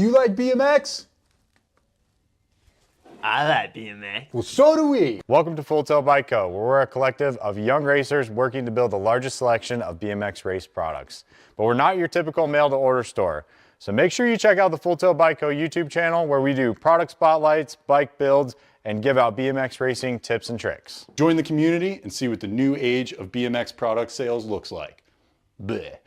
you like BMX? I like BMX. Well, so do we. Welcome to Full Tilt Bike Co., where we're a collective of young racers working to build the largest selection of BMX race products. But we're not your typical mail-to-order store. So make sure you check out the Full Tilt Bike Co. YouTube channel, where we do product spotlights, bike builds, and give out BMX racing tips and tricks. Join the community and see what the new age of BMX product sales looks like. Bleh.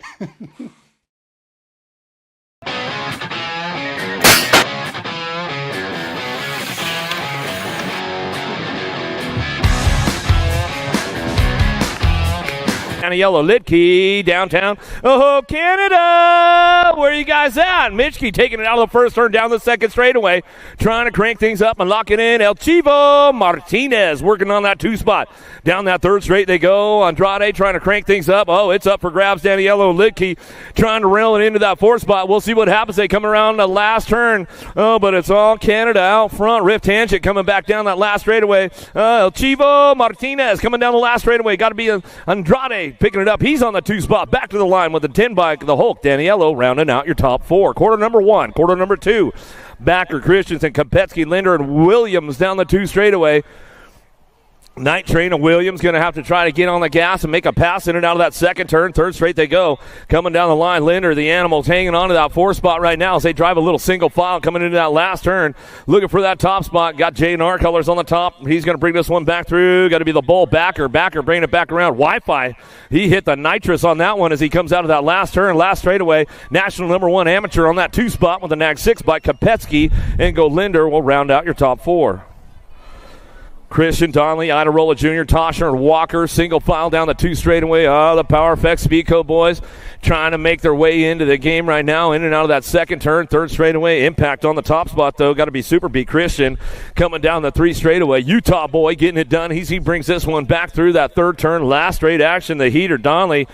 Kind of yellow lit key downtown. Oh, Canada! Where are you guys at? Mitchke taking it out of the first turn down the second straightaway, trying to crank things up and lock it in. El Chivo Martinez working on that 2 spot. Down that third straight they go. Andrade trying to crank things up. Oh, it's up for grabs. Daniello Litke trying to rail it into that 4th spot. We'll see what happens. They come around the last turn. Oh, but it's all Canada out front. Rift Tangent coming back down that last straightaway. El Chivo Martinez coming down the last straightaway. Got to be Andrade picking it up. He's on the 2 spot. Back to the line with the 10 bike. The Hulk, Daniello, rounding out your top 4. Quarter number 1. Quarter number 2. Backer, Christensen, Kopetsky, Linder, and Williams down the 2 straightaway. Night Train and Williams going to have to try to get on the gas and make a pass in and out of that second turn. Third straight they go. Coming down the line, Linder, the Animals, hanging on to that 4 spot right now as they drive a little single file coming into that last turn. Looking for that top spot. Got J&R Colors on the top. He's going to bring this one back through. Got to be the Bull Backer. Backer bringing it back around. Wi-Fi. He hit the nitrous on that one as he comes out of that last turn. Last straightaway. National number 1 amateur on that 2 spot with the Nag 6 by Kopetsky. And go Linder will round out your top 4. Christian Donnelly, Iderola Jr., Toshner, and Walker, single file down the 2 straightaway. The Power Effects Speedco boys trying to make their way into the game right now, in and out of that second turn. Third straightaway, Impact on the top spot, though. Got to be Super B Christian coming down the 3 straightaway. Utah boy getting it done. He brings this one back through that third turn. Last straight action, the heater, Donnelly,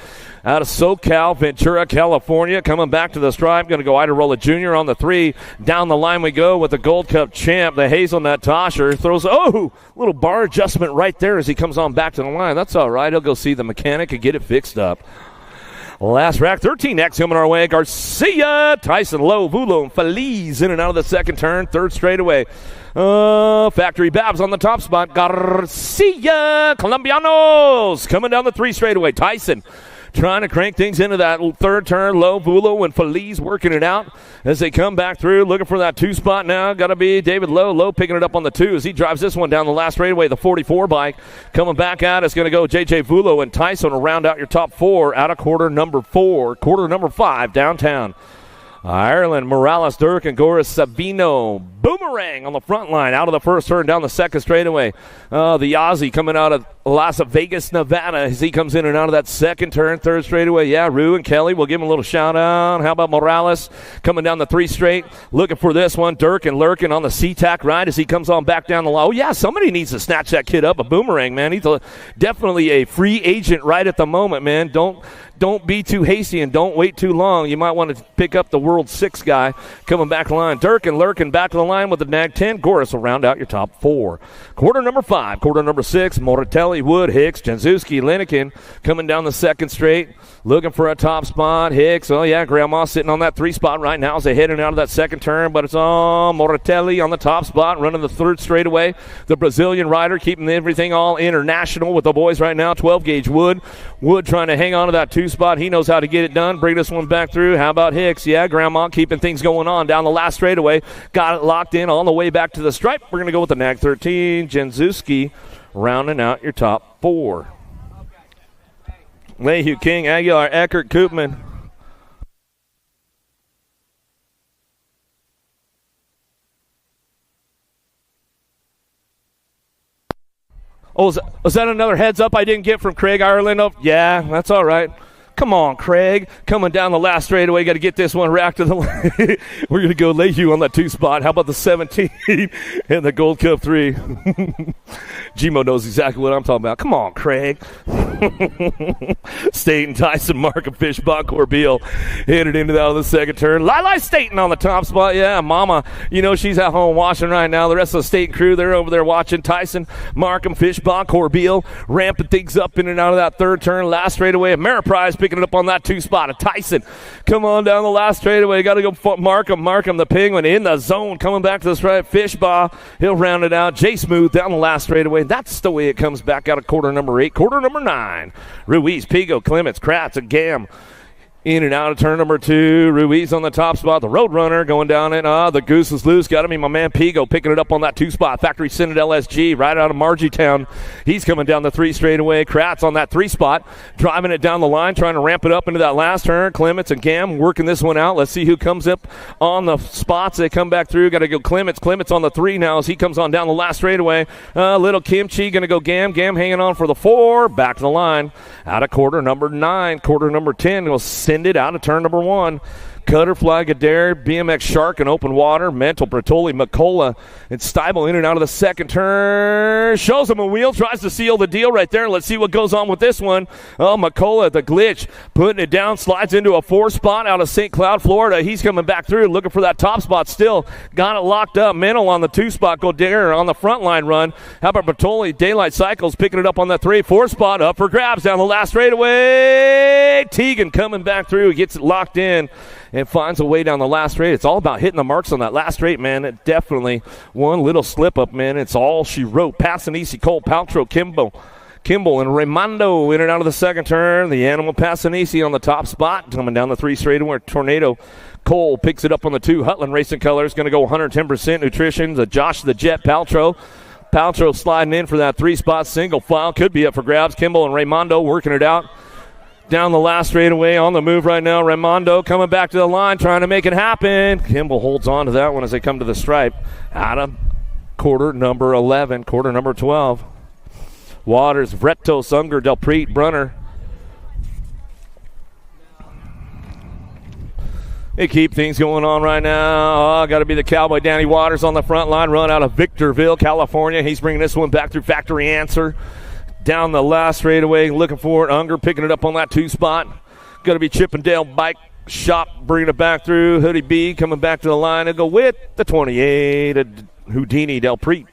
out of SoCal, Ventura, California, coming back to the stripe. Going to go Iderola Jr. on the 3. Down the line we go with the Gold Cup champ, the Hazelnut Tosher. Throws, little bar adjustment right there as he comes on back to the line. That's all right. He'll go see the mechanic and get it fixed up. Last rack, 13X coming our way. Garcia, Tyson Lowe, Vulo, and Feliz in and out of the second turn. Third straightaway. Factory Babs on the top spot. Garcia, Colombianos coming down the 3 straightaway. Tyson trying to crank things into that third turn. Low, Vulo, and Feliz working it out as they come back through. Looking for that 2 spot now. Got to be David Lowe. Lowe picking it up on the 2 as he drives this one down the last straightaway. The 44 bike coming back out. It's going to go J.J. Vulo and Tyson will round out your top 4 out of quarter number 4. Quarter number 5 downtown. Ireland, Morales, Dirk, and Goris Savino. Boomerang on the front line, out of the first turn, down the second straightaway. The Aussie coming out of Las Vegas, Nevada, as he comes in and out of that second turn, third straightaway. Yeah, Rue and Kelly, we'll give him a little shout out. How about Morales coming down the 3 straight? Looking for this one. Dirk and Lurkin on the C-Tac ride as he comes on back down the line. Oh, yeah, somebody needs to snatch that kid up. A Boomerang, man. He's definitely a free agent right at the moment, man. Don't be too hasty and don't wait too long. You might want to pick up the World 6 guy coming back the line. Dirk and Lurkin back to the line with the Nag 10. Goris will round out your top 4. Quarter number 5. Quarter number 6. Moratelli, Wood, Hicks, Janzuski, Linikin coming down the second straight. Looking for a top spot. Hicks, oh yeah, Grandma sitting on that 3 spot right now as they heading out of that second turn, but it's all Moratelli on the top spot, running the third straightaway. The Brazilian rider keeping everything all international with the boys right now. 12-gauge Wood. Wood trying to hang on to that 2 spot. He knows how to get it done. Bring this one back through. How about Hicks? Yeah, Grandma keeping things going on down the last straightaway. Got it locked in on the way back to the stripe. We're going to go with the Nag 13. Janzuski rounding out your top 4. Mayhew, King, Aguilar, Eckert, Koopman. Oh, was that another heads up I didn't get from Craig Ireland? Oh, yeah, that's all right. Come on, Craig. Coming down the last straightaway. Got to get this one racked to the line. We're going to go Mayhew on that 2 spot. How about the 17 and the Gold Cup 3? Gmo knows exactly what I'm talking about. Come on, Craig. Staten, Tyson, Markham, Fishbach, Corbeil headed into that on the second turn. Lili Staten on the top spot. Yeah, Mama, she's at home watching right now. The rest of the Staten crew, they're over there watching. Tyson, Markham, Fishbach, Corbeil ramping things up in and out of that third turn. Last straightaway, Ameriprise picking picking it up on that 2 spot. Tyson, come on down the last straightaway. Got to go mark him, the Penguin in the zone, coming back to the straight. Fishbaugh, he'll round it out. J Smooth down the last straightaway. That's the way it comes back out of quarter number 8. Quarter number 9, Ruiz, Pigo, Clements, Kratz, and Gam. In and out of turn number 2. Ruiz on the top spot. The Roadrunner going down it. The Goose is loose. Got to be my man Pigo picking it up on that 2 spot. Factory Senate LSG right out of Margietown. He's coming down the 3 straightaway. Kratz on that 3 spot. Driving it down the line. Trying to ramp it up into that last turn. Clements and Gam working this one out. Let's see who comes up on the spots. They come back through. Got to go Clements. Clements on the 3 now as he comes on down the last straightaway. Little Kimchi going to go Gam. Gam hanging on for the 4. Back to the line. Out of quarter number 9. Quarter number 10 will send it out of turn number 1. Cutter, Flag, Adair, BMX Shark in open water, Mental, Bertoli, McCullough, and Steibel in and out of the second turn. Shows him a wheel, tries to seal the deal right there. Let's see what goes on with this one. McCullough, the glitch, putting it down, slides into a 4 spot out of St. Cloud, Florida. He's coming back through, looking for that top spot still. Got it locked up. Mental on the 2 spot, Adair on the front line run. How about Bertoli, Daylight Cycles, picking it up on that 3-4 spot, up for grabs down the last straightaway. Teagan coming back through, gets it locked in and finds a way down the last straight. It's all about hitting the marks on that last straight, man. It definitely one little slip up, man. It's all she wrote. Passanisi, Cole, Paltrow, Kimball, and Raimondo in and out of the second turn. The Animal Passanisi on the top spot, coming down the 3 straightaway. Tornado. Cole picks it up on the 2. Hutland Racing Colors going to go 110% nutrition. The Josh the Jet Paltrow. Paltrow sliding in for that 3 spot single file. Could be up for grabs. Kimball and Raimondo working it out. Down the last straightaway on the move right now. Raimondo coming back to the line, trying to make it happen. Kimball holds on to that one as they come to the stripe. Out of quarter number 11, quarter number 12. Waters, Vretos, Unger, Delpreet, Brunner. They keep things going on right now. Got to be the Cowboy Danny Waters on the front line, run out of Victorville, California. He's bringing this one back through Factory Answer. Down the last straightaway, looking for it. Unger picking it up on that 2 spot. Going to be Chippendale Bike Shop bringing it back through. Hoodie B coming back to the line and go with the 28. Houdini Delpreet.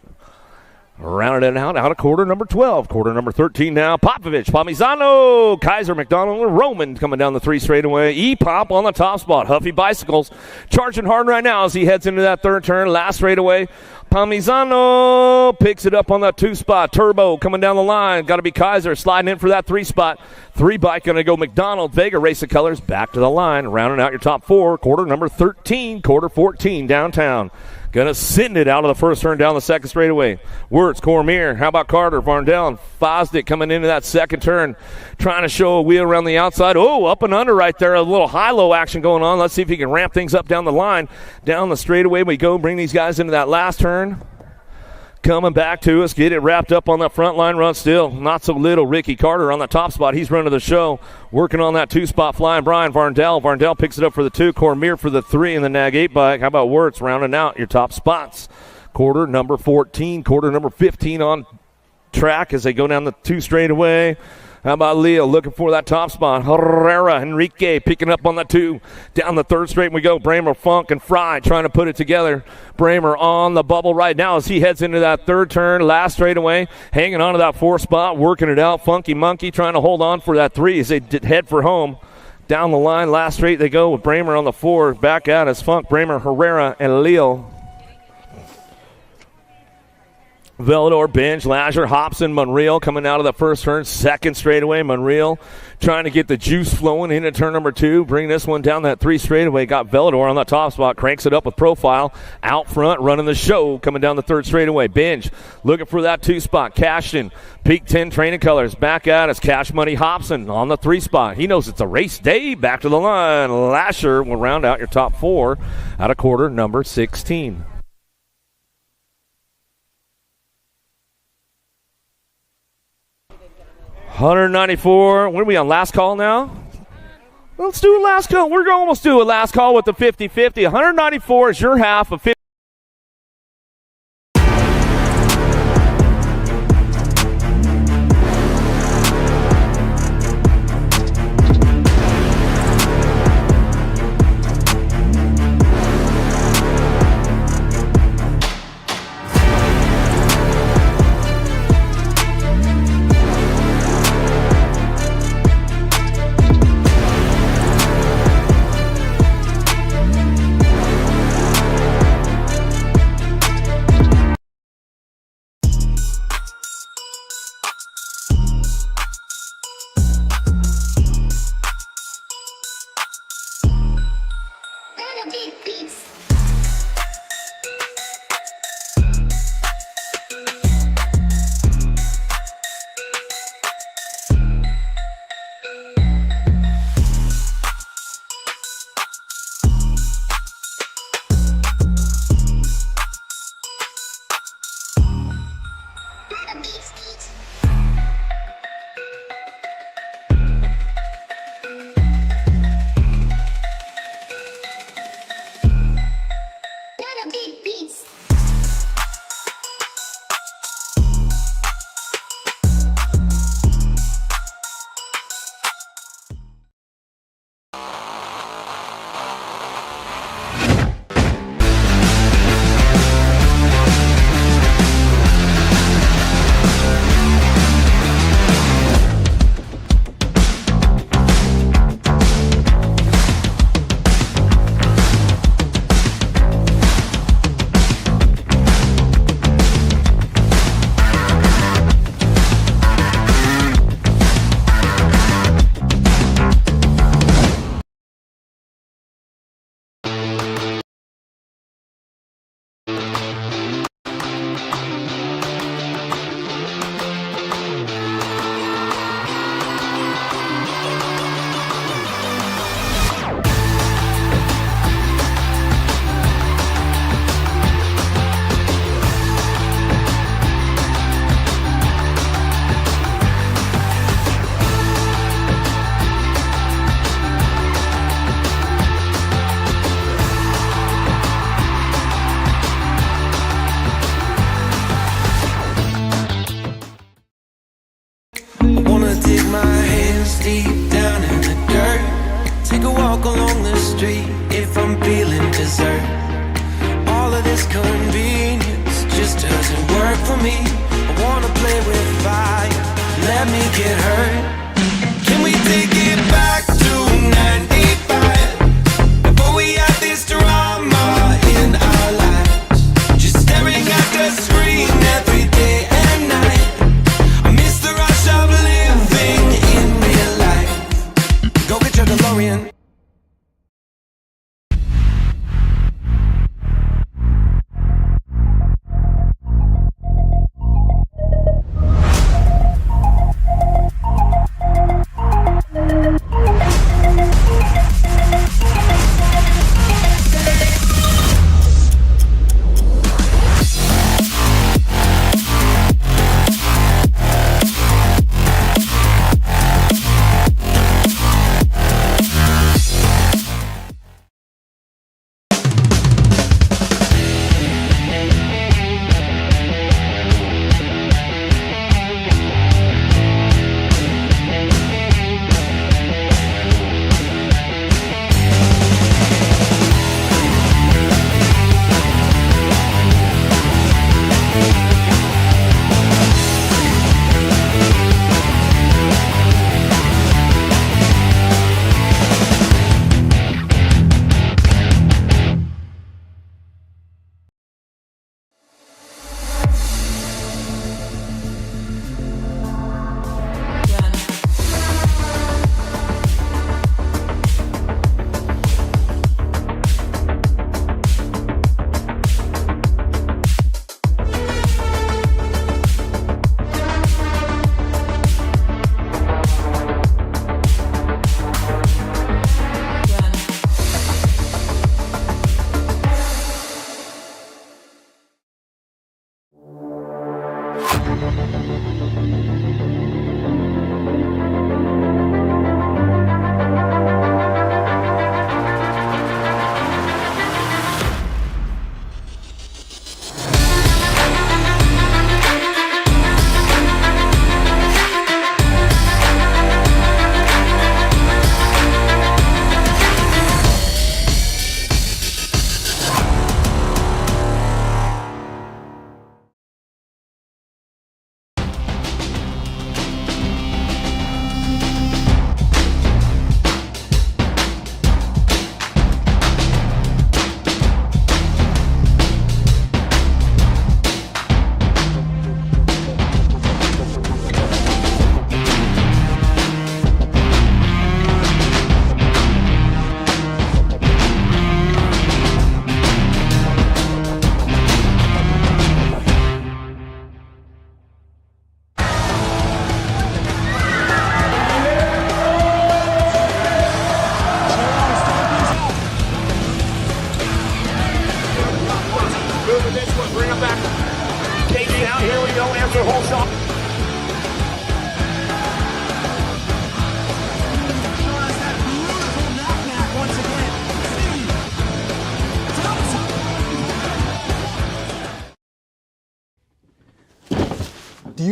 Rounded it out of quarter number 12. Quarter number 13 now. Popovich, Palmisano, Kaiser, McDonald, and Roman coming down the 3 straightaway. E-Pop on the top spot. Huffy Bicycles charging hard right now as he heads into that third turn. Last straightaway. Palmisano picks it up on that 2 spot. Turbo coming down the line. Got to be Kaiser sliding in for that 3 spot. 3 bike going to go McDonald. Vega Racing Colors back to the line. Rounding out your top 4. Quarter number 13. Quarter 14 downtown. Going to send it out of the first turn down the second straightaway. Wirtz, Cormier. How about Carter? Varndell and Fosdick coming into that second turn. Trying to show a wheel around the outside. Oh, up and under right there. A little high-low action going on. Let's see if he can ramp things up down the line. Down the straightaway we go. Bring these guys into that last turn. Coming back to us. Get it wrapped up on that front line run still. Not so little. Ricky Carter on the top spot. He's running the show. Working on that 2 spot flying. Brian Varndell. Varndell picks it up for the 2. Cormier for the 3 in the Nag 8 bike. How about Wirtz rounding out your top spots? Quarter number 14. Quarter number 15 on track as they go down the 2 straightaway. How about Leo looking for that top spot? Herrera, Enrique picking up on the 2. Down the 3rd straight we go. Bramer, Funk, and Fry trying to put it together. Bramer on the bubble right now as he heads into that 3rd turn. Last straightaway, hanging on to that 4 spot, working it out. Funky Monkey trying to hold on for that 3 as they head for home. Down the line, last straight they go with Bramer on the 4. Back out as Funk, Bramer, Herrera, and Leo. Velador, Binge, Lazar, Hobson, Monreal coming out of the first turn. 2nd straightaway, Monreal trying to get the juice flowing into turn number 2. Bring this one down that 3 straightaway. Got Velador on the top spot. Cranks it up with Profile. Out front, running the show. Coming down the 3rd straightaway. Binge looking for that 2 spot. Cashton, Peak 10 Training Colors. Back out as Cash Money Hobson on the 3 spot. He knows it's a race day. Back to the line. Lasher will round out your top 4 out of quarter number 16. $194. What are we on? Last call now? Let's do a last call. We're going to almost do a last call with the 50-50. 194 is your half of 50.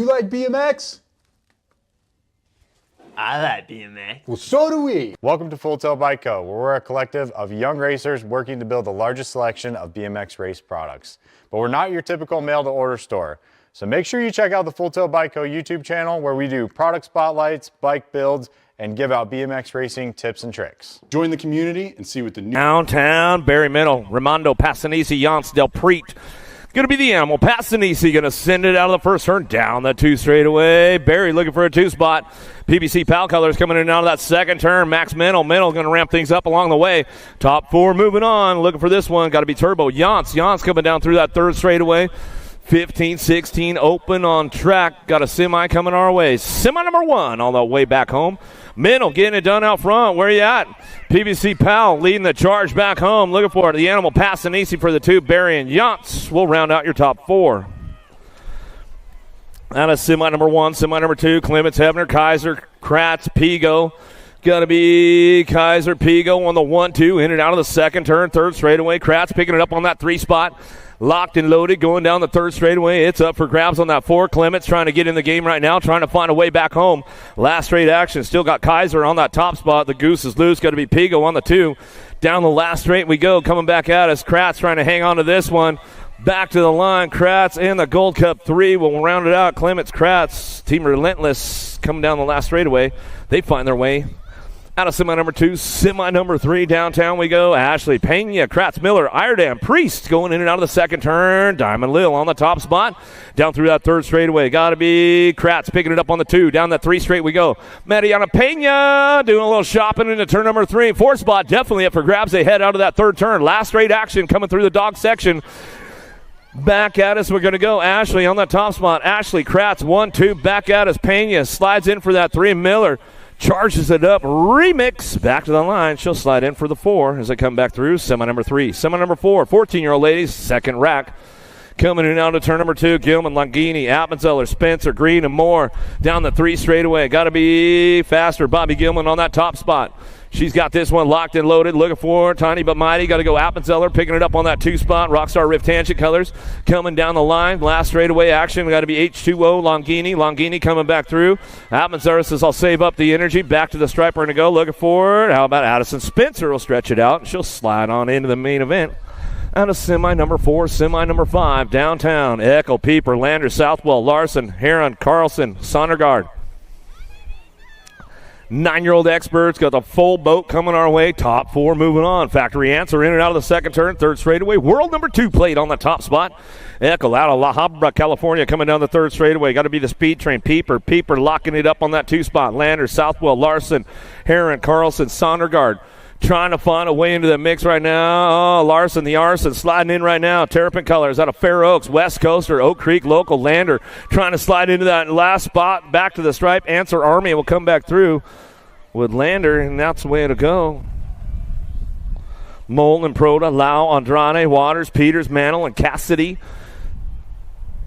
You like BMX? I like BMX. Well, so do we. Welcome to Full Tilt Bike Co., where we're a collective of young racers working to build the largest selection of BMX race products. But we're not your typical mail-to-order store. So make sure you check out the Full Tilt Bike Co. YouTube channel, where we do product spotlights, bike builds, and give out BMX racing tips and tricks. Join the community and see what the new Downtown, Barry Middle, Raimondo, Passanisi, Yance, Del Preet. Going to be the animal. Passanisi going to send it out of the first turn down the 2 straightaway. Barry looking for a 2 spot. PBC Pal Colors coming in and out of that second turn. Max Middle going to ramp things up along the way. Top 4 moving on. Looking for this one. Got to be Turbo. Yance coming down through that 3rd straightaway. 15-16 open on track. Got a semi coming our way. Semi number 1 on the way back home. Middle getting it done out front. Where you at? PBC Pal leading the charge back home. Looking for it. The animal Passanisi for the 2. Barry and Yance will round out your top 4. Out of semi number 1, semi number 2, Clements, Hebner, Kaiser, Kratz, Pigo. Got to be Kaiser, Pigo on the 1-2. In and out of the second turn. 3rd straightaway. Kratz picking it up on that 3 spot. Locked and loaded, going down the 3rd straightaway. It's up for grabs on that 4. Clements trying to get in the game right now, trying to find a way back home. Last straight action. Still got Kaiser on that top spot. The goose is loose. Got to be Pigo on the 2. Down the last straight we go. Coming back at us. Kratz trying to hang on to this one. Back to the line. Kratz and the Gold Cup 3 will round it out. Clements, Kratz, Team Relentless coming down the last straightaway. They find their way out of semi number 2, semi number 3, downtown we go. Ashley, Pena, Kratz, Miller, Iredam, Priest going in and out of the second turn. Diamond Lil on the top spot. Down through that 3rd straightaway. Got to be Kratz picking it up on the 2. Down that 3 straight we go. Mariana Pena doing a little shopping into turn number 3. 4 spot definitely up for grabs. They head out of that 3rd turn. Last straight action coming through the dog section. Back at us, we're going to go. Ashley on the top spot. Ashley, Kratz, 1-2. Back at us. Pena slides in for that 3. Miller charges it up. Remix. Back to the line. She'll slide in for the 4 as they come back through. Semi number 3. Semi number 4. 14-year-old ladies. Second rack. Coming in out of turn number 2. Gilman, Langini, Appenzeller, Spencer, Green, and more. Down the 3 straightaway. Got to be faster. Bobby Gilman on that top spot. She's got this one locked and loaded. Looking for Tiny but Mighty. Got to go Appenzeller picking it up on that 2 spot. Rockstar Rift Tangent Colors coming down the line. Last straightaway action. Got to be H2O Longini. Longini coming back through. Appenzeller says, I'll save up the energy. Back to the striper and to go. Looking for it. How about Addison Spencer will stretch it out. She'll slide on into the main event. Out of semi number 4, semi number 5, downtown. Eckel, Pieper, Lander, Southwell, Larson, Heron, Carlson, Sondergaard. 9-year-old experts got the full boat coming our way. Top 4 moving on. Factory Answer in and out of the second turn. 3rd straightaway. World number 2 plate on the top spot. Eckel out of La Habra, California, coming down the 3rd straightaway. Got to be the speed train. Pieper locking it up on that 2 spot. Lander, Southwell, Larson, Heron, Carlson, Sondergaard. Trying to find a way into the mix right now. Oh, Larson, the Arson, sliding in right now. Terrapin Colors out of Fair Oaks, West Coaster, Oak Creek, local Lander. Trying to slide into that last spot. Back to the stripe. Answer Army will come back through with Lander, and that's the way to go. Molten, Proda, Lau, Andrade, Waters, Peters, Mantle, and Cassidy.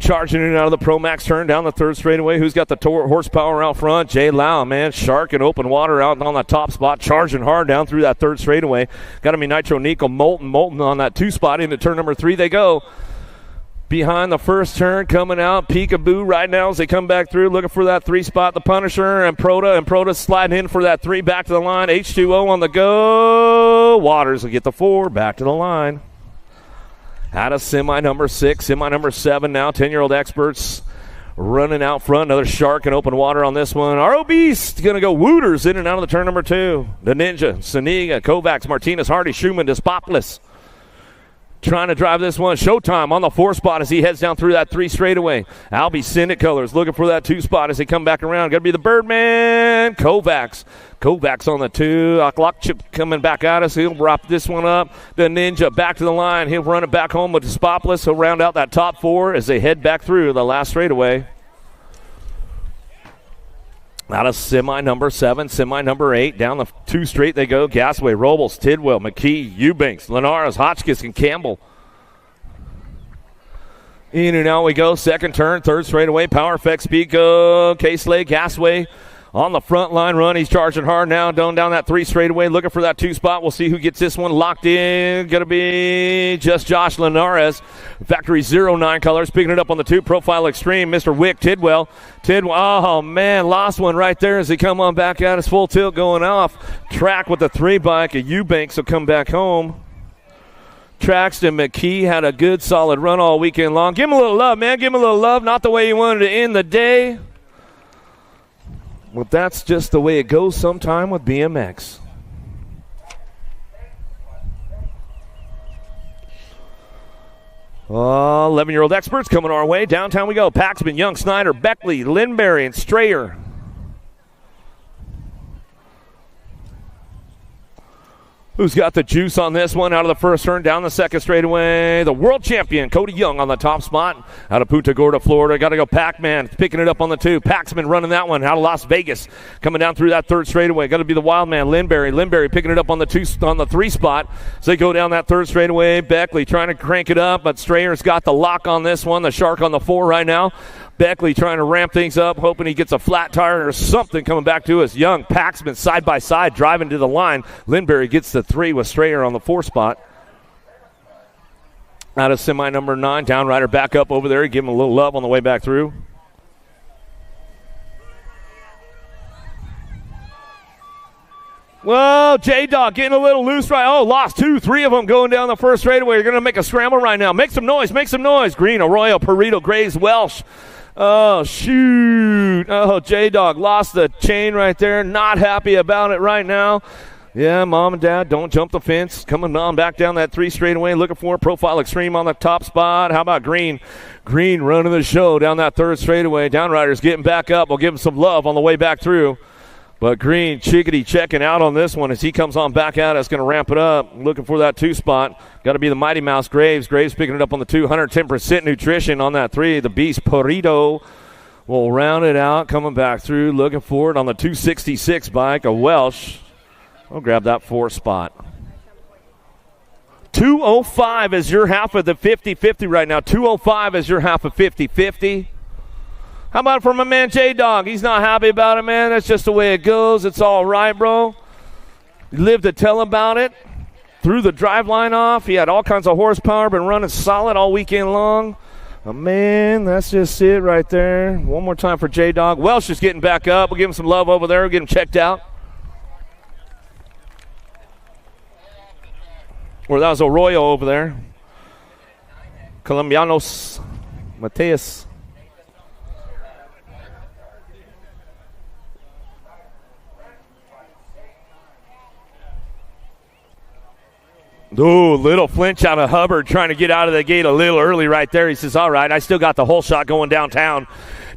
Charging in out of the Pro Max turn down the 3rd straightaway. Who's got the horsepower out front? Jay Lau, man. Shark and open water out on that top spot. Charging hard down through that 3rd straightaway. Got to be Nitro Nico. Molten on that 2 spot into turn number 3 they go. Behind the first turn, coming out. Peekaboo right now as they come back through. Looking for that 3 spot. The Punisher and Proda sliding in for that 3. Back to the line. H2O on the go. Waters will get the 4. Back to the line. Out of semi number 6, semi number 7 now. 10-year-old experts running out front. Another Shark and open water on this one. RO Beast going to go Wooters in and out of the turn number 2. The Ninja, Saniga, Kovacs, Martinez, Hardy, Schumann, Despopoulos. Trying to drive this one. Showtime on the 4 spot as he heads down through that 3 straightaway. Albie Syndic Colors looking for that 2 spot as they come back around. Got to be the Birdman. Kovacs on the 2. Aklakchuk coming back at us. He'll wrap this one up. The Ninja back to the line. He'll run it back home with Despopoulos. He'll round out that top 4 as they head back through the last straightaway. Out of semi number 7, semi number 8. Down the 2 straight they go. Gasway, Robles, Tidwell, McKee, Eubanks, Linares, Hotchkiss, and Campbell. In and out we go. Second turn, 3rd straightaway. Power Effects, Pico, K-Slay, Gasway. on the front line run. He's charging hard now, down that 3 straightaway, looking for that 2 spot. We'll see who gets this one locked in. Going to be just Josh Linares. Factory 09 colors, picking it up on the 2. Profile Extreme, Mr. Wick Tidwell. Oh, man, lost one right there as he come on back at us. Full tilt going off. Track with the 3 bike. A Eubanks will come back home. Traxton McKee had a good, solid run all weekend long. Give him a little love, man. Give him a little love. Not the way he wanted to end the day. Well, that's just the way it goes sometime with BMX. Oh, 11-year-old experts coming our way. Downtown we go. Paxman, Young, Snyder, Beckley, Lindberry, and Strayer. Who's got the juice on this one? Out of the first turn, down the second straightaway. The world champion, Cody Young, on the top spot. Out of Punta Gorda, Florida. Got to go Pac-Man, picking it up on the 2. Paxman running that one out of Las Vegas. Coming down through that third straightaway. Got to be the wild man, Lindberry. Lindberry picking it up on the 3 spot. So they go down that third straightaway. Beckley trying to crank it up, but Strayer's got the lock on this one. The Shark on the 4 right now. Beckley trying to ramp things up, hoping he gets a flat tire or something coming back to us. Young, Paxman side by side, driving to the line. Lindberry gets the 3 with Strayer on the 4 spot. Out of semi number 9, Downrider back up over there. Give him a little love on the way back through. Well, J-Dog getting a little loose right. Oh, lost 2, 3 of them going down the first straightaway. You're going to make a scramble right now. Make some noise, make some noise. Green, Arroyo, Perito, Graves, Welsh. Oh, shoot. Oh, J-Dog lost the chain right there. Not happy about it right now. Yeah, Mom and Dad, don't jump the fence. Coming on back down that 3 straightaway, looking for it. Profile Extreme on the top spot. How about Green? Green running the show down that 3rd straightaway. Downriders getting back up. We'll give him some love on the way back through. But Green, Chickadee checking out on this one as he comes on back out. It's going to ramp it up. Looking for that 2 spot. Got to be the Mighty Mouse, Graves. Graves picking it up on the 2. 110% nutrition on that 3. The Beast, Perito, will round it out. Coming back through. Looking for it on the 266 bike. A Welsh. I'll grab that 4 spot. 2:05 is your half of the 50-50 right now. 2:05 is your half of 50-50. How about for my man J-Dog? He's not happy about it, man. That's just the way it goes. It's all right, bro. You live to tell about it. Threw the drive line off. He had all kinds of horsepower, been running solid all weekend long. Oh, man, that's just it right there. One more time for J-Dog. Welsh is getting back up. We'll give him some love over there. We'll get him checked out. Or that was Arroyo over there. Colombianos. Mateus. Ooh, little flinch out of Hubbard trying to get out of the gate a little early right there. He says, all right, I still got the whole shot going downtown.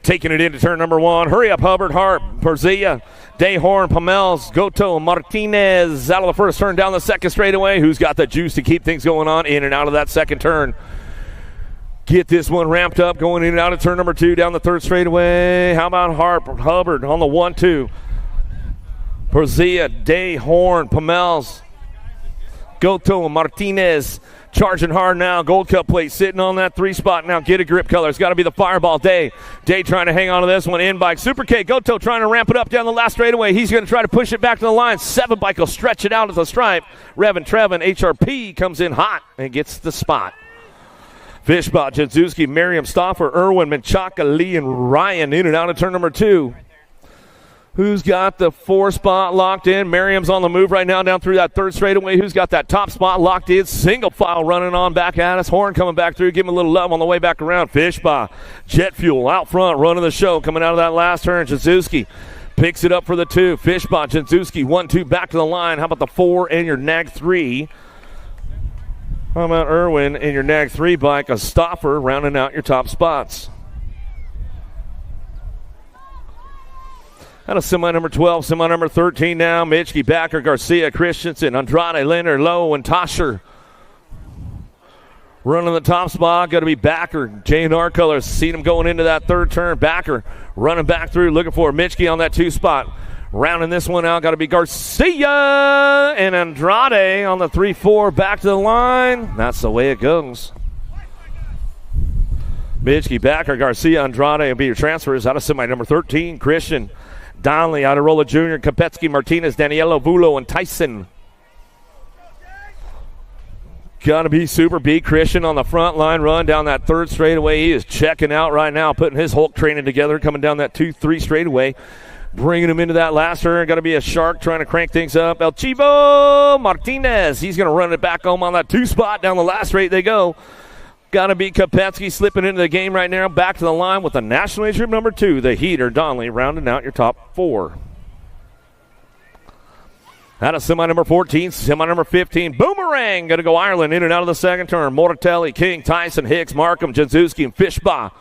Taking it into turn number 1. Hurry up, Hubbard, Hart, Perzilla, Dayhorn, Pamels, Goto, Martinez. Out of the first turn, down the second straightaway. Who's got the juice to keep things going on in and out of that second turn? Get this one ramped up, going in and out of turn number 2, down the third straightaway. How about Hubbard on the 1-2? Perzilla, Dayhorn, Pamels, Goto, Martinez charging hard now. Gold Cup plate sitting on that 3 spot now. Get a grip color. It's got to be the Fireball. Day trying to hang on to this one. In bike. Super K. Goto trying to ramp it up down the last straightaway. He's going to try to push it back to the line. 7 bike will stretch it out at the stripe. Trevin, HRP comes in hot and gets the spot. Fishbot, Jadzuski, Miriam Stoffer, Irwin, Menchaca, Lee, and Ryan in and out of turn number 2. Who's got the 4 spot locked in? Merriam's on the move right now down through that 3rd straightaway. Who's got that top spot locked in? Single file running on back at us. Horn coming back through. Give him a little love on the way back around. Fishbot, Jet Fuel out front running the show. Coming out of that last turn. Jadzuski picks it up for the 2. Fishbot, Jadzuski 1-2 back to the line. How about the 4 and your Nag 3? How about Irwin and your Nag 3 bike? A Stoffer rounding out your top spots. Out of semi number 12, semi number 13 now. Mitchke, Backer, Garcia, Christensen, Andrade, Leonard, Lowe, and Tosher. Running the top spot, got to be Backer. J&R colors, seen him going into that 3rd turn. Backer running back through, looking for Mitchke on that 2 spot. Rounding this one out, got to be Garcia and Andrade on the 3-4. Back to the line. That's the way it goes. Mitchke, Backer, Garcia, Andrade will be your transfers. Out of semi number 13, Christian. Donnelly, Adirola Jr., Kopetsky, Martinez, Daniello, Vulo, and Tyson. Got to be Super B. Christian on the front line run down that third straightaway. He is checking out right now, putting his Hulk training together, coming down that 2-3 straightaway. Bringing him into that last turn. Got to be a shark trying to crank things up. El Chivo Martinez. He's going to run it back home on that 2 spot. Down the last straight they go. Got to be Kopetsky slipping into the game right now. Back to the line with the National Age Group number 2, the Heater Donnelly, rounding out your top 4. Out of semi number 14, semi number 15, Boomerang. Going to go Ireland in and out of the second turn. Mortatelli, King, Tyson, Hicks, Markham, Janzuski, and Fishbaugh.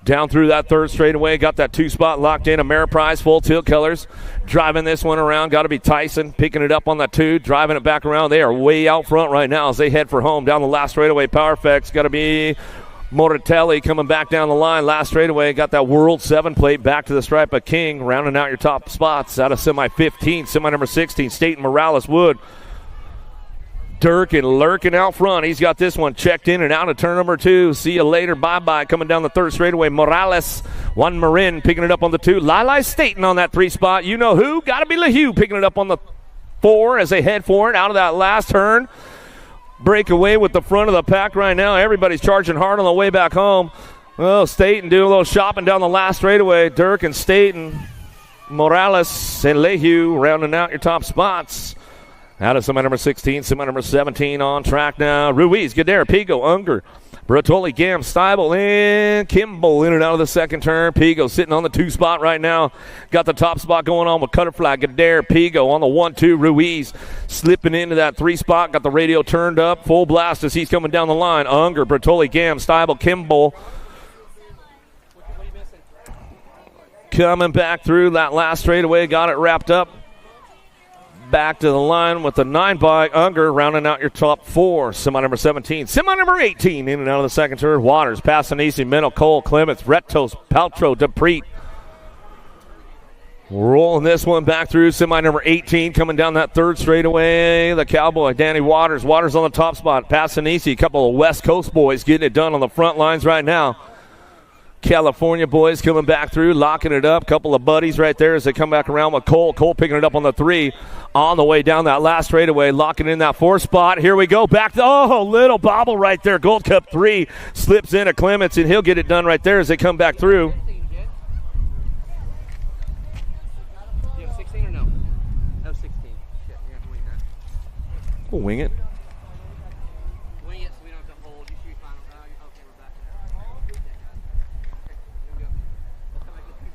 Down through that third straightaway, got that 2 spot locked in. Ameriprise, full tilt colors. Driving this one around, got to be Tyson. Picking it up on that 2, driving it back around. They are way out front right now as they head for home. Down the last straightaway, Power Effects, got to be Mortatelli coming back down the line. Last straightaway, got that World 7 plate back to the stripe of King, rounding out your top spots. Out of semi 15, semi number 16, Staten Morales Wood. Durkin lurking out front. He's got this one checked in and out of turn number 2. See you later. Bye-bye. Coming down the third straightaway, Morales. Juan Marin picking it up on the 2. Lili Staten on that 3 spot. You know who? Got to be LeHue picking it up on the 4 as they head for it out of that last turn. Break away with the front of the pack right now. Everybody's charging hard on the way back home. Oh, Staten doing a little shopping down the last straightaway. Durkin, Staten, Morales, and LeHue rounding out your top spots. Out of semi number 16, semi number 17 on track now. Ruiz, Gadare, Pigo, Unger, Bertoli, Gam, Steibel, and Kimball in and out of the second turn. Pigo sitting on the 2 spot right now. Got the top spot going on with Cutterfly, Gadare, Pigo on the 1-2. Ruiz slipping into that 3 spot. Got the radio turned up. Full blast as he's coming down the line. Unger, Bertoli, Gam, Steibel, Kimball. Coming back through that last straightaway. Got it wrapped up. Back to the line with the 9 by Unger, rounding out your top 4. Semi number 17, semi number 18 in and out of the second turn. Waters, Passanisi, Mennel, Cole, Clements, Retos, Paltrow, Dupreet. Rolling this one back through semi number 18, coming down that third straightaway. The Cowboy, Danny Waters. Waters on the top spot. Passanisi, a couple of West Coast boys getting it done on the front lines right now. California boys coming back through, locking it up. Couple of buddies right there as they come back around with Cole. Cole picking it up on the 3. On the way down that last straightaway, locking in that 4 spot. Here we go. Back to, little bobble right there. Gold Cup 3 slips into Clements, and he'll get it done right there as they come back through. You have 16 or no? No, 16. Shit, you're going to wing that. We'll wing it. Wing it so we don't have to hold. You should be fine. Okay, we're back. Okay, here we go. Let's come back to 3.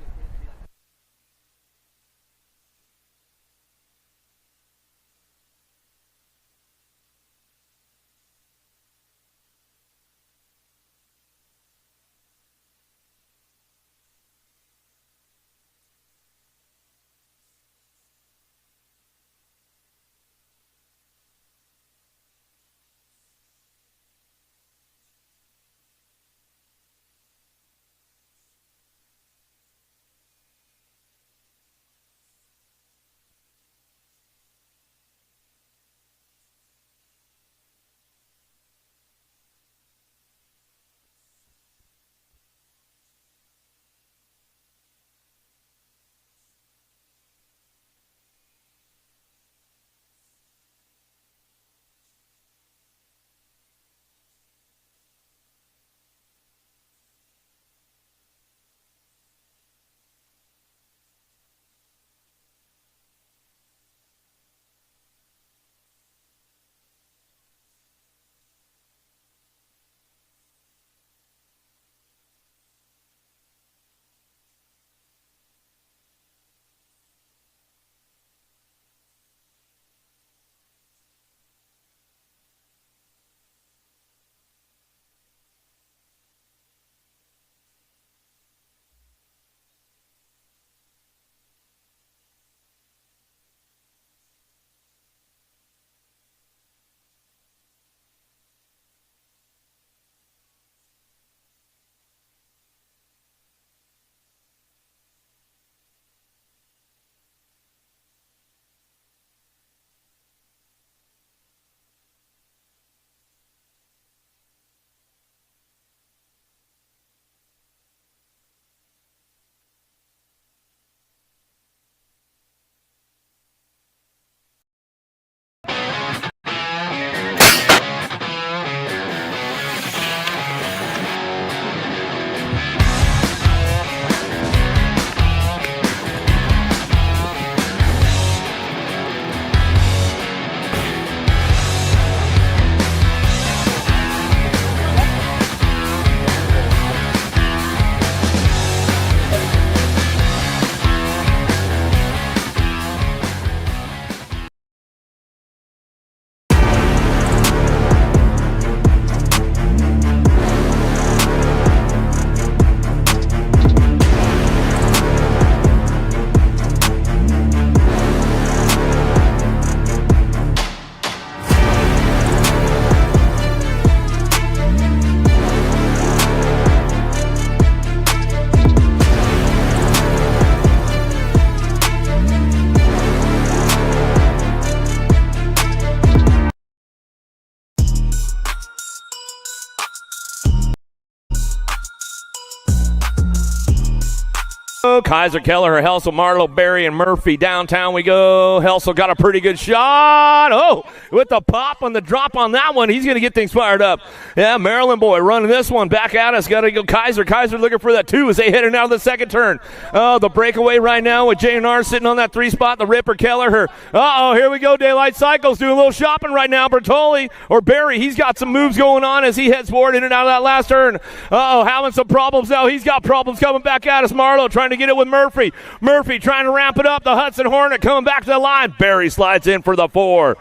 Kaiser, Keller, Helsel, Marlowe, Barry, and Murphy. Downtown we go. Helsel got a pretty good shot. Oh, with the pop on the drop on that one, he's going to get things fired up. Yeah, Maryland boy running this one back at us. Got to go Kaiser. Kaiser looking for that 2 as they heading out of the second turn. Oh, the breakaway right now with J&R sitting on that 3 spot. The Ripper, Keller. Here we go. Daylight Cycles doing a little shopping right now. Bertoli or Barry, he's got some moves going on as he heads forward in and out of that last turn. Having some problems now. He's got problems coming back at us. Marlowe trying to get it with Murphy. Murphy trying to ramp it up. The Hudson Hornet coming back to the line. Barry slides in for the 4.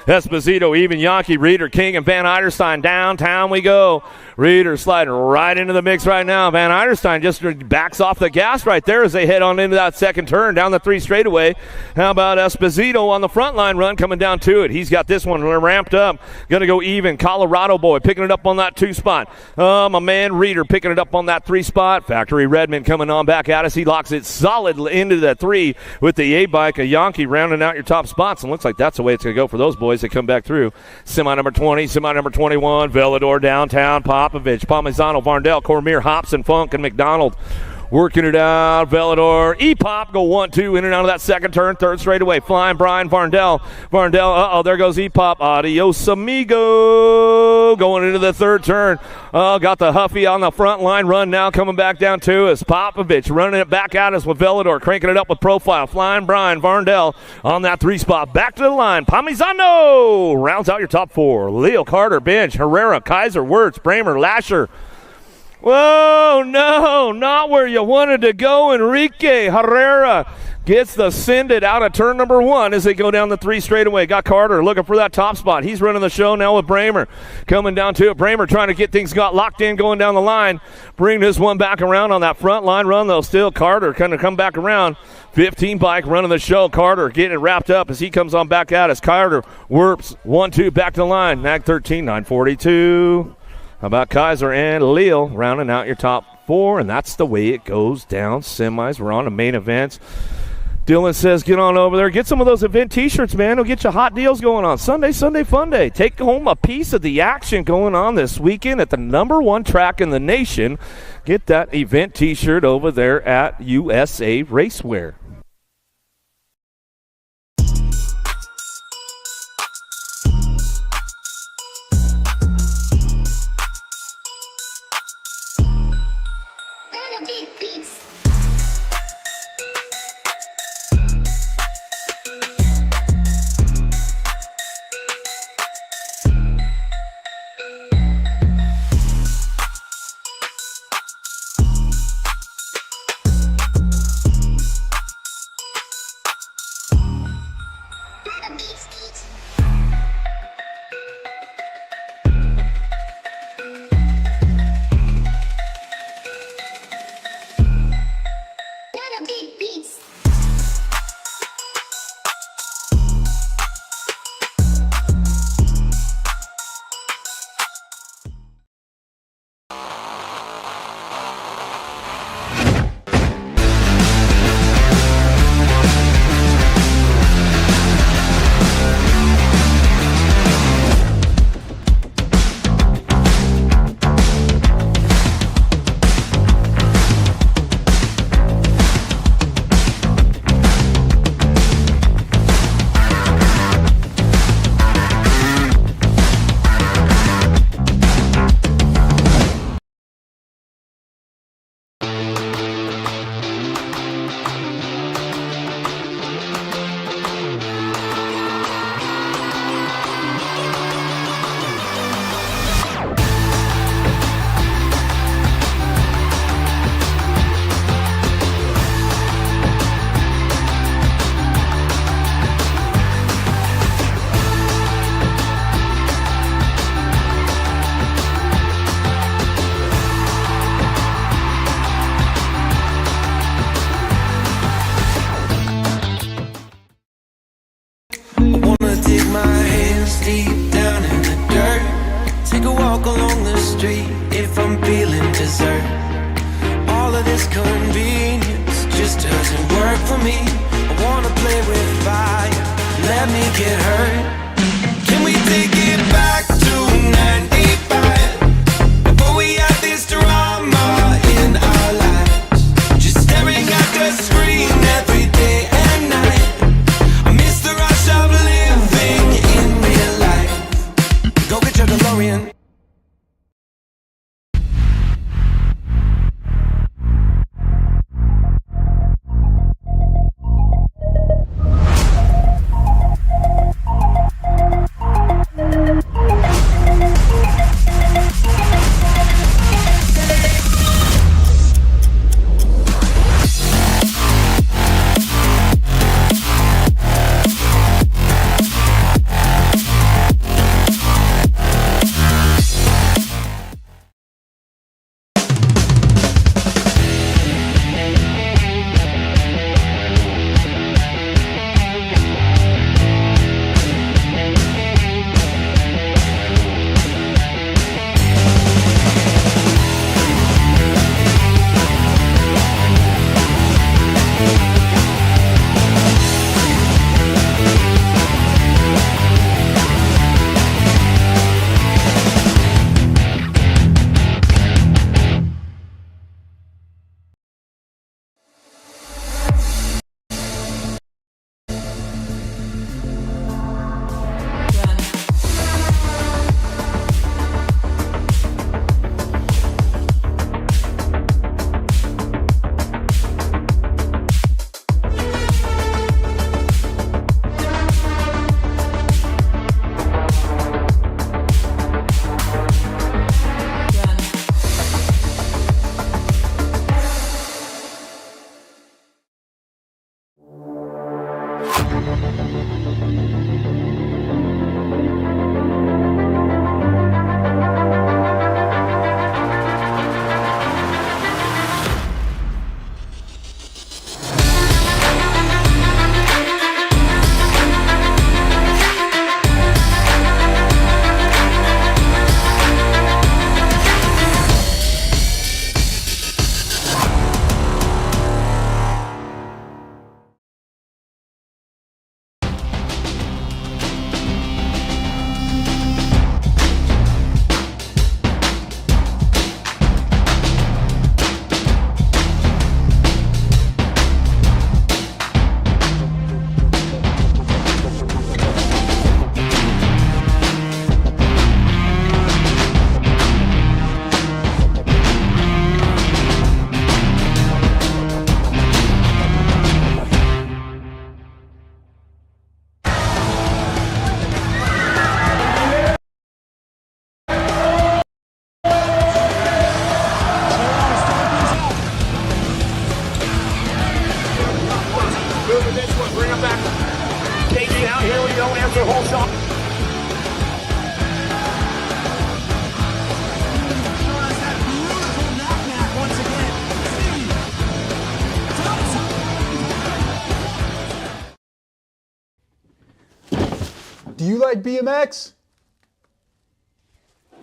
Esposito, even Yankee, Reeder, King, and Van Eiderstein. Downtown we go. Reeder sliding right into the mix right now. Van Eiderstein just backs off the gas right there as they head on into that second turn down the 3 straightaway. How about Esposito on the front line run coming down to it? He's got this one ramped up. Going to go even. Colorado boy picking it up on that 2 spot. My man Reeder picking it up on that 3 spot. Factory Redmond coming on back at us. He locks it solid into the 3 with the A-bike. A Yankee rounding out your top spots, and looks like that's the way it's going to go for those boys that come back through. Semi number 20, semi number 21, Velador, Downtown, Popovich, Palmisano, Varndell, Cormier, Hobson, Funk, and McDonald working it out. Velador, E-Pop go 1-2 in and out of that second turn. 3rd straightaway, flying Brian Varndell. There goes E-Pop. Adios, amigo. Going into the 3rd turn. Got the Huffy on the front line run now coming back down to us. Popovich running it back at us with Velador, cranking it up with Profile. Flying Brian Varndell on that 3 spot. Back to the line. Palmisano rounds out your top 4. Leo Carter, Bench, Herrera, Kaiser, Wirtz, Bramer, Lasher. Whoa, no, not where you wanted to go. Enrique Herrera gets the send it out of turn number 1 as they go down the 3 straightaway. Got Carter looking for that top spot. He's running the show now with Bramer. Coming down to it. Bramer trying to get things got locked in going down the line. Bring this one back around on that front line run, though. Still Carter kind of come back around. 15 bike running the show. Carter getting it wrapped up as he comes on back at us. Carter warps 1-2 back to the line. Nag 13, 942. How about Kaiser and Leal rounding out your top 4, and that's the way it goes down. Semis, we're on the main events. Dylan says get on over there. Get some of those event T-shirts, man. It'll get you hot deals going on. Sunday Fun Day. Take home a piece of the action going on this weekend at the number 1 track in the nation. Get that event T-shirt over there at USA Racewear. Before we had this drama in our lives, just staring at Do you like BMX?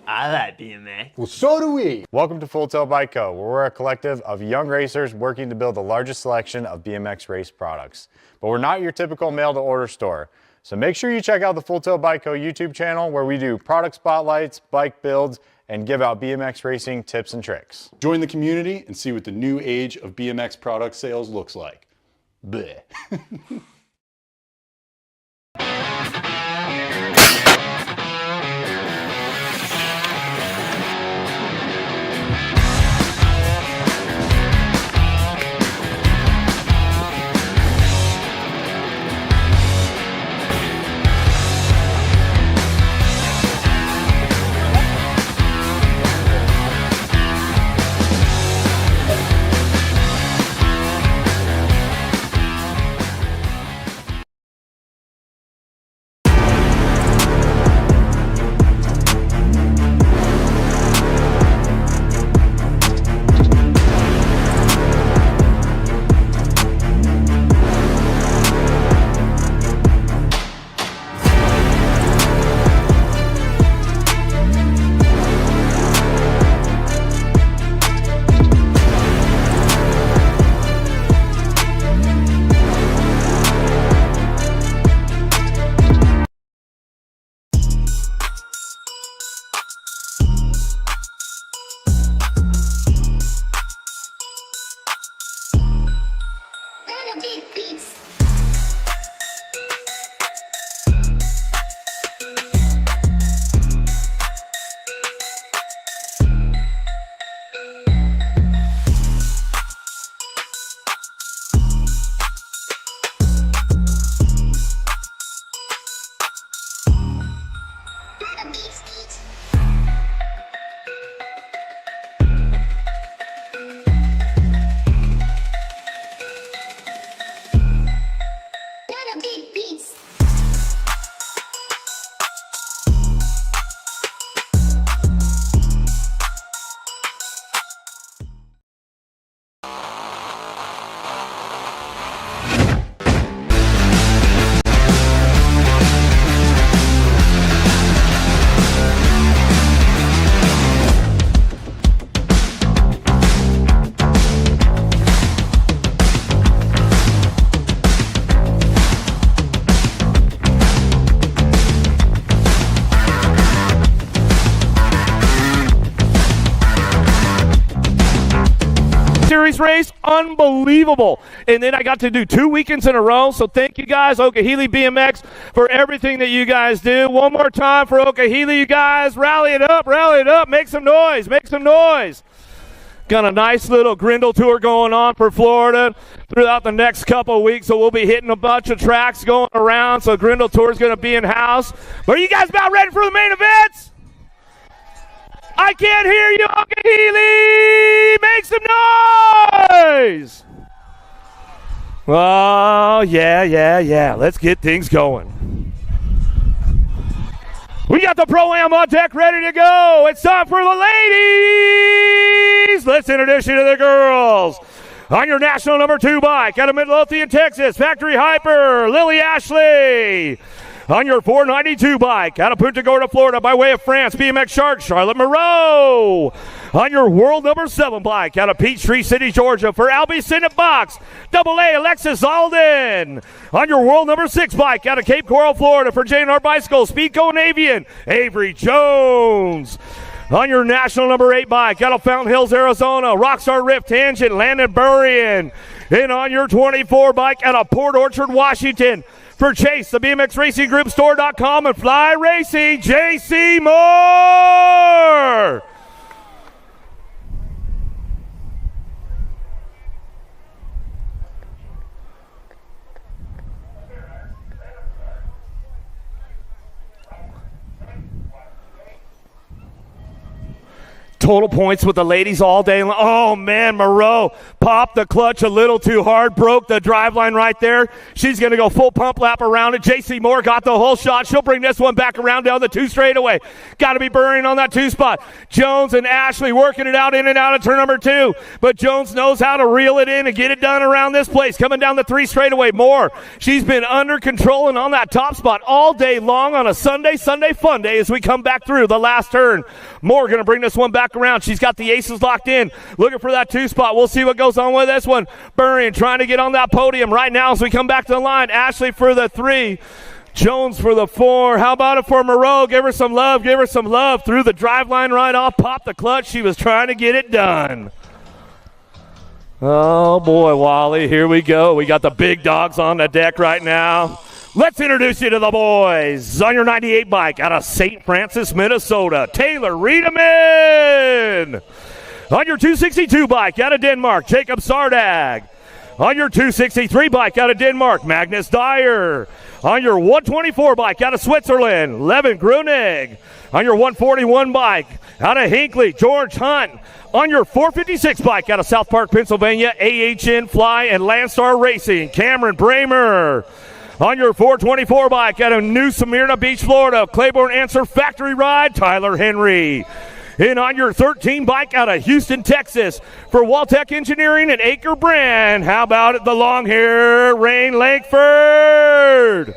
I like BMX. Well, so do we. Welcome to Full Tilt Bike Co., where we're a collective of young racers working to build the largest selection of BMX race products. But we're not your typical mail-to-order store. So make sure you check out the Full Tilt Bike Co. YouTube channel, where we do product spotlights, bike builds, and give out BMX racing tips and tricks. Join the community and see what the new age of BMX product sales looks like. Bleh. Series race, unbelievable. And then I got to do 2 weekends in a row, so thank you guys, Okeeheelee BMX, for everything that you guys do. One more time for Okeeheelee, you guys. Rally it up, make some noise, make some noise. Got a nice little Grindle tour going on for Florida throughout the next couple of weeks, so we'll be hitting a bunch of tracks going around, so Grindle tour is going to be in house. But are you guys about ready for the main events? I can't hear you, Okeeheelee! Make some noise! Oh, yeah. Let's get things going. We got the Pro-Am on deck ready to go. It's time for the ladies. Let's introduce you to the girls. On your national number 2 bike out of Midlothian, Texas, Factory Hyper, Lily Ashley. On your 492 bike out of Punta Gorda, Florida, by way of France, BMX Shark, Charlotte Moreau. On your world number 7 bike out of Peachtree City, Georgia, for Albie Senate Box, AA Alexis Alden. On your world number 6 bike out of Cape Coral, Florida, for J&R Bicycles, Speedco Navian, Avery Jones. On your national number 8 bike out of Fountain Hills, Arizona, Rockstar Rift Tangent, Landon Burrian. And on your 24 bike out of Port Orchard, Washington, for Chase, the BMX Racing Group Store.com and Fly Racing, JC Moore. Total points with the ladies all day long. Oh, man, Moreau popped the clutch a little too hard, broke the driveline right there. She's going to go full pump lap around it. JC Moore got the whole shot. She'll bring this one back around down the 2 straightaway. Got to be burning on that 2 spot. Jones and Ashley working it out in and out of turn number 2. But Jones knows how to reel it in and get it done around this place. Coming down the 3 straightaway. Moore, she's been under control and on that top spot all day long on a Sunday fun day as we come back through the last turn. Moore going to bring this one back around. She's got the aces locked in, looking for that 2 spot. We'll see what goes on with this one. Burrian trying to get on that podium right now as we come back to the line. Ashley for the 3, Jones for the 4. How about it for Moreau? Give her some love through the drive line right off, pop the clutch. She was trying to get it done. Oh boy, Wally, here we go. We got the big dogs on the deck right now. Let's introduce you to the boys. On your 98 bike out of St. Francis, Minnesota, Taylor Riedemann. On your 262 bike out of Denmark, Jacob Sardag. On your 263 bike out of Denmark, Magnus Dyer. On your 124 bike out of Switzerland, Levin Grunig. On your 141 bike out of Hinckley, George Hunt. On your 456 bike out of South Park, Pennsylvania, AHN Fly and Landstar Racing, Cameron Bramer. On your 424 bike out of New Smyrna Beach, Florida, Claiborne Answer Factory Ride, Tyler Henry. And on your 13 bike out of Houston, Texas, for Waltech Engineering and Acre Brand, how about it, the long hair, Rain Langford.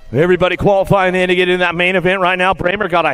Everybody qualifying in to get in that main event right now. Bramer got a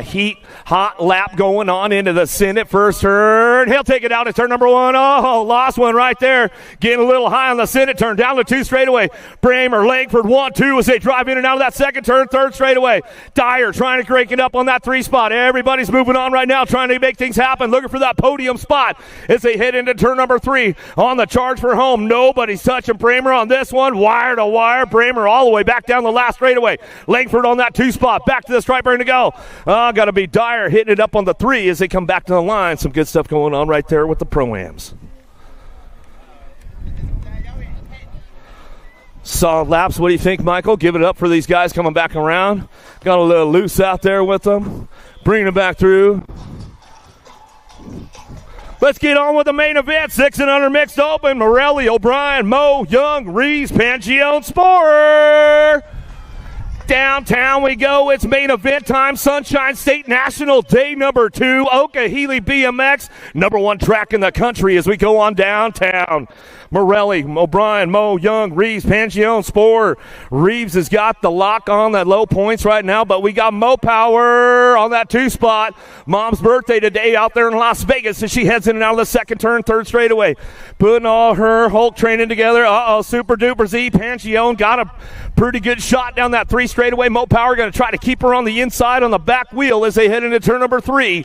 hot lap going on into the Senate first turn. He'll take it out at turn number 1. Oh, lost one right there. Getting a little high on the Senate turn. Down the 2 straightaway. Bramer, Langford 1-2 as they drive in and out of that second turn. 3rd straightaway. Dyer trying to crank it up on that 3 spot. Everybody's moving on right now, trying to make things happen. Looking for that podium spot as they head into turn number 3 on the charge for home. Nobody's touching Bramer on this one. Wire to wire. Bramer all the way back down the last straightaway. Langford on that 2 spot. Back to the stripe ready to go. Got to be Dyer hitting it up on the 3 as they come back to the line. Some good stuff going on right there with the Pro-Ams. Solid laps. What do you think, Michael? Give it up for these guys coming back around. Got a little loose out there with them. Bringing it back through. Let's get on with the main event. 6 and under mixed open. Morelli, O'Brien, Moe, Young, Reeves, Pangione, Sporer. Downtown we go. It's main event time. Sunshine State National Day number 2. Okeeheelee BMX, number 1 track in the country as we go on downtown. Morelli, O'Brien, Moe, Young, Reeves, Pangione, Sporer. Reeves has got the lock on that low points right now, but we got Mo Power on that 2 spot. Mom's birthday today out there in Las Vegas as she heads in and out of the second turn, 3rd straightaway. Putting all her Hulk training together. Super duper Z. Pangione got a pretty good shot down that 3 straightaway. Mo Power going to try to keep her on the inside on the back wheel as they head into turn number 3.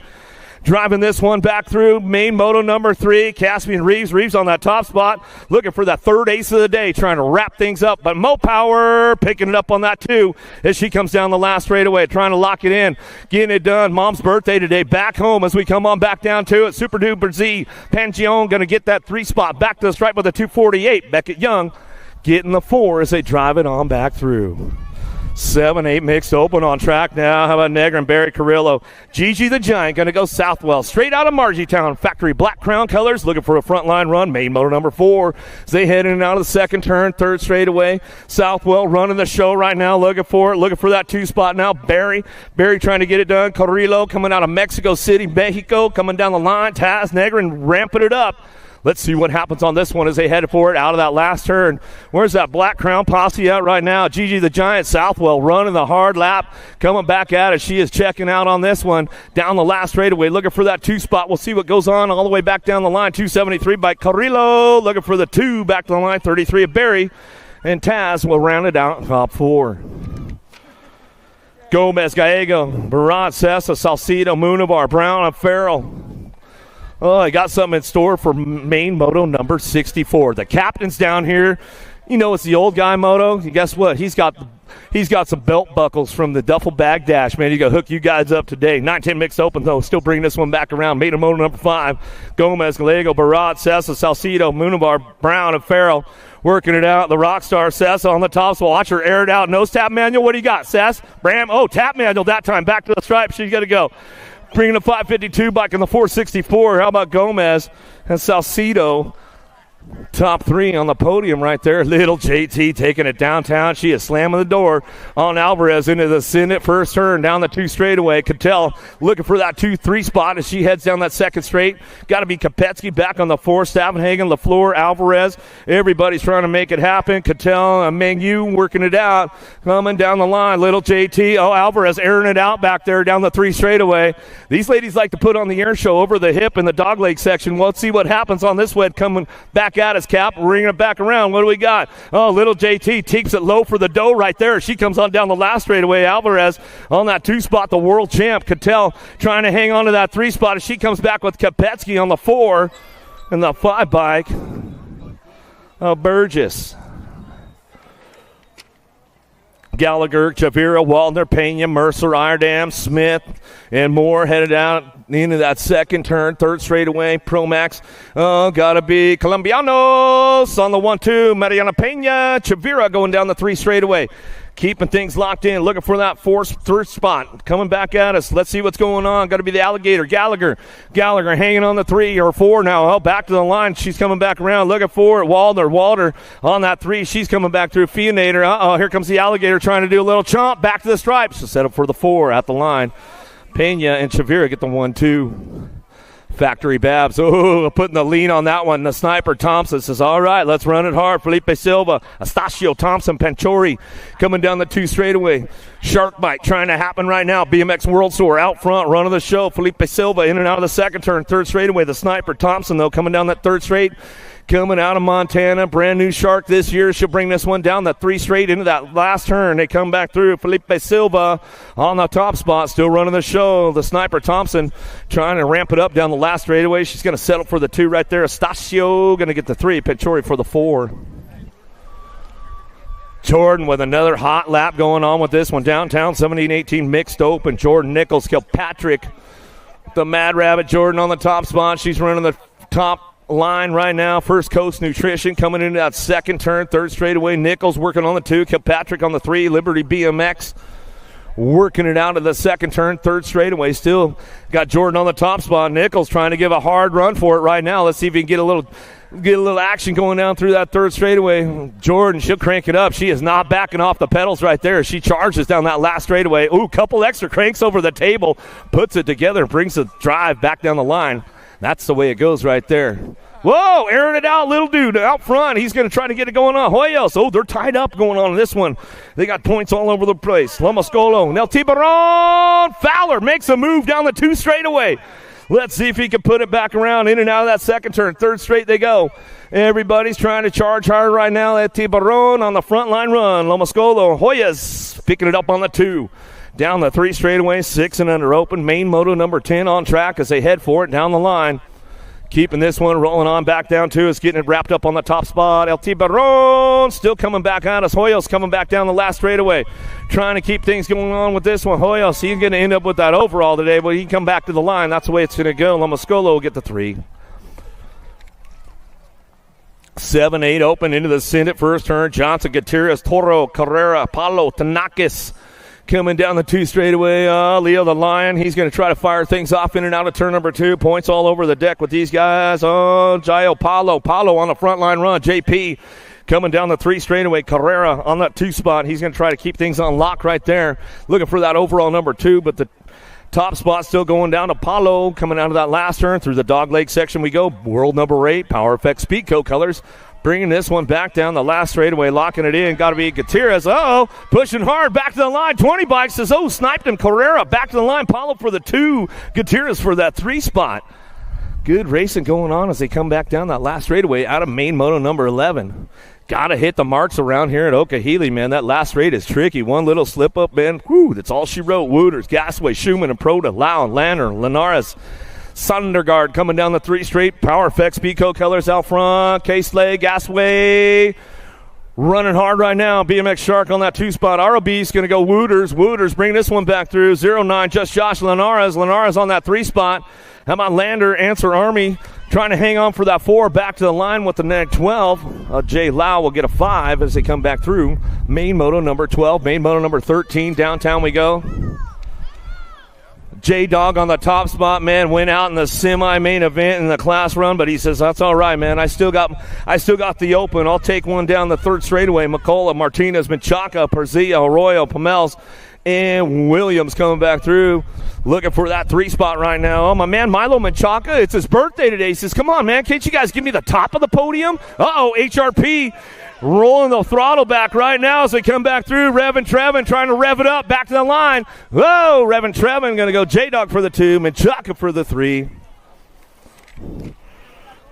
Driving this one back through main moto number 3, Caspian Reeves. Reeves on that top spot, looking for that 3rd ace of the day, trying to wrap things up. But Mo Power picking it up on that 2 as she comes down the last straightaway, trying to lock it in, getting it done. Mom's birthday today, back home as we come on back down to it. Super duper Z. Pangione going to get that 3 spot back to the stripe with a 248. Beckett Young getting the 4 as they drive it on back through. 7-8 mixed open on track now. How about Negra and Barry Carrillo? Gigi the Giant going to go Southwell. Straight out of Margietown. Factory Black Crown colors. Looking for a front line run. Main motor number 4. As they head in and out of the second turn. Third straightaway. Southwell running the show right now. Looking for it. Looking for that 2 spot now. Barry trying to get it done. Carrillo coming out of Mexico City, Mexico. Coming down the line. Taz Negra and ramping it up. Let's see what happens on this one as they head for it out of that last turn. Where's that Black Crown posse at right now? Gigi the Giant, Southwell running the hard lap, coming back at it. She is checking out on this one down the last straightaway, looking for that 2 spot. We'll see what goes on all the way back down the line. 273 by Carrillo, looking for the 2 back to the line. 33 of Barry, and Taz will round it out top 4. Gomez, Gallego, Barat, Sessa, Salcido, Munivar, Brown, and Farrell. Oh, I got something in store for main moto number 64. The captain's down here. You know it's the old guy moto. Guess what? He's got some belt buckles from the duffel bag dash, man. He's going to hook you guys up today. 9-10 mixed open, though. Still bringing this one back around. Main moto number 5. Gomez, Gallego, Barat, Sessa, Salcido, Munivar, Brown, and Farrell. Working it out. The Rockstar, Sessa on the top. So watch her air it out. Nose tap manual. What do you got, Sess? Bram. Oh, tap manual that time. Back to the stripe. She's got to go. Bringing the 552 back in the 464. How about Gomez and Salcido? Top 3 on the podium right there. Little JT taking it downtown. She is slamming the door on Alvarez into the Senate first turn down the 2 straightaway. Cattell looking for that 2-3 spot as she heads down that second straight. Got to be Kopetsky back on the 4. Stavenhagen, LaFleur, Alvarez. Everybody's trying to make it happen. Cattell and Mengyu working it out. Coming down the line. Little JT. Oh, Alvarez airing it out back there down the 3 straightaway. These ladies like to put on the air show over the hip in the dogleg section. Let's see what happens on this one coming back at us, Cap. Bringing it back around. What do we got? Oh, little JT takes it low for the dough right there. She comes on down the last straightaway. Alvarez on that 2 spot, the world champ. Cattell trying to hang on to that 3 spot as she comes back with Kopetsky on the 4 and the 5 bike. Burgess. Gallagher, Chavira, Waldner, Pena, Mercer, Iredam, Smith, and more headed out into that second turn, 3rd straightaway. Promax, gotta be Colombianos on the 1-2. Mariana Pena, Chavira going down the 3 straightaway. Keeping things locked in, looking for that 3rd spot. Coming back at us. Let's see what's going on. Got to be the Alligator. Gallagher hanging on the 3 or 4 now. Oh, back to the line. She's coming back around. Looking for it. Walter on that 3. She's coming back through. Fionator. Uh-oh, here comes the Alligator trying to do a little chomp. Back to the stripes. So set up for the 4 at the line. Pena and Chavira get the 1-2. Factory Babs, putting the lean on that one. The Sniper Thompson says, all right, let's run it hard. Felipe Silva, Astacio, Thompson, Panchori coming down the 2 straightaway. Shark Bite trying to happen right now. BMX World Tour out front, running the show. Felipe Silva in and out of the second turn, 3rd straightaway. The Sniper Thompson, though, coming down that 3rd straight. Coming out of Montana, brand new Shark this year. She'll bring this one down the 3 straight into that last turn. They come back through. Felipe Silva on the top spot, still running the show. The Sniper Thompson trying to ramp it up down the last straightaway. She's going to settle for the 2 right there. Astacio going to get the 3. Panchori for the 4. Jordan with another hot lap going on with this one. Downtown 17-18 mixed open. Jordan Nichols, Kilpatrick, the Mad Rabbit. Jordan on the top spot. She's running the top line right now. First Coast Nutrition coming into that second turn, 3rd straightaway. Nichols working on the 2. Kilpatrick on the 3. Liberty BMX working it out of the second turn, 3rd straightaway. Still got Jordan on the top spot. Nichols trying to give a hard run for it right now. Let's see if he can get a little action going down through that 3rd straightaway. Jordan, she'll crank it up. She is not backing off the pedals right there. She charges down that last straightaway. Couple extra cranks over the table, puts it together, brings the drive back down the line. That's the way it goes right there. Whoa, airing it out, little dude out front. He's going to try to get it going on. Hoyos, they're tied up going on in this one. They got points all over the place. Lomascolo, Nel Tiburon, Fowler makes a move down the 2 straightaway. Let's see if he can put it back around in and out of that second turn. 3rd straight they go. Everybody's trying to charge hard right now. El Tiburon on the front line run. Lomascolo, Hoyas picking it up on the 2. Down the 3 straightaway, 6 and under open. Main moto number 10 on track as they head for it down the line. Keeping this one rolling on back down to us, getting it wrapped up on the top spot. El Tiburon still coming back at us. Hoyos coming back down the last straightaway. Trying to keep things going on with this one. Hoyos, he's going to end up with that overall today, but he can come back to the line. That's the way it's going to go. Lomascolo will get the 3. 7-8 open into the send at first turn. Johnson, Gutierrez, Toro, Carrera, Paulo, Tanakis coming down the 2 straightaway. Leo the Lion, he's going to try to fire things off in and out of turn number 2. Points all over the deck with these guys. Jaio, Paulo on the front line run. JP coming down the 3 straightaway. Carrera on that 2 spot. He's going to try to keep things on lock right there. Looking for that overall number 2, but the top spot still going down to Paulo. Coming out of that last turn through the dog leg section we go. World number 8, Power Effect Speedco colors. Bringing this one back down the last straightaway, locking it in. Got to be Gutierrez. Pushing hard back to the line. 20 bike says, sniped him. Carrera back to the line. Paulo for the 2. Gutierrez for that 3 spot. Good racing going on as they come back down that last straightaway out of main moto number 11. Got to hit the marks around here at Okeeheelee, man. That last straight is tricky. One little slip up, man. Whew, that's all she wrote. Wooters, Gasway, Schumann, and Proda, Lown, Lanner, Linares, Sundergaard coming down the 3 straight. Power Effects, Pico colors out front. K-Slay, Gasway. Running hard right now. BMX Shark on that 2 spot. ROB's going to go Wooters. Wooters bring this one back through. 0-9, just Josh Linares. Linares on that 3 spot. How about Lander, Answer Army, trying to hang on for that 4. Back to the line with the net 12. Jay Lau will get a 5 as they come back through. Main moto number 12. Main moto number 13. Downtown we go. J-Dog on the top spot, man, went out in the semi-main event in the class run, but he says, that's all right, man. I still got the open. I'll take one down the 3rd straightaway. McCullough, Martinez, Menchaca, Perzia, Arroyo, Pomels, and Williams coming back through. Looking for that 3 spot right now. My man Milo Menchaca, it's his birthday today. He says, come on, man, can't you guys give me the top of the podium? HRP rolling the throttle back right now as they come back through. Revin Trevin trying to rev it up back to the line. Whoa, Revin Trevin going to go J-Dog for the 2, Menchaca for the 3.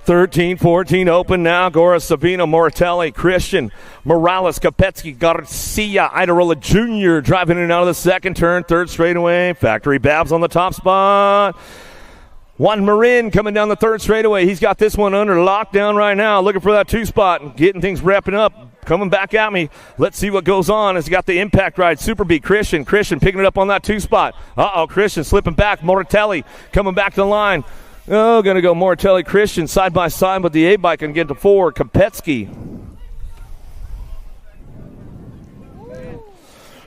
13-14 open now. Gora, Savino, Moratelli, Christian, Morales, Kapetsky, Garcia, Idarola Jr. driving in and out of the 2nd turn. 3rd straightaway. Factory Babs on the top spot. Juan Marin coming down the 3rd straightaway. He's got this one under lockdown right now. Looking for that 2 spot. Getting things wrapping up. Coming back at me. Let's see what goes on as he got the impact ride. Super B, Christian picking it up on that 2 spot. Christian slipping back. Moratelli coming back to the line. Going to go Moratelli, Christian side by side with the A-bike and get to 4. Kapetsky.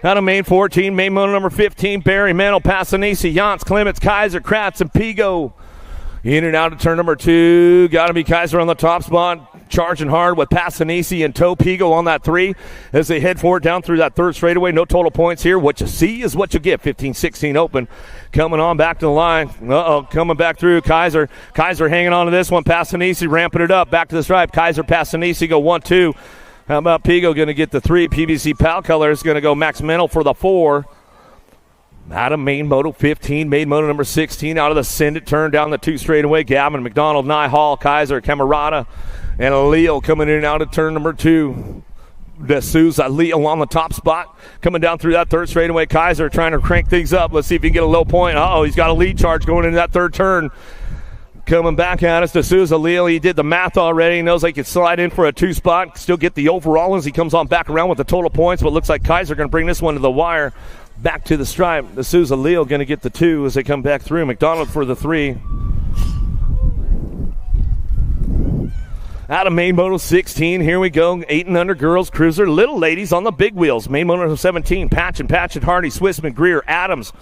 Out of main 14, main moto number 15, Barry, Mantle, Passanisi, Jantz, Clements, Kaiser, Kratz, and Pigo. In and out of turn number 2. Got to be Kaiser on the top spot. Charging hard with Passanisi and Toe Pigo on that 3 as they head forward down through that 3rd straightaway. No total points here. What you see is what you get. 15-16 open. Coming on back to the line. Coming back through. Kaiser hanging on to this one. Passanisi ramping it up. Back to the stripe. Kaiser, Passanisi go 1-2. How about Pigo going to get the 3? PVC Pal Color is going to go Max Mental for the 4. Out of main moto 15, main moto number 16, out of the send it, turn down the 2 straightaway. Gavin, McDonald, Nye Hall, Kaiser, Camarada, and Leo coming in and out of turn number 2. D'Souza, Leo on the top spot, coming down through that 3rd straightaway. Kaiser trying to crank things up. Let's see if he can get a low point. He's got a lead charge going into that 3rd turn. Coming back at us, D'Souza, Leo, he did the math already. He knows he can slide in for a 2 spot, still get the overall as he comes on back around with the total points, but looks like Kaiser going to bring this one to the wire. Back to the stripe. D'Souza, Leo going to get the 2 as they come back through. McDonald for the 3. Out of main moto 16, here we go. 8 and under girls cruiser. Little ladies on the big wheels. Main moto 17, Patchen, Hardy, Swissman, Greer, Adams.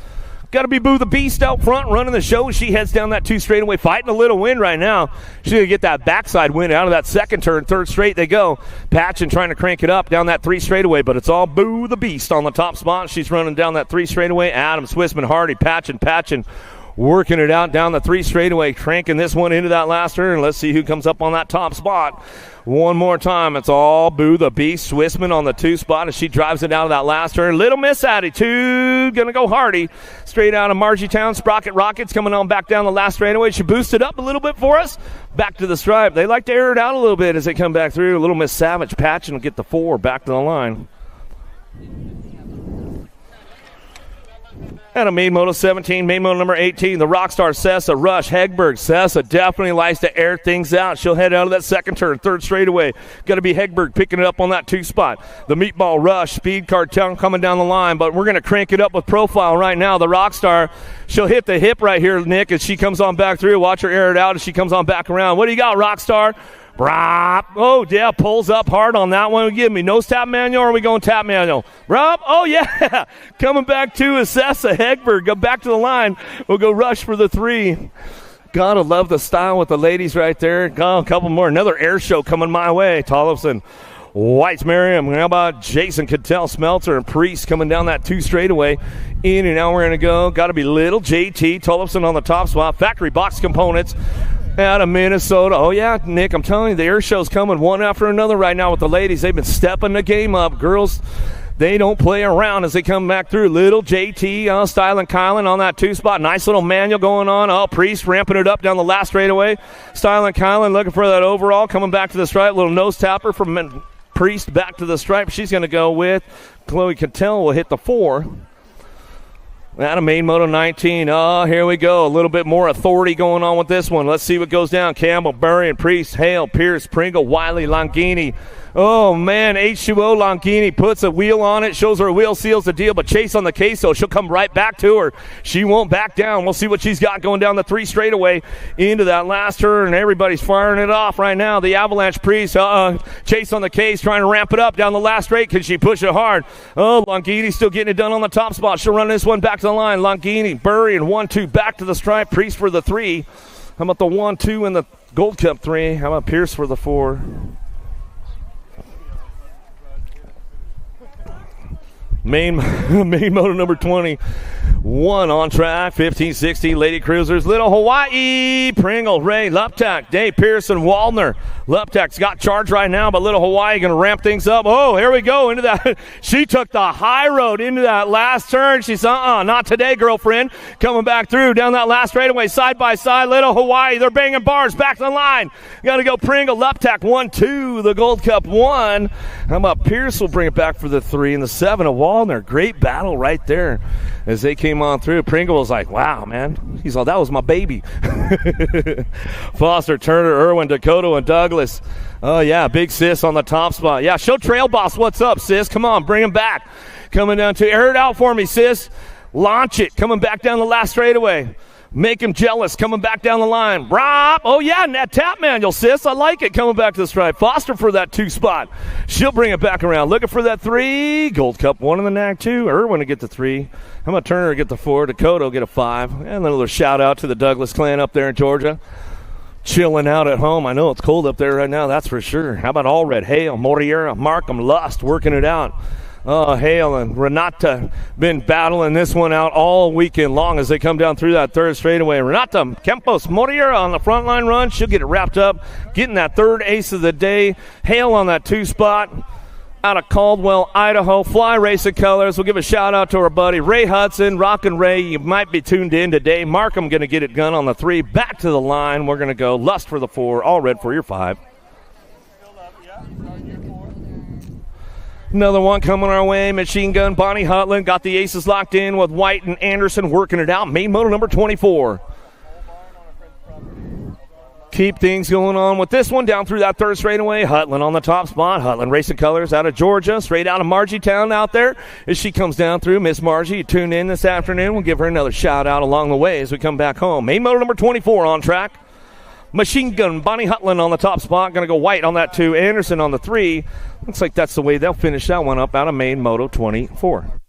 Got to be Boo the Beast out front running the show. She heads down that 2 straightaway, fighting a little wind right now. She's going to get that backside wind out of that 2nd turn. 3rd straight they go. Patchen trying to crank it up down that 3 straightaway, but it's all Boo the Beast on the top spot. She's running down that 3 straightaway. Adams, Swissman, Hardy, Patchen working it out down the 3 straightaway, cranking this one into that last turn. Let's see who comes up on that top spot. One more time, it's all Boo the Beast. Swissman on the 2 spot as she drives it out of that last turn. Little Miss Attitude, gonna go Hardy. Straight out of Margietown, Sprocket Rockets coming on back down the last straightaway. She boosted up a little bit for us. Back to the stripe. They like to air it out a little bit as they come back through. Little Miss Savage, Patchen will get the 4 back to the line. And a main moto 17, main moto number 18, the Rockstar Sessa, Rush, Hegberg. Sessa definitely likes to air things out. She'll head out of that 2nd turn, 3rd straightaway. Got to be Hegberg picking it up on that 2 spot. The Meatball Rush, Speed Cartel coming down the line, but we're going to crank it up with profile right now. The Rockstar, she'll hit the hip right here, Nick, as she comes on back through. Watch her air it out as she comes on back around. What do you got, Rockstar? Brop. Oh, yeah, pulls up hard on that one. Give me nose tap manual, or are we going tap manual? Brop. Oh, yeah. Coming back to Assessa Hegberg. Go back to the line. We'll go rush for the 3. Gotta love the style with the ladies right there. Oh, a couple more. Another air show coming my way. Tollefson, Whites Merriam. How about Jason Cattell, Smelter, and Priest coming down that 2 straightaway? In and out we're going to go. Got to be little JT. Tollefson on the top spot. Factory Box Components out of Minnesota. Oh, yeah, Nick, I'm telling you, the air show's coming one after another right now with the ladies. They've been stepping the game up. Girls, they don't play around as they come back through. Little JT, Styling Kylan on that 2 spot. Nice little manual going on. Oh, Priest ramping it up down the last straightaway. Styling Kylan looking for that overall. Coming back to the stripe. Little nose tapper from Priest back to the stripe. She's going to go with Chloe Cattell will hit the 4. Out of main moto 19. Oh, here we go. A little bit more authority going on with this one. Let's see what goes down. Campbell, Burry, and Priest, Hale, Pierce, Pringle, Wiley, Longini. Oh, man, H2O Longini puts a wheel on it, shows her wheel seals the deal, but Chase on the case, so she'll come right back to her. She won't back down. We'll see what she's got going down the 3 straightaway into that last turn. Everybody's firing it off right now. The Avalanche Priest, Chase on the case, trying to ramp it up down the last straight. Can she push it hard? Oh, Longini still getting it done on the top spot. She'll run this one back to the line. Longini, Burry, and 1-2 back to the stripe. Priest for the 3. How about the 1-2 and the Gold Cup 3? How about Pierce for the 4? Main moto number 20. 1 on track, 15-16, Lady Cruisers, Little Hawaii, Pringle, Ray, Luptak, Dave Pearson, Waldner. Luptak's got charge right now, but Little Hawaii going to ramp things up. Oh, here we go into that. She took the high road into that last turn. She's, not today, girlfriend. Coming back through down that last straightaway, side by side. Little Hawaii, they're banging bars back to the line. Got to go Pringle, Luptak, 1-2, the Gold Cup 1. How about Pierce will bring it back for the 3 and the 7 of Waldner. Great battle right there as they came on through. Pringle was like, wow, man. He's like, that was my baby. Foster, Turner, Irwin, Dakota, and Douglas. Oh, yeah, big sis on the top spot. Yeah, show Trail Boss what's up, sis. Come on, bring him back. Coming down to, air it out for me, sis. Launch it. Coming back down the last straightaway. Make him jealous. Coming back down the line. Rob. Oh, yeah, and that tap manual, sis. I like it. Coming back to the stripe. Foster for that 2 spot. She'll bring it back around. Looking for that 3. Gold Cup 1 in the NAC 2. Irwin to get the 3. How about Turner to get the 4? Dakota will get a 5. And a little shout out to the Douglas clan up there in Georgia. Chilling out at home. I know it's cold up there right now, that's for sure. How about Allred, Hale, Moriera, Markham, Lust working it out. Hale and Renata been battling this one out all weekend long as they come down through that 3rd straightaway. Renata Campos Moriera on the front line run. She'll get it wrapped up, getting that 3rd ace of the day. Hale on that 2 spot. Out of Caldwell, Idaho, Fly Racing Colors. We'll give a shout out to our buddy Ray Hudson, Rockin' Ray. You might be tuned in today. Markham going to get it done on the 3. Back to the line. We're going to go Lust for the 4. Allred for your 5. Another one coming our way. Machine Gun, Bonnie Hutland. Got the aces locked in with White and Anderson working it out. Main moto number 24. Keep things going on with this one down through that 3rd straightaway. Hutland on the top spot. Hutland Racing Colors out of Georgia, straight out of Margietown out there. As she comes down through, Miss Margie, you tuned in this afternoon. We'll give her another shout out along the way as we come back home. Main motor number 24 on track. Machine Gun, Bonnie Hutland on the top spot. Going to go White on that 2. Anderson on the 3. Looks like that's the way they'll finish that one up out of main moto 24.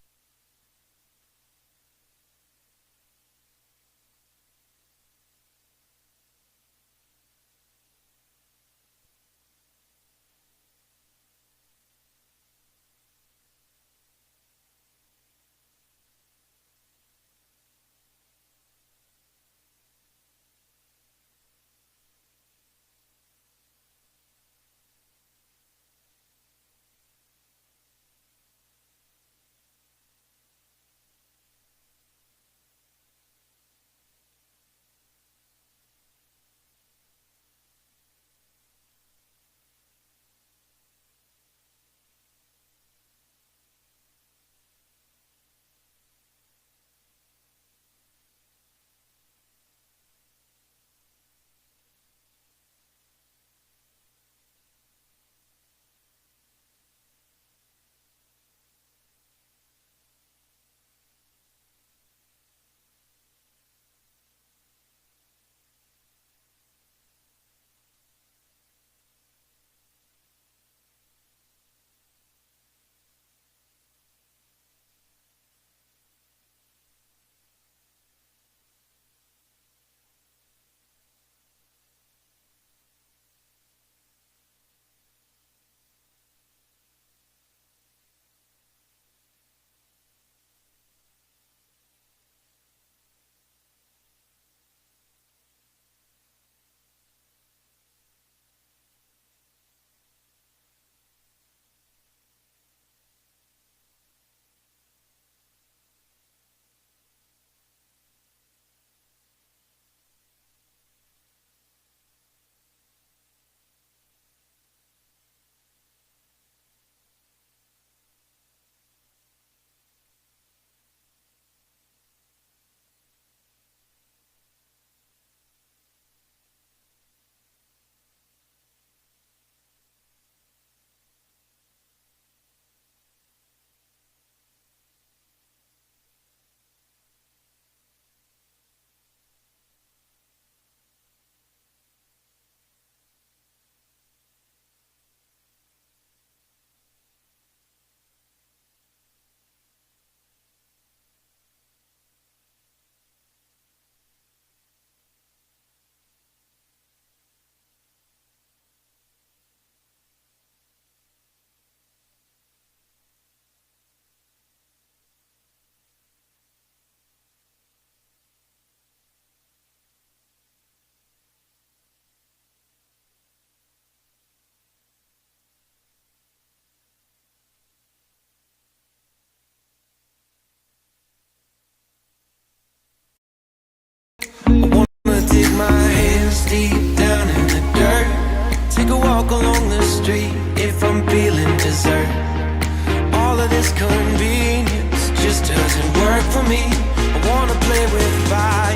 of this convenience just doesn't work for me. I wanna play with fire,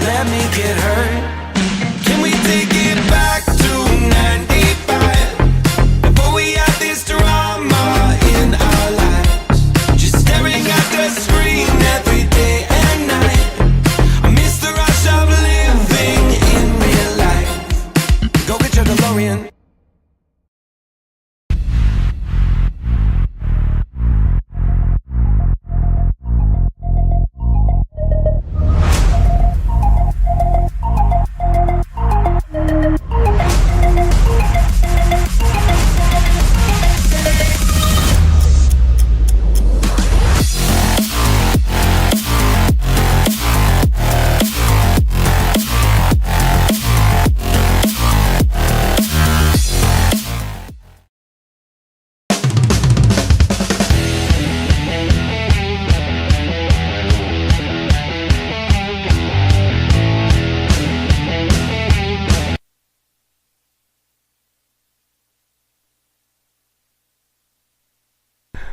let me get hurt. Can we take it back to 95? Before we had this drama in our lives, just staring at the screen every day and night. I miss the rush of living in real life. Go get your DeLorean.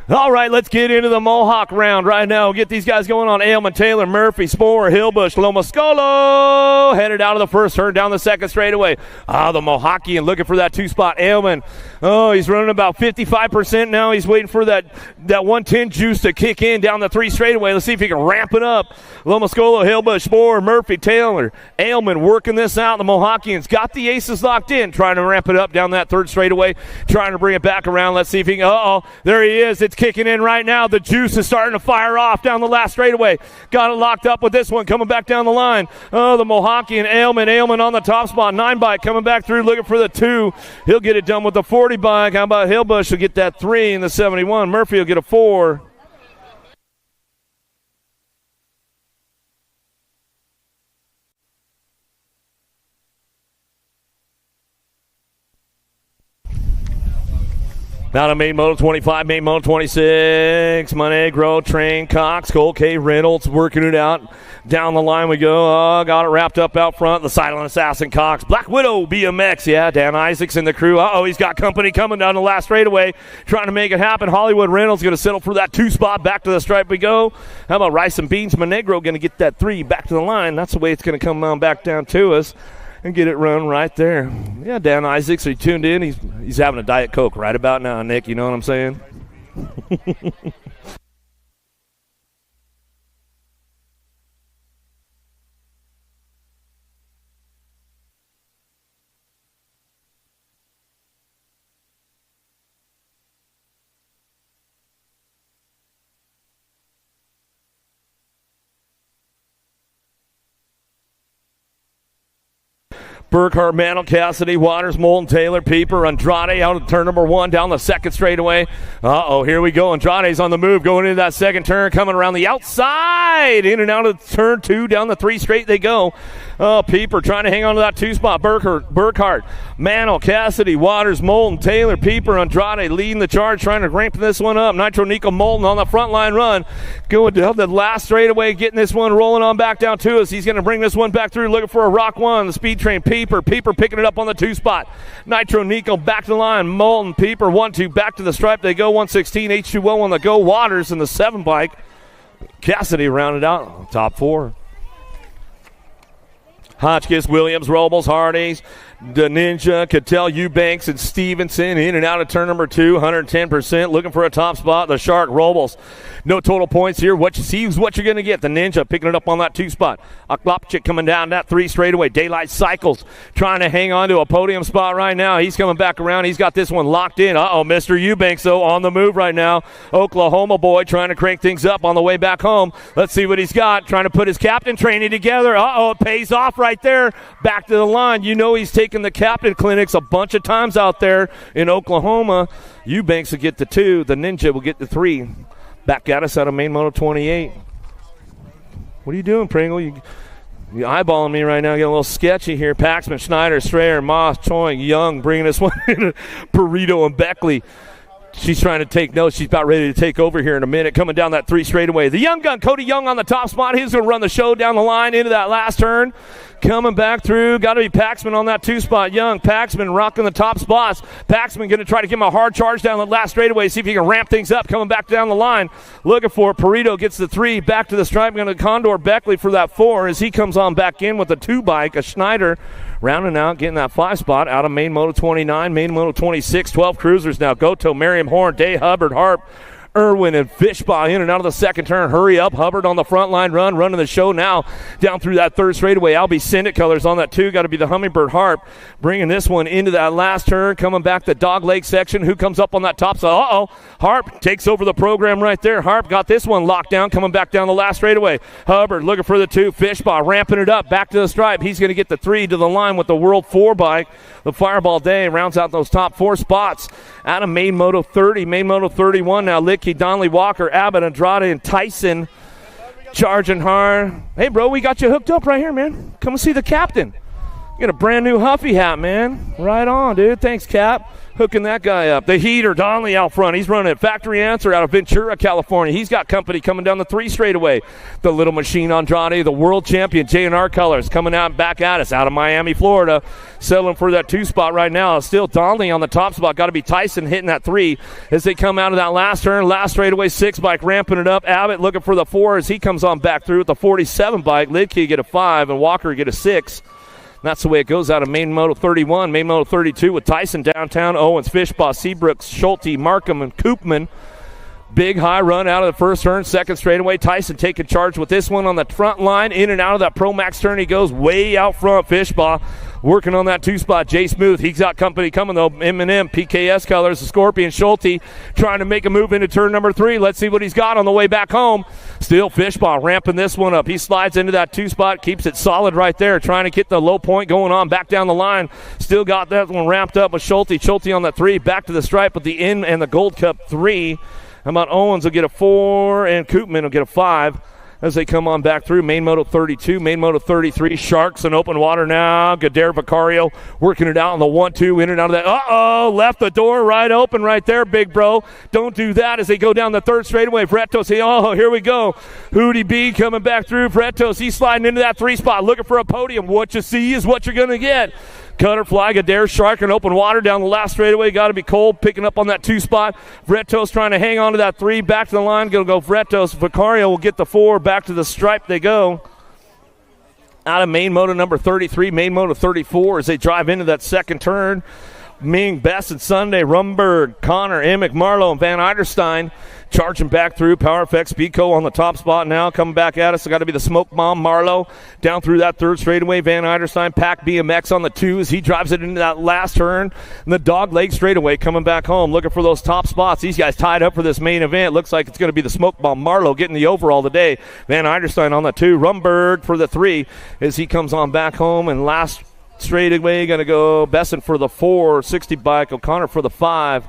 All right, let's get into the Mohawk round right now. We'll get these guys going on. Ailman, Taylor, Murphy, Sporer, Hillbush, Lomascolo. Headed out of the first turn, down the second straightaway. The Mohawkian looking for that two-spot. Ailman, he's running about 55% now. He's waiting for that 110 juice to kick in down the three straightaway. Let's see if he can ramp it up. Lomascolo, Hillbush, Sporer, Murphy, Taylor, Ailman working this out. The Mohawkians got the aces locked in, trying to ramp it up down that third straightaway, trying to bring it back around. Let's see if he can. There he is. It's kicking in right now. The juice is starting to fire off down the last straightaway. Got it locked up with this one coming back down the line. The Mohawkian, Ailman on the top spot. 9 bike coming back through looking for the 2. He'll get it done with the 40 bike. How about Hillbush will get that 3 in the 71. Murphy will get a 4. Now to main moto 25, main moto 26. Monegro, Train, Cox, Cole K. Reynolds working it out. Down the line we go. Got it wrapped up out front. The Silent Assassin, Cox. Black Widow, BMX. Yeah, Dan Isaacs in the crew. He's got company coming down the last straightaway. Trying to make it happen. Hollywood Reynolds going to settle for that 2 spot. Back to the stripe we go. How about Rice and Beans? Monegro going to get that 3 back to the line. That's the way it's going to come on back down to us. And get it run right there. Yeah, Dan Isaacs, are you tuned in? He's having a Diet Coke right about now, Nick. You know what I'm saying? Burkhart, Mantle, Cassidy, Waters, Moulton, Taylor, Pieper, Andrade out of turn number 1 down the second straightaway. Here we go. Andrade's on the move going into that second turn, coming around the outside. In and out of turn 2, down the 3 straight they go. Pieper trying to hang on to that 2 spot. Burkhart, Mantle, Cassidy, Waters, Moulton, Taylor, Pieper, Andrade leading the charge, trying to ramp this one up. Nitro Nico Moulton on the front line run. Going down the last straightaway, getting this one rolling on back down to us. He's going to bring this one back through, looking for a Rock 1. The Speed Train, Pieper picking it up on the 2 spot. Nitro Nico back to the line. Moulton, Pieper, 1-2 back to the stripe. They go 116, H2O on the go. Waters in the 7 bike. Cassidy rounded out top 4. Hotchkiss, Williams, Robles, Hardys, the Ninja, Cattell, Eubanks, and Stevenson in and out of turn number 2, 110%, looking for a top spot. The Shark, Robles. No total points here. What you see is what you're going to get. The Ninja picking it up on that 2 spot. Aklopchik coming down that 3 straightaway. Daylight Cycles trying to hang on to a podium spot right now. He's coming back around. He's got this one locked in. Mr. Eubanks, though, on the move right now. Oklahoma boy trying to crank things up on the way back home. Let's see what he's got. Trying to put his captain training together. It pays off right there. Back to the line. You know he's taking the captain clinics a bunch of times out there in Oklahoma. Eubanks will get the 2. The Ninja will get the 3. Back at us out of main moto 28. What are you doing, Pringle? You eyeballing me right now. Getting a little sketchy here. Paxman, Schneider, Strayer, Moss, Choing, Young bringing this one in. Burrito and Beckley. She's trying to take notes. She's about ready to take over here in a minute. Coming down that 3 straightaway. The young gun, Cody Young on the top spot. He's going to run the show down the line into that last turn. Coming back through. Got to be Paxman on that 2 spot. Young, Paxman rocking the top spots. Paxman going to try to give him a hard charge down the last straightaway. See if he can ramp things up. Coming back down the line. Looking for it. Perito gets the 3. Back to the stripe. Going to Condor Beckley for that 4 as he comes on back in with the 2 bike. A Schneider rounding out, getting that 5 spot out of main moto 29, main moto 26, 12 cruisers now. Goto, Merriam Horn, Day, Hubbard, Harp, Irwin, and Fishbaugh in and out of the second turn. Hurry up, Hubbard on the front line run, running the show now down through that 3rd straightaway. Albie Syndic colors on that 2. Got to be the Hummingbird Harp, bringing this one into that last turn. Coming back the Dog Lake section. Who comes up on that top side? Harp takes over the program right there. Harp got this one locked down, coming back down the last straightaway. Hubbard looking for the 2. Fishbaugh ramping it up, back to the stripe. He's going to get the 3 to the line with the World 4 bike. The Fireball Day rounds out those top 4 spots. Out of main moto 30, main moto 31 now. Licky, Donnelly, Walker, Abbott, Andrade, and Tyson charging hard. Hey, bro, we got you hooked up right here, man. Come and see the captain. You got a brand new Huffy hat, man. Right on, dude. Thanks, Cap. Hooking that guy up. The Heater, Donnelly out front. He's running Factory Answer out of Ventura, California. He's got company coming down the 3 straightaway. The Little Machine Andrade, the world champion, J&R Colors, coming out back at us out of Miami, Florida. Settling for that 2 spot right now. Still Donnelly on the top spot. Got to be Tyson hitting that 3 as they come out of that last turn. Last straightaway 6 bike ramping it up. Abbott looking for the 4 as he comes on back through with the 47 bike. Lidke get a 5 and Walker get a 6. That's the way it goes out of main moto 31, main moto 32 with Tyson downtown, Owens, Fishbaugh, Seabrooks, Schulte, Markham, and Koopman. Big high run out of the first turn, 2nd straightaway. Tyson taking charge with this one on the front line. In and out of that Pro Max turn, he goes way out front. Fishbaugh working on that 2 spot. Jay Smooth, he's got company coming though. M&M, PKS colors, the Scorpion. Schulte trying to make a move into turn number 3. Let's see what he's got on the way back home. Still Fishbaugh ramping this one up. He slides into that 2 spot, keeps it solid right there, trying to get the low point going on back down the line. Still got that one wrapped up with Schulte. Schulte on that 3, back to the stripe with the in and the Gold Cup 3. How about Owens will get a 4 and Koopman will get a 5 as they come on back through. Main moto 32, main moto 33. Sharks in open water now. Gadare Vicario working it out on the 1-2, in and out of that. Left the door right open right there, big bro. Don't do that as they go down the 3rd straightaway. Vretos, here we go. Hootie B coming back through. Vretos, he's sliding into that 3 spot, looking for a podium. What you see is what you're going to get. Cutter flag, Adair Shark in open water down the last straightaway. Got to be Cole picking up on that 2 spot. Vretos trying to hang on to that 3. Back to the line. Going to go Vretos. Vicario will get the 4. Back to the stripe they go. Out of main moto number 33, main moto 34 as they drive into that 2nd turn. Ming, Best, and Sunday, Rumberg, Connor, Emick, Marlowe, and Van Eiderstein charging back through. Power Effects, Pico on the top spot now, coming back at us. It's got to be the Smoke Bomb, Marlowe, down through that 3rd straightaway. Van Eiderstein, Pack BMX on the 2 as he drives it into that last turn. And the Dog Leg straightaway coming back home, looking for those top spots. These guys tied up for this main event. Looks like it's going to be the Smoke Bomb, Marlowe, getting the overall today. Van Eiderstein on the 2, Rumberg for the 3 as he comes on back home. And last straightaway going to go Besson for the 4, 60 bike, O'Connor for the 5.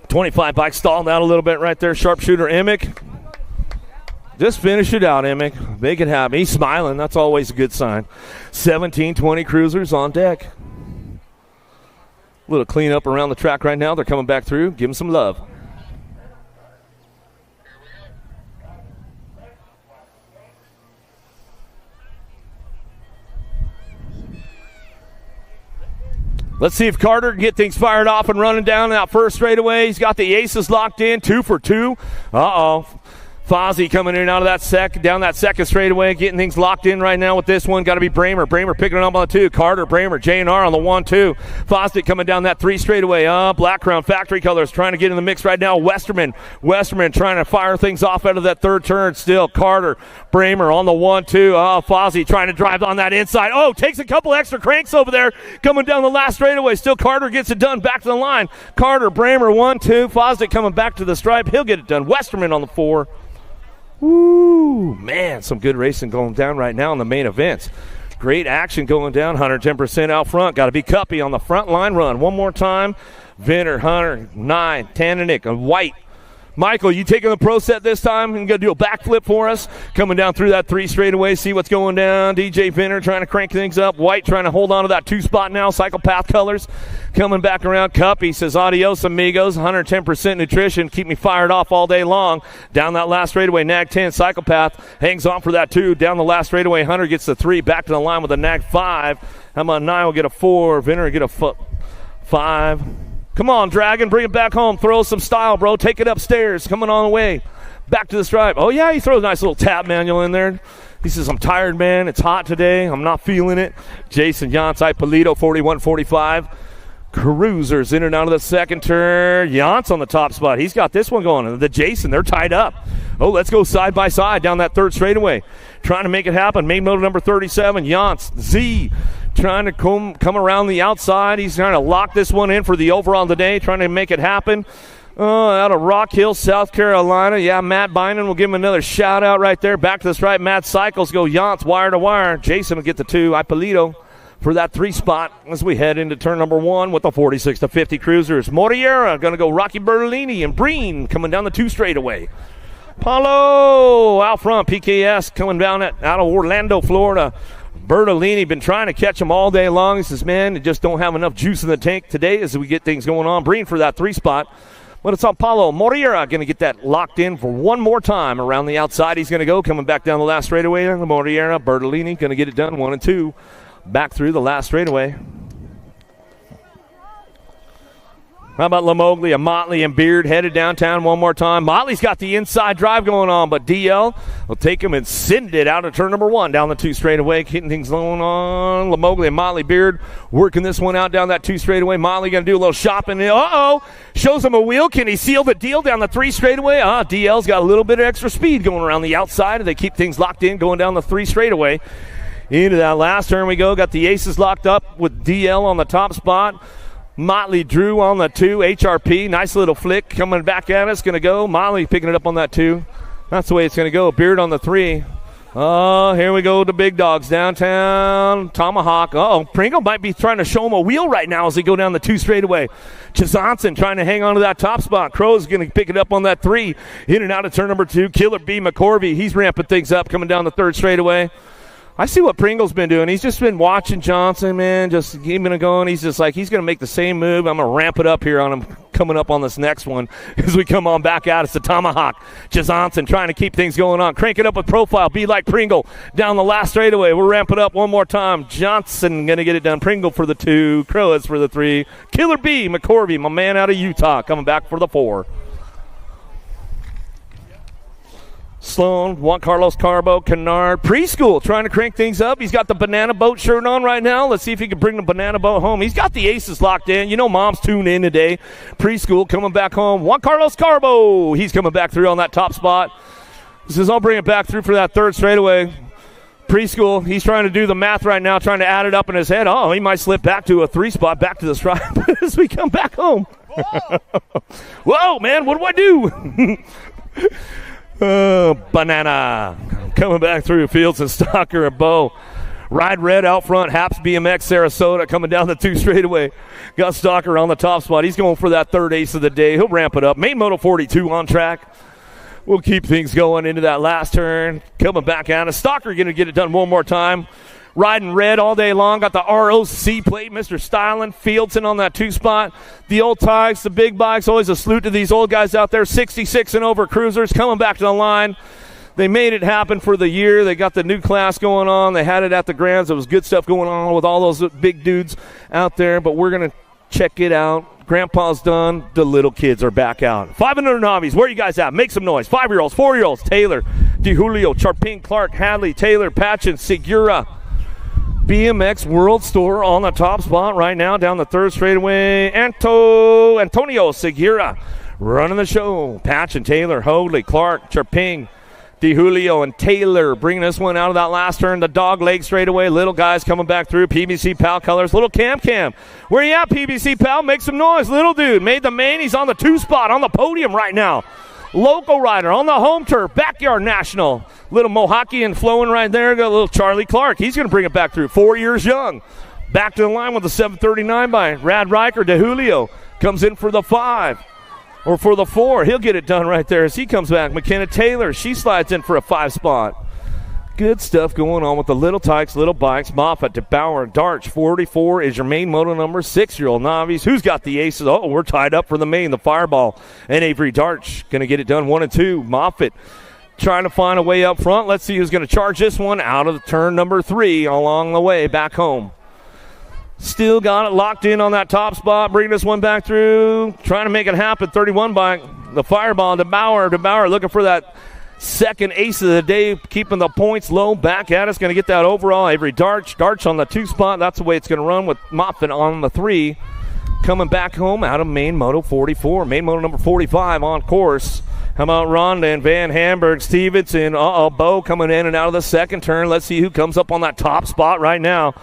25 bike stalled out a little bit right there. Sharpshooter Emick. Just finish it out, Emick. Make it happen. He's smiling. That's always a good sign. 17, 20 cruisers on deck. A little cleanup around the track right now. They're coming back through. Give them some love. Let's see if Carter can get things fired off and running down that 1st straightaway. He's got the aces locked in, 2 for 2. Fozzie coming in and out of that down that 2nd straightaway, getting things locked in right now with this one. Got to be Bramer. Bramer picking it up on the 2. Carter, Bramer, J&R on the 1-2. Fosdick coming down that 3 straightaway. Black Crown Factory Colors trying to get in the mix right now. Westerman trying to fire things off out of that 3rd turn. Still Carter, Bramer on the 1-2. Fozzie trying to drive on that inside. Takes a couple extra cranks over there coming down the last straightaway. Still Carter gets it done back to the line. Carter, Bramer 1-2. Fosdick coming back to the stripe. He'll get it done. Westerman on the 4. Ooh, man, some good racing going down right now in the main events. Great action going down, 110% out front. Got to be Cuppy on the front line run. One more time. Vinter, Hunter, 9, Tananik, and White Michael, you taking the pro set this time and going to do a backflip for us? Coming down through that 3 straightaway, see what's going down. DJ Vinner trying to crank things up. White trying to hold on to that 2 spot now. Psychopath colors coming back around. Cup, he says, adios, amigos. 110% nutrition. Keep me fired off all day long. Down that last straightaway, nag 10. Psychopath hangs on for that 2. Down the last straightaway, Hunter gets the 3. Back to the line with a nag 5. How about Nye will get a 4. Vinner will get a 5. Come on, Dragon, bring it back home. Throw some style, bro. Take it upstairs. Coming on the way. Back to the stripe. Oh, yeah, he throws a nice little tap manual in there. He says, I'm tired, man. It's hot today. I'm not feeling it. Jason Yance, Ippolito, 41-45. Cruisers in and out of the second turn. Yance on the top spot. He's got this one going. The Jason, they're tied up. Oh, let's go side by side down that 3rd straightaway. Trying to make it happen. Main motor number 37, Yance. Z trying to come around the outside. He's trying to lock this one in for the overall today, trying to make it happen. Out of Rock Hill, South Carolina. Yeah, Matt Bynum will give him another shout-out right there. Back to the stripe. Matt Cycles go Yance, wire to wire. Jason will get the 2. Ippolito for that 3 spot as we head into turn number 1 with the 46-50 Cruisers. Moriera going to go Rocky Bertolini and Breen coming down the 2 straightaway. Paulo out front. PKS coming down out of Orlando, Florida. Bertolini been trying to catch him all day long. He says, man, just don't have enough juice in the tank today as we get things going on. Breen for that 3 spot. But it's on Paulo Moriera going to get that locked in for one more time. Around the outside he's going to go. Coming back down the last straightaway. Moriera, Bertolini going to get it done 1 and 2. Back through the last straightaway. How about Lamoglia, Motley, and Beard headed downtown one more time. Motley's got the inside drive going on, but DL will take him and send it out of turn number 1 down the 2 straightaway. Getting things going on. Lamoglia, Motley, Beard working this one out down that 2 straightaway. Motley going to do a little shopping. Uh-oh. Shows him a wheel. Can he seal the deal down the 3 straightaway? DL's got a little bit of extra speed going around the outside, and they keep things locked in going down the 3 straightaway. Into that last turn we go. Got the aces locked up with DL on the top spot. Motley Drew on the 2, HRP, nice little flick coming back at us, going to go. Motley picking it up on that 2. That's the way it's going to go. Beard on the 3. Oh, here we go, the big dogs downtown. Tomahawk. Pringle might be trying to show him a wheel right now as they go down the 2 straightaway. Chazanson trying to hang on to that top spot. Crow's going to pick it up on that 3. In and out of turn number 2. Killer B. McCorvey, he's ramping things up coming down the 3rd straightaway. I see what Pringle's been doing. He's just been watching Johnson, man, just keeping it going. He's just like, he's going to make the same move. I'm going to ramp it up here on him coming up on this next one as we come on back out. It's the Tomahawk. Johnson trying to keep things going on. Crank it up with profile. Be like Pringle down the last straightaway. We'll ramp it up one more time. Johnson going to get it done. Pringle for the 2. Crows for the 3. Killer B. McCorvey, my man out of Utah, coming back for the 4. Sloan, Juan Carlos Carbo, Kennard, preschool trying to crank things up. He's got the banana boat shirt on right now. Let's see if he can bring the banana boat home. He's got the aces locked in. You know mom's tuned in today. Preschool coming back home. Juan Carlos Carbo, he's coming back through on that top spot. He says, I'll bring it back through for that 3rd straightaway. Preschool, he's trying to do the math right now, trying to add it up in his head. Oh, he might slip back to a 3 spot, back to the stripe as we come back home. Whoa, man, what do I do? Banana coming back through. Fields and Stalker and Bow. Ride Red out front. Haps BMX Sarasota coming down the 2 straightaway. Got Stalker on the top spot. He's going for that 3rd ace of the day. He'll ramp it up. Main Moto 42 on track. We'll keep things going into that last turn. Coming back out. Stalker going to get it done one more time. Riding red all day long. Got the ROC plate. Mr. Styling. Fieldson on that 2 spot. The old Tigers, the big bikes. Always a salute to these old guys out there. 66 and over cruisers coming back to the line. They made it happen for the year. They got the new class going on. They had it at the Grands. There was good stuff going on with all those big dudes out there. But we're going to check it out. Grandpa's done. The little kids are back out. 500 novice. Where are you guys at? Make some noise. 5-year-olds, 4-year-olds. Taylor, DeJulio, Charping, Clark, Hadley, Taylor, Patchen, Segura. BMX World Store on the top spot right now down the 3rd straightaway. Antonio Segura running the show. Patch and Taylor, Hoadley, Clark, Charping, DeJulio, and Taylor bringing this one out of that last turn. The dog leg straightaway. Little guys coming back through. PBC Pal colors. Little Cam. Where you at, PBC Pal? Make some noise. Little dude made the main. He's on the 2 spot on the podium right now. Local rider on the home turf, Backyard National. Little Mohawkian flowing right there. Got a little Charlie Clark. He's going to bring it back through. 4 years young. Back to the line with the 739 by Rad Riker. DeJulio comes in for the 5. or for the 4. He'll get it done right there as he comes back. McKenna Taylor, she slides in for a 5 spot. Good stuff going on with the little tykes, little bikes. Moffat, DeBauer, Darch. 44 is your main moto number. 6-year-old novice. Who's got the aces? Oh, we're tied up for the main. The Fireball and Avery Darch going to get it done 1 and 2. Moffat trying to find a way up front. Let's see who's going to charge this one out of turn number 3 along the way back home. Still got it locked in on that top spot. Bringing this one back through. Trying to make it happen. 31 bike. The Fireball, DeBauer. DeBauer looking for that second ace of the day, keeping the points low. Back at us, going to get that overall. Avery Darch on the 2 spot. That's the way it's going to run with Moffat on the 3. Coming back home out of main moto 44. Main moto number 45 on course. How about Rhonda and Van Hamburg, Stevenson? Bo coming in and out of the second turn. Let's see who comes up on that top spot right now.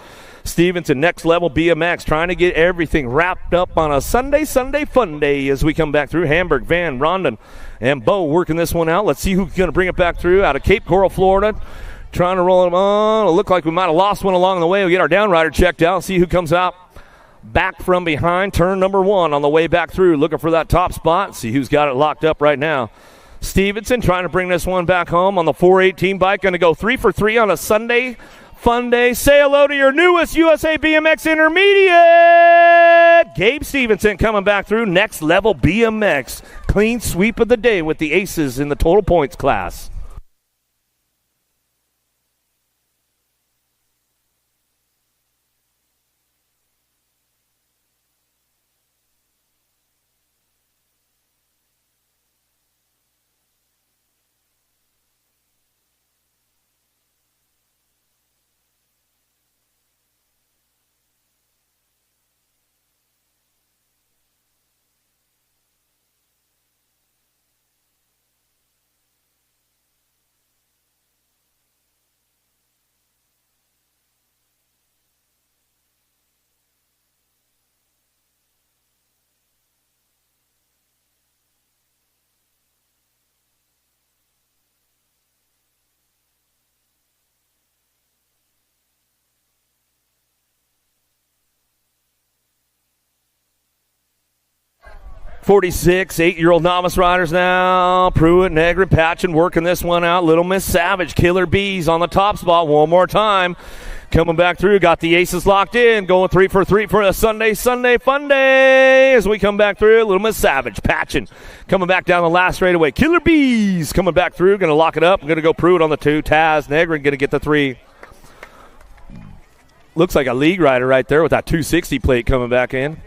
Stevenson, Next Level BMX, trying to get everything wrapped up on a Sunday fun day as we come back through. Hamburg, Van, Rondon, and Bo working this one out. Let's see who's going to bring it back through out of Cape Coral, Florida. Trying to roll it on. It'll look like we might have lost one along the way. We'll get our downrider checked out, see who comes out back from behind. Turn number 1 on the way back through, looking for that top spot. See who's got it locked up right now. Stevenson trying to bring this one back home on the 418 bike. Going to go 3 for 3 on a Sunday fun day. Say hello to your newest USA BMX Intermediate. Gabe Stevenson coming back through. Next Level BMX. Clean sweep of the day with the aces in the total points class. .46, 8-year-old novice riders now. Pruitt, Negrin, Patchen working this one out. Little Miss Savage, Killer Bees on the top spot one more time. Coming back through, got the aces locked in. Going 3 for 3 for a Sunday fun day as we come back through. Little Miss Savage, Patchen coming back down the last straightaway. Killer Bees coming back through. Going to lock it up. Going to go Pruitt on the 2. Taz, Negrin going to get the 3. Looks like a league rider right there with that 260 plate coming back in.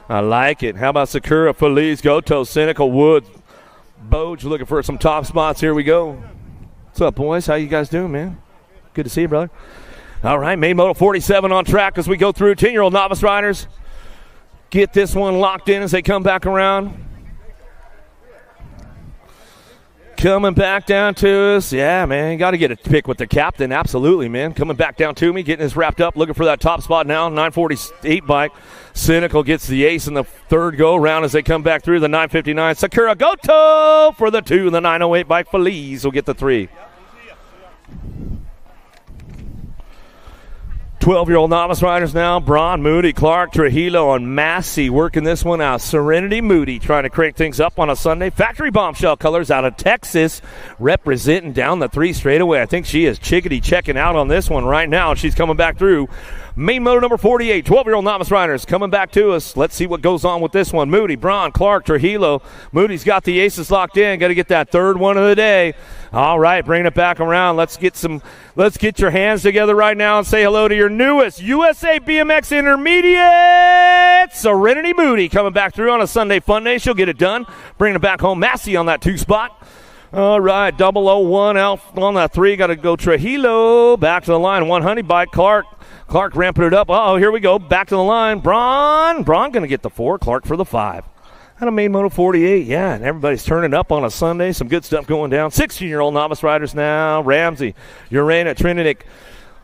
I like it. How about Sakura, Feliz, Goto, Cynical, Woods, Boge looking for some top spots. Here we go. What's up, boys? How you guys doing, man? Good to see you, brother. All right, main moto 47 on track as we go through. 10-year-old novice riders get this one locked in as they come back around. Coming back down to us. Yeah, man, got to get a pick with the captain. Absolutely, man. Coming back down to me, getting this wrapped up, looking for that top spot now. 948 bike. Cynical gets the ace in the third go-around as they come back through the 959. Sakura Goto for the 2. The 908 bike. Feliz will get the 3. 12-year-old novice riders now. Braun, Moody, Clark, Trujillo, and Massey working this one out. Serenity Moody trying to crank things up on a Sunday. Factory Bombshell Colors out of Texas representing down the 3 straightaway. I think she is chickadee checking out on this one right now. She's coming back through. Main moto number 48, 12-year-old novice riders coming back to us. Let's see what goes on with this one. Moody, Braun, Clark, Trujillo. Moody's got the aces locked in. Got to get that third one of the day. All right, bringing it back around. Let's get your hands together right now and say hello to your newest USA BMX Intermediate, Serenity Moody, coming back through on a Sunday fun day. She'll get it done. Bringing it back home, Massey on that 2 spot. All right, 001 out on that 3. Got to go Trujillo. Back to the line, 100 bike. Clark ramping it up. Uh-oh, here we go. Back to the line. Braun going to get the 4. Clark for the 5. Out of main moto 48, yeah, and everybody's turning up on a Sunday. Some good stuff going down. 16-year-old novice riders now. Ramsey, Urana, Trinitic,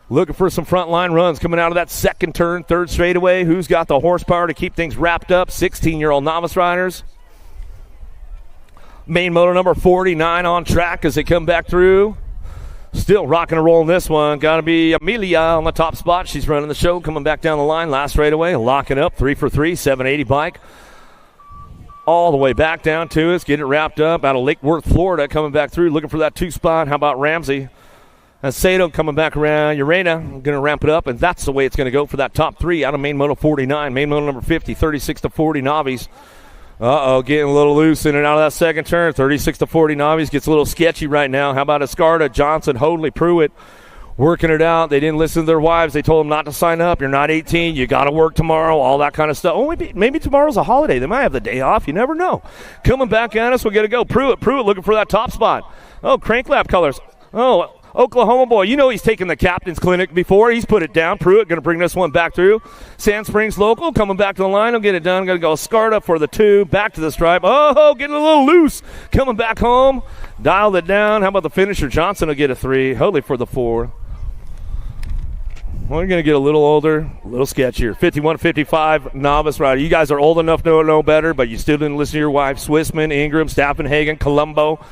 looking for some frontline runs coming out of that second turn, third straightaway. Who's got the horsepower to keep things wrapped up? 16-year-old novice riders. Main moto number 49 on track as they come back through. Still rocking and rolling this one. Got to be Amelia on the top spot. She's running the show, coming back down the line. Last straightaway, locking up. 3 for 3, 780 bike. all the way back down to us, getting it wrapped up out of Lake Worth, Florida, coming back through, looking for that 2 spot. How about Ramsey? And Sato coming back around. Urena going to ramp it up, and that's the way it's going to go for that top 3 out of main moto 49. Main moto number 50, 36-40 novice. Getting a little loose in and out of that second turn. 36-40 novice gets a little sketchy right now. How about Escarda, Johnson, Hoadley, Pruitt working it out. They didn't listen to their wives. They told them not to sign up. You're not 18. You got to work tomorrow, all that kind of stuff. Oh, maybe tomorrow's a holiday. They might have the day off. You never know. Coming back at us, we got to go. Pruitt looking for that top spot. Oh, crank lap colors. Oh, Oklahoma boy, you know he's taken the captain's clinic before. He's put it down. Pruitt going to bring this one back through. Sand Springs local coming back to the line. He'll get it done. Going to go Scarda for the 2. Back to the stripe. Oh, getting a little loose. Coming back home. Dialed it down. How about the finisher? Johnson will get a 3. Hoadley for the 4. Well, you're going to get a little older, a little sketchier. 51-55 novice rider. You guys are old enough to know better, but you still didn't listen to your wife. Swissman, Ingram, Staffenhagen, Colombo.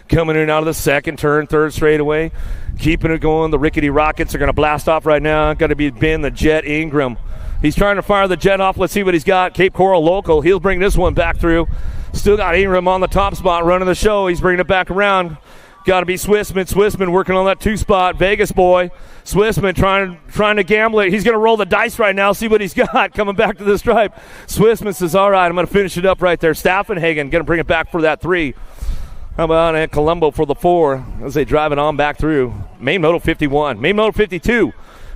Coming in and out of the second turn, third straightaway. Keeping it going. The Rickety Rockets are going to blast off right now. Got to be Ben the Jet Ingram. He's trying to fire the jet off. Let's see what he's got. Cape Coral local. He'll bring this one back through. Still got Ingram on the top spot running the show. He's bringing it back around. Got to be Swissman. Swissman working on that 2 spot. Vegas boy. Swissman trying to gamble it. He's going to roll the dice right now. See what he's got coming back to the stripe. Swissman says, all right, I'm going to finish it up right there. Staffenhagen going to bring it back for that 3. How about Colombo for the 4 as they drive it on back through. Main moto 51. Main moto 52.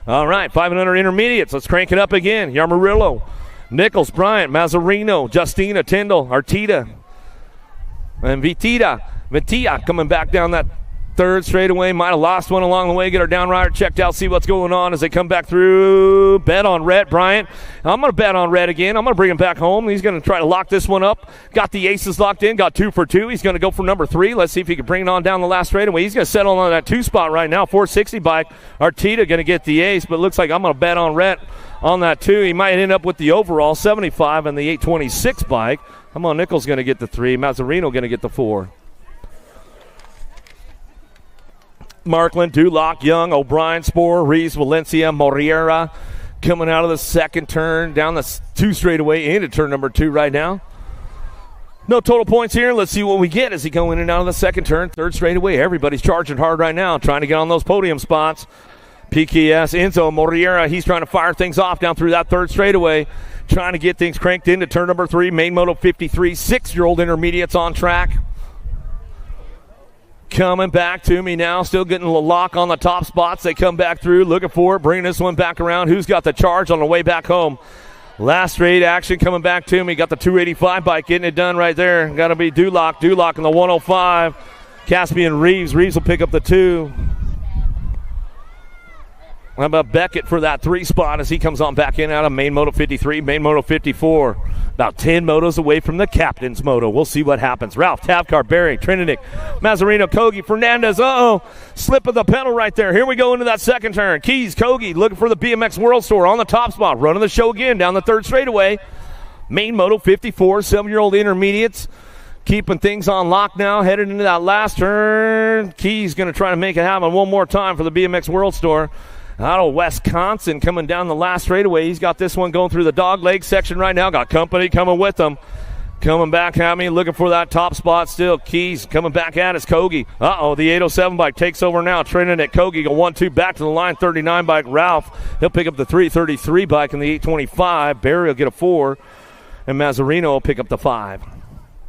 All right, 500 intermediates. Let's crank it up again. Yarmarillo, Nichols, Bryant, Mazzarino, Justina, Tyndall, Arteta, and Vitia coming back down that third straightaway. Might have lost one along the way. Get our down rider checked out, see what's going on as they come back through. Bet on Rhett, Bryant. I'm going to bet on Rhett again. I'm going to bring him back home. He's going to try to lock this one up. Got the aces locked in. Got 2 for 2. He's going to go for number 3. Let's see if he can bring it on down the last straightaway. He's going to settle on that 2 spot right now. 460 bike. Arteta going to get the ace, but looks like I'm going to bet on Rhett on that 2. He might end up with the overall 75 and the 826 bike. Come on, Nichols going to get the 3. Mazzarino going to get the 4. Markland, Duloc, Young, O'Brien, Sporer, Reeves, Valencia, Moriera coming out of the second turn down the 2 straightaway into turn number 2 right now. No total points here. Let's see what we get as he go in and out of the second turn, third straightaway. Everybody's charging hard right now, trying to get on those podium spots. PKS, Enzo, Moriera, he's trying to fire things off down through that third straightaway, trying to get things cranked into turn number 3. Main moto 53, 6-year-old intermediates on track. Coming back to me now, still getting a lock on the top spots. They come back through, looking for it, bringing this one back around. Who's got the charge on the way back home? Last straight action coming back to me. Got the 285 bike getting it done right there. Got to be Duloc in the 105. Caspian Reeves will pick up the 2. How about Beckett for that 3 spot as he comes on back in out of main moto 53, main moto 54. About 10 motos away from the captain's moto. We'll see what happens. Ralph, Tavkar, Barry, Trininic, Mazzarino, Kogi, Fernandez. Slip of the pedal right there. Here we go into that second turn. Keys, Kogi looking for the BMX World Tour on the top spot. Running the show again down the third straightaway. Main moto 54, 7-year-old intermediates. Keeping things on lock now, headed into that last turn. Keys going to try to make it happen one more time for the BMX World Tour. Out of Wisconsin coming down the last straightaway. He's got this one going through the dog leg section right now. Got company coming with him. Coming back at me, looking for that top spot still. Keys coming back at us. Kogi. The 807 bike takes over now. Training at Kogi. Go 1-2 back to the line. 39 bike. Ralph. He'll pick up the 333 bike in the 825. Barry will get a 4. And Mazzarino will pick up the 5.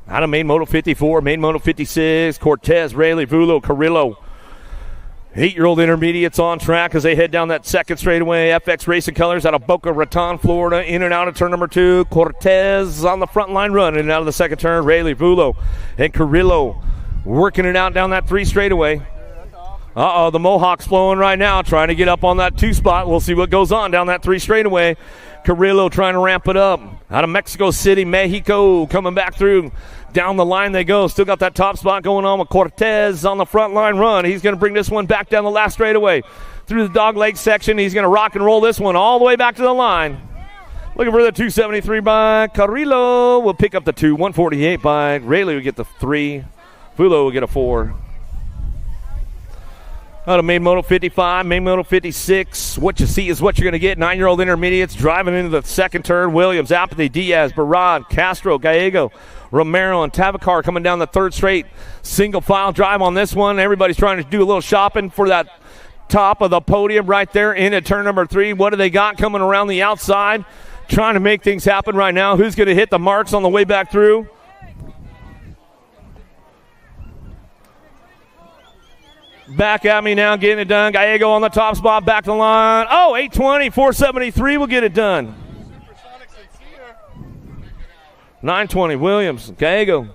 Out of main moto 54, main moto 56. Cortez, Rayleigh, Vulo, Carrillo. 8-year-old intermediates on track as they head down that second straightaway. FX Racing Colors out of Boca Raton, Florida. In and out of turn number 2. Cortez on the front line run. In and out of the second turn. Rayleigh, Vulo, and Carrillo working it out down that 3 straightaway. The Mohawk's flowing right now, trying to get up on that 2 spot. We'll see what goes on down that 3 straightaway. Carrillo trying to ramp it up. Out of Mexico City, Mexico coming back through. Down the line they go. Still got that top spot going on with Cortez on the front line run. He's going to bring this one back down the last straightaway. Through the dog leg section. He's going to rock and roll this one all the way back to the line. Looking for the 273 bike. Carrillo will pick up the 2. 148 bike. Rayleigh will get the 3. Fulo will get a 4. Out of main moto 55, main moto 56. What you see is what you're going to get. 9-year-old intermediates driving into the second turn. Williams, Apathy, Diaz, Barad, Castro, Gallego, Romero and Tavacar coming down the third straight. Single file drive on this one. Everybody's trying to do a little shopping for that top of the podium right there into turn number 3. What do they got coming around the outside? Trying to make things happen right now. Who's going to hit the marks on the way back through? Back at me now, getting it done. Gallego on the top spot, back to the line. Oh, 820, 473 will get it done. 920, Williams, Gallego.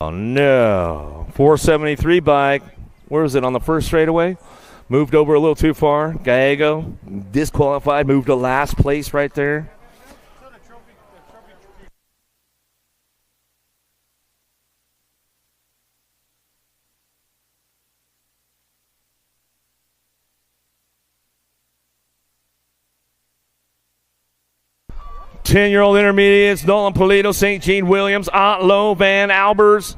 Oh, no. 473 bike. Where is it? On the first straightaway? Moved over a little too far. Gallego disqualified. Moved to last place right there. Ten-year-old intermediates, Nolan Polito, St. Jean Williams, Otlo, Van Albers,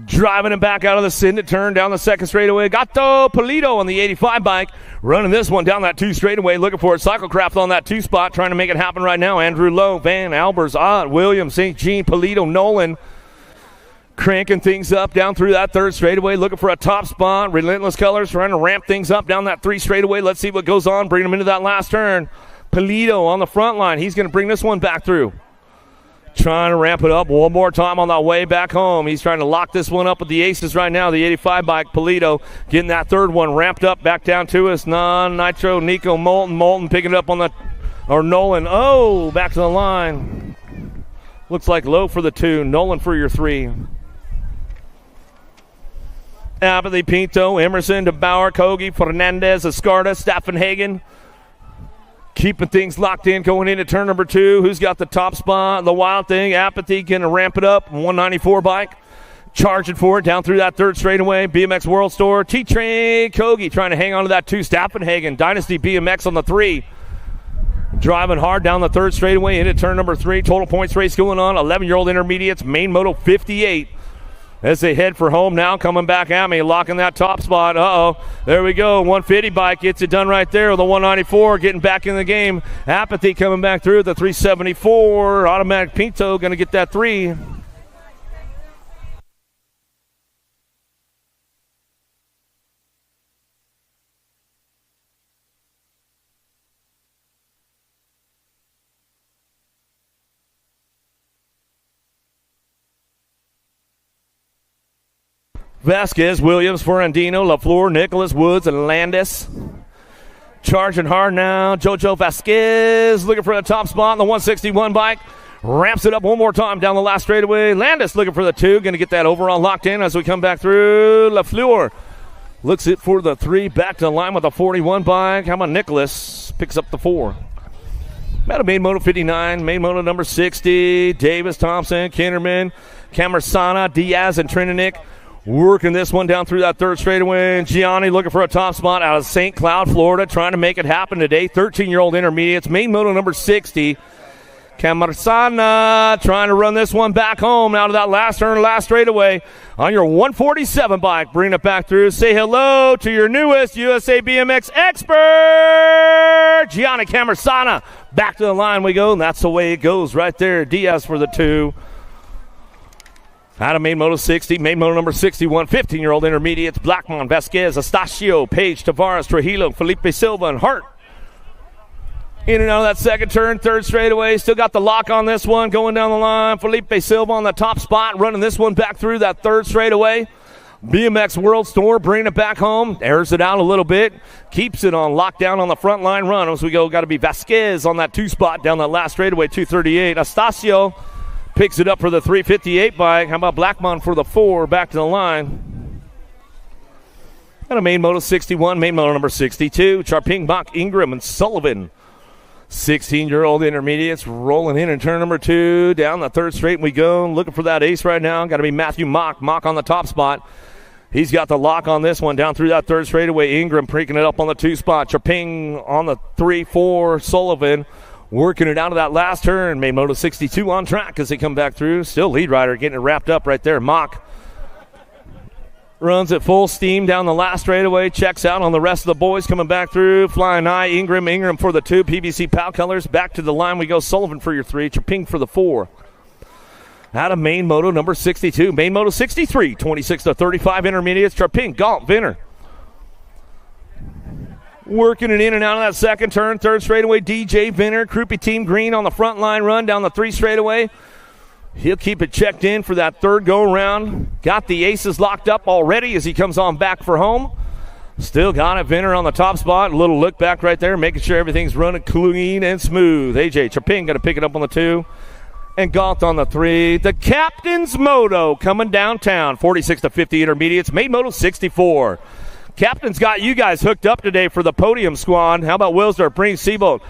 driving him back out of the Signet turn down the second straightaway. Gato Polito on the 85 bike, running this one down that 2 straightaway, looking for it. Cyclecraft on that 2 spot, trying to make it happen right now. Andrew Lowe, Van Albers, Ott, Williams, St. Jean, Polito, Nolan, cranking things up down through that 3rd straightaway, looking for a top spot. Relentless Colors trying to ramp things up down that 3 straightaway. Let's see what goes on, bring them into that last turn. Polito on the front line. He's going to bring this one back through. Trying to ramp it up one more time on that way back home. He's trying to lock this one up with the aces right now. The 85 bike, Polito, getting that 3rd one ramped up back down to us. Non-nitro, Nico Moulton. Moulton picking it up on the, or Nolan. Oh, back to the line. Looks like low for the 2. Nolan for your 3. Apathy, Pinto, Emerson, DeBauer, Kogi, Fernandez, Escarda, Staffenhagen. Keeping things locked in going into turn number 2. Who's got the top spot? The Wild Thing. Apathy going to ramp it up. 194 bike. Charging for it down through that 3rd straightaway. BMX World Store. T-Train Kogi trying to hang on to that 2. Staffenhagen. Dynasty BMX on the 3. Driving hard down the 3rd straightaway into turn number 3. Total points race going on. 11-year-old intermediates. Main moto 58. As they head for home now, coming back at me, locking that top spot. Uh-oh. There we go. 150 bike gets it done right there. The 194 getting back in the game. Apathy coming back through. The 374. Automatic Pinto going to get that 3. Vasquez, Williams, Ferrandino, LaFleur, Nicholas, Woods, and Landis. Charging hard now. Jojo Vasquez looking for the top spot on the 161 bike. Ramps it up one more time down the last straightaway. Landis looking for the 2. Going to get that overall locked in as we come back through. LaFleur looks it for the 3. Back to the line with the 41 bike. How about Nicholas? Picks up the 4. Main moto 59. Main moto number 60. Davis, Thompson, Kinderman, Camersana, Diaz, and Trininic. Working this one down through that 3rd straightaway. Gianni looking for a top spot out of St. Cloud, Florida, trying to make it happen today. 13-year-old intermediates. Main moto number 60. Camarsana trying to run this one back home out of that last turn, last straightaway. On your 147 bike, bring it back through. Say hello to your newest USA BMX expert, Gianni Camarsana. Back to the line we go, and that's the way it goes right there. Diaz for the 2. Out of main moto 60, main moto number 61, 15-year-old intermediates, Blackmon, Vasquez, Astacio, Page, Tavares, Trujillo, Felipe Silva, and Hart. In and out of that 2nd turn, 3rd straightaway. Still got the lock on this one going down the line. Felipe Silva on the top spot, running this one back through that 3rd straightaway. BMX World Store bringing it back home, airs it out a little bit, keeps it on lockdown on the front line run. As we go, got to be Vasquez on that 2 spot down that last straightaway, 238. Astacio picks it up for the 358 bike. How about Blackmon for the 4 back to the line? And a main moto 61, main moto number 62. Charping, Bach, Ingram, and Sullivan. 16-year-old intermediates rolling in turn number 2. Down the 3rd straight we go. Looking for that ace right now. Got to be Matthew Mock. Mock on the top spot. He's got the lock on this one down through that third straightaway. Ingram picking it up on the 2 spot. Chirping on the 3-4. Sullivan working it out of that last turn. Made Moto 62 on track as they come back through. Still lead rider getting it wrapped up right there. Mock runs at full steam down the last straightaway. Checks out on the rest of the boys coming back through. Flying high. Ingram for the 2. PBC PAL colors. Back to the line we go. Sullivan for your 3. Chirping for the 4. Out of main moto number 62. Main moto 63. 26-35 intermediates. Chirping, Galt, Vinner. Working it in and out of that second turn. Third straightaway, DJ Vinner. Croupi Team Green on the front line run down the 3 straightaway. He'll keep it checked in for that third go-around. Got the aces locked up already as he comes on back for home. Still got it. Vinner on the top spot. A little look back right there, making sure everything's running clean and smooth. AJ Chirping got to pick it up on the 2. And Galt on the 3. The Captain's Moto coming downtown. 46-50 intermediates. Main Moto 64. Captain's got you guys hooked up today for the podium squad. How about Wilsdorf? Brings Seabolt.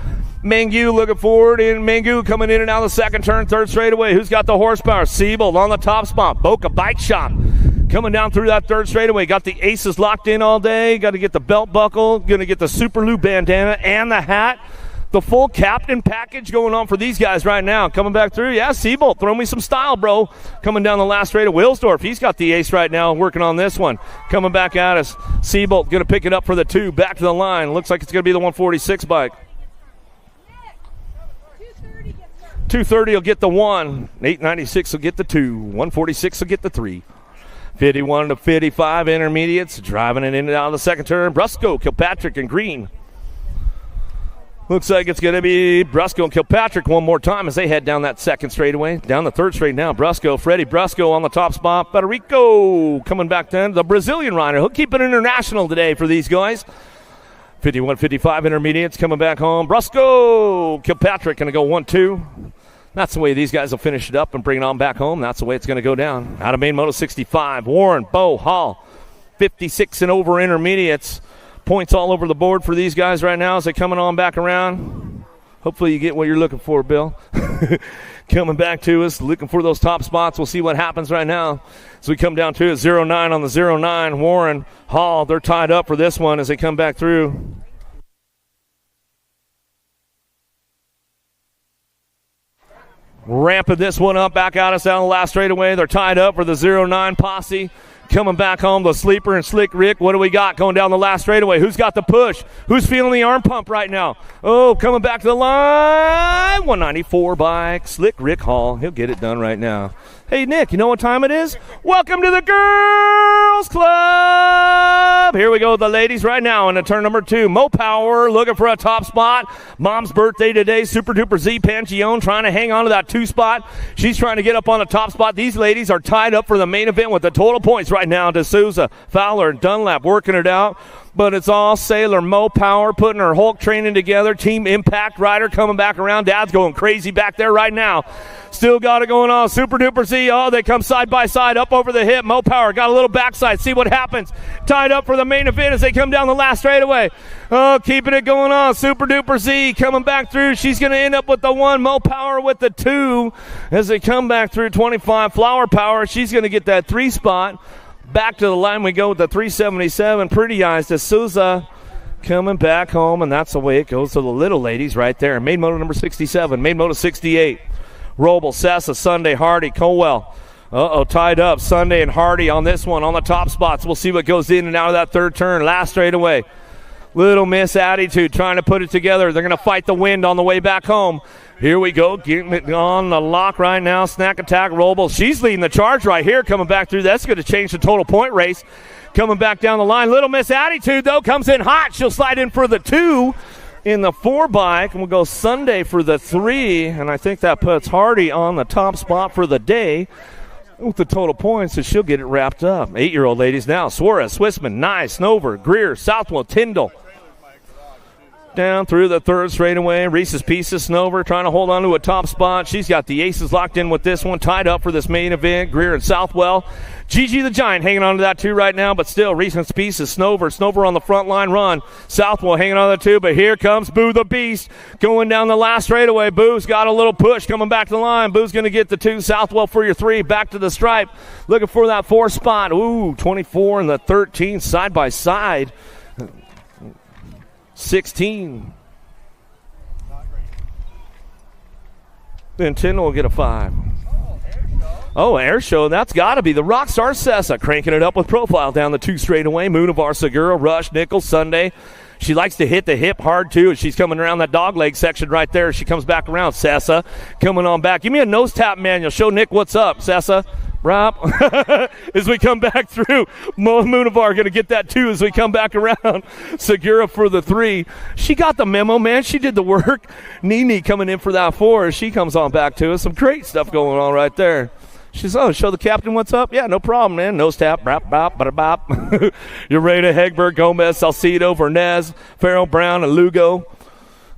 Mangu looking forward, and Mangu coming in and out of the second turn, third straightaway. Who's got the horsepower? Seabolt on the top spot. Boca Bike Shop coming down through that third straightaway. Got the aces locked in all day. Got to get the belt buckle. Going to get the Superloo bandana and the hat. The full captain package going on for these guys right now. Coming back through. Yeah, Seabolt, throw me some style, bro. Coming down the last straight of Wilsdorf. He's got the ace right now working on this one. Coming back at us. Seabolt going to pick it up for the 2. Back to the line. Looks like it's going to be the 146 bike. 230 will get the 1. 896 will get the 2. 146 will get the 3. 51-55 intermediates. Driving it in and out of the second turn. Brusco, Kilpatrick, and Green. Looks like it's going to be Brusco and Kilpatrick one more time as they head down that second straightaway. Down the third straight now. Freddie Brusco on the top spot. Federico coming back then. The Brazilian rider. He'll keep it international today for these guys. 51-55 intermediates coming back home. Brusco, Kilpatrick going to go 1-2. That's the way these guys will finish it up and bring it on back home. That's the way it's going to go down. Out of main moto 65. Warren, Bo, Hall. 56 and over intermediates. Points all over the board for these guys right now as they're coming on back around. Hopefully you get what you're looking for, Bill. Coming back to us, looking for those top spots. We'll see what happens right now. As we come down to it, 0-9 on the 0-9. Warren, Hall, they're tied up for this one as they come back through. Ramping this one up, back out us down the last straightaway. They're tied up for the 0-9 posse. Coming back home, the Sleeper and Slick Rick. What do we got going down the last straightaway? Who's got the push? Who's feeling the arm pump right now? Oh, coming back to the line. 194 bike. Slick Rick Hall. He'll get it done right now. Hey, Nick, you know what time it is? Welcome to the Girls Club. Here we go with the ladies right now in the turn number 2. Mo Power looking for a top spot. Mom's birthday today. Super Duper Z Panchione trying to hang on to that 2 spot. She's trying to get up on the top spot. These ladies are tied up for the main event with the total points right now. D'Souza, Fowler, and Dunlap working it out. But it's all Sailor Mo Power putting her Hulk training together. Team Impact Rider coming back around. Dad's going crazy back there right now. Still got it going on. Super Duper Z. Oh, they come side by side up over the hip. Mo Power got a little backside. See what happens. Tied up for the main event as they come down the last straightaway. Oh, keeping it going on. Super Duper Z coming back through. She's going to end up with the 1. Mo Power with the 2 as they come back through 25. Flower Power. She's going to get that 3 spot. Back to the line we go with the 377. Pretty Eyes to Souza coming back home, and that's the way it goes to the little ladies right there. Main moto number 67, main moto 68. Roble, Sessa, Sunday, Hardy, Colwell. Tied up. Sunday and Hardy on this one on the top spots. We'll see what goes in and out of that third turn. Last straightaway. Little Miss Attitude trying to put it together. They're going to fight the wind on the way back home. Here we go, getting it on the lock right now. Snack Attack, Roble. She's leading the charge right here, coming back through. That's going to change the total point race. Coming back down the line. Little Miss Attitude, though, comes in hot. She'll slide in for the 2 in the 4 bike. And we'll go Sunday for the 3. And I think that puts Hardy on the top spot for the day with the total points, and she'll get it wrapped up. 8-year-old ladies now. Suarez, Swissman, Nye, Snover, Greer, Southwell, Tyndall. Down through the third straightaway. Reese's Pieces, Snover trying to hold on to a top spot. She's got the aces locked in with this one. Tied up for this main event. Greer and Southwell. Gigi the Giant hanging on to that two right now, but still Reese's Pieces, Snover on the front line run. Southwell hanging on to the two, but here comes Boo the Beast going down the last straightaway. Boo's got a little push coming back to the line. Boo's going to get the two. Southwell for your three. Back to the stripe. Looking for that four spot. Ooh, 24 and the 13 side by side. 16. Then 10 will get a 5. Oh, air show. That's got to be the Rockstar Sessa. Cranking it up with profile down the two straightaway. Moonivar, Segura, Rush, Nichols, Sunday. She likes to hit the hip hard, too, as she's coming around that dog leg section right there. She comes back around. Sessa coming on back. Give me a nose tap manual. Show Nick what's up, Sessa. Rob, as we come back through. Moonivar going to get that, too, as we come back around. Segura for the 3. She got the memo, man. She did the work. Nene coming in for that 4 as she comes on back to us. Some great stuff going on right there. She says, oh, show the captain what's up? Yeah, no problem, man. Nose tap, bop, bop, bada bop. Urena, Hegberg, Gomez, Salcido, Vernez, Farrell, Brown, and Lugo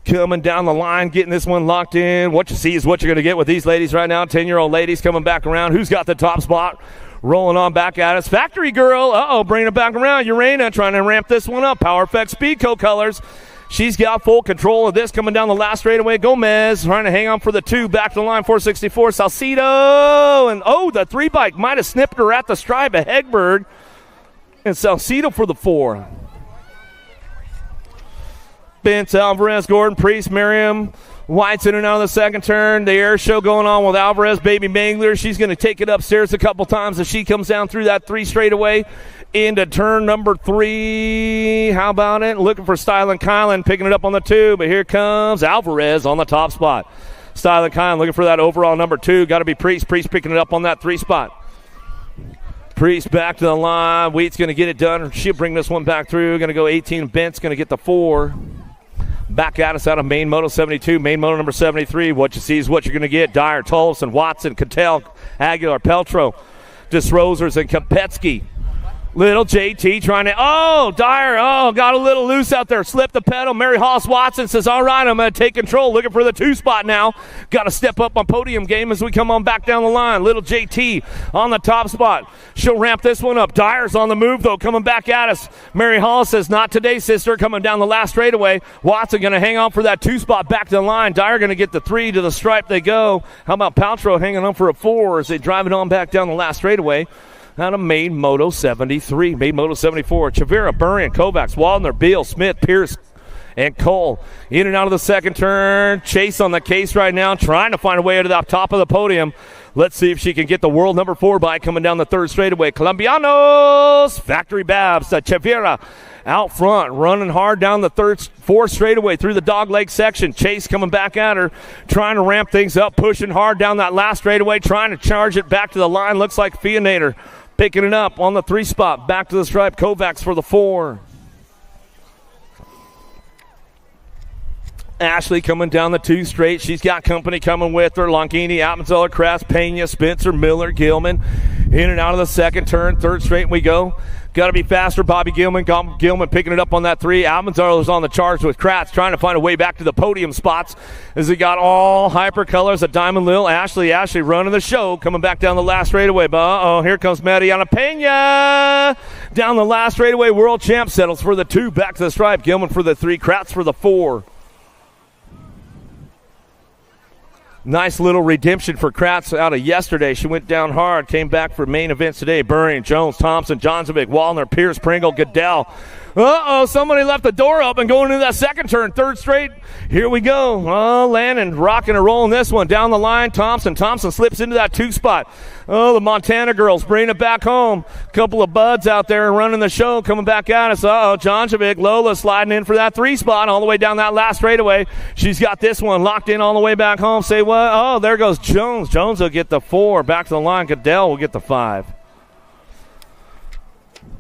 coming down the line, getting this one locked in. What you see is what you're going to get with these ladies right now. 10-year-old ladies coming back around. Who's got the top spot? Rolling on back at us. Factory Girl, bringing it back around. Urena trying to ramp this one up. Power Effect Speedco colors. She's got full control of this coming down the last straightaway. Gomez trying to hang on for the 2. Back to the line, 464. Salcido. And, the 3 bike might have snipped her at the stripe of Hegberg. And Salcido for the 4. Bence, Alvarez, Gordon, Priest, Miriam. White's in and out of the second turn. The air show going on with Alvarez, Baby Mangler. She's going to take it upstairs a couple times as she comes down through that 3 straightaway into turn number 3. How about it? Looking for Styling Kylan, picking it up on the 2, but here comes Alvarez on the top spot. Styling Kylan looking for that overall number 2. Got to be Priest. Priest picking it up on that 3 spot. Priest back to the line. Wheat's going to get it done. She'll bring this one back through. Going to go 18. Bent's going to get the 4. Back at us out of main moto 72, main moto number 73. What you see is what you're going to get. Dyer, Tollefson, Watson, Cattell, Aguilar, Peltro, Disrosers, and Kopetsky. Little JT trying to, Dyer, got a little loose out there. Slipped the pedal. Mary Hollis Watson says, all right, I'm going to take control. Looking for the 2 spot now. Got to step up on podium game as we come on back down the line. Little JT on the top spot. She'll ramp this one up. Dyer's on the move, though, coming back at us. Mary Hollis says, not today, sister, coming down the last straightaway. Watson going to hang on for that 2 spot back to the line. Dyer going to get the 3 to the stripe they go. How about Paltrow hanging on for a 4 as they drive it on back down the last straightaway? Out of main moto 73, main moto 74. Chavira, Burrian, Kovacs, Waldner, Beal, Smith, Pierce, and Cole. In and out of the second turn. Chase on the case right now, trying to find a way to the top of the podium. Let's see if she can get the world number 4 bike coming down the 3rd straightaway. Colombianos, Factory Babs, Chavira out front, running hard down the 4th straightaway through the dog leg section. Chase coming back at her, trying to ramp things up, pushing hard down that last straightaway, trying to charge it back to the line. Looks like Fionator picking it up on the 3 spot. Back to the stripe. Kovacs for the 4. Ashley coming down the 2 straight. She's got company coming with her. Longini, Appenzeller, Kraft, Pena, Spencer, Miller, Gilman. In and out of the second turn. 3rd straight we go. Got to be faster. Bobby Gilman. Gilman picking it up on that 3. Appenzeller's on the charge with Kratz, trying to find a way back to the podium spots as he got all hyper colors of Diamond Lil. Ashley running the show, coming back down the last straightaway. But here comes Mariana Pena. Down the last straightaway. World champ settles for the 2. Back to the stripe. Gilman for the 3. Kratz for the 4. Nice little redemption for Kratz out of yesterday. She went down hard, came back for main events today. Burrian, Jones, Thompson, Johnsovic, Wallner, Pierce, Pringle, Goodell. Somebody left the door open going into that second turn. 3rd straight. Here we go. Lannon rocking and rolling this one down the line. Thompson slips into that 2 spot. The Montana girls bringing it back home. Couple of buds out there running the show, coming back at us. Johnsovic, Lola sliding in for that 3 spot all the way down that last straightaway. She's got this one locked in all the way back home. Say what? There goes Jones. Jones will get the 4. Back to the line. Goodell will get the 5.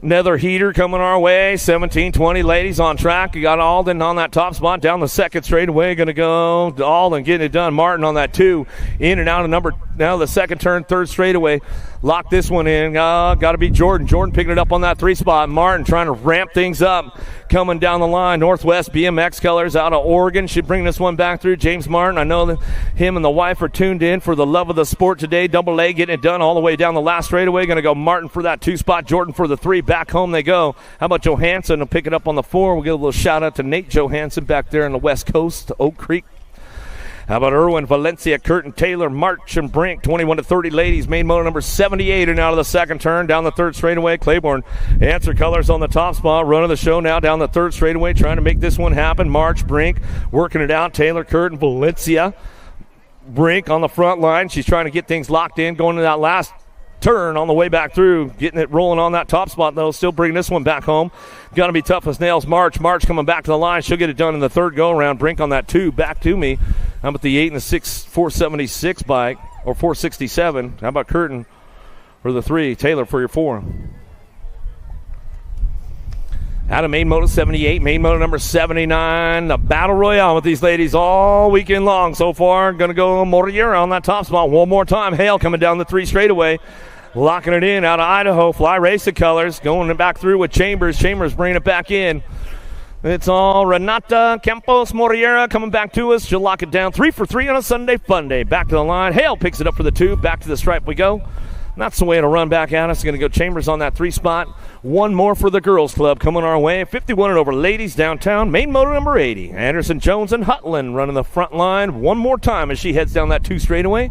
Another heater coming our way. 17-20 ladies on track. You got Alden on that top spot down the second straightaway. Going to go Alden getting it done. Martin on that 2. In and out of now the second turn, third straightaway. Lock this one in. Got to be Jordan. Jordan picking it up on that 3 spot. Martin trying to ramp things up. Coming down the line. Northwest BMX colors out of Oregon. Should bring this one back through. James Martin. I know that him and the wife are tuned in for the love of the sport today. Double A getting it done all the way down the last straightaway. Going to go Martin for that 2 spot. Jordan for the 3. Back home they go. How about Johansson to pick it up on the 4? We'll give a little shout out to Nate Johansson back there on the west coast, Oak Creek. How about Irwin, Valencia, Curtin, Taylor, March, and Brink, 21-30 ladies. Main moto number 78 and out of the second turn. Down the third straightaway, Claiborne. Answer colors on the top spot. Run of the show now down the third straightaway. Trying to make this one happen. March, Brink, working it out. Taylor, Curtin, Valencia. Brink on the front line. She's trying to get things locked in. Going to that last turn on the way back through. Getting it rolling on that top spot, though. Still bringing this one back home. Got to be tough as nails. March coming back to the line. She'll get it done in the third go-around. Brink on that 2. Back to me. How about the 8 and the 6, 476 bike, or 467? How about Curtin for the 3? Taylor for your 4. Out of main moto 78, main moto number 79. The battle royale with these ladies all weekend long so far. Going to go Moriera on that top spot one more time. Hale coming down the 3 straightaway. Locking it in out of Idaho. Fly Racer colors. Going back through with Chambers. Chambers bringing it back in. It's all Renata Campos Moriera coming back to us. She'll lock it down. 3 for 3 on a Sunday fun day. Back to the line. Hale picks it up for the 2. Back to the stripe we go. That's the way it'll run back at us. Going to go Chambers on that 3 spot. One more for the girls club coming our way. 51 and over ladies downtown. Main motor number 80. Anderson, Jones, and Hutland running the front line one more time as she heads down that 2 straightaway.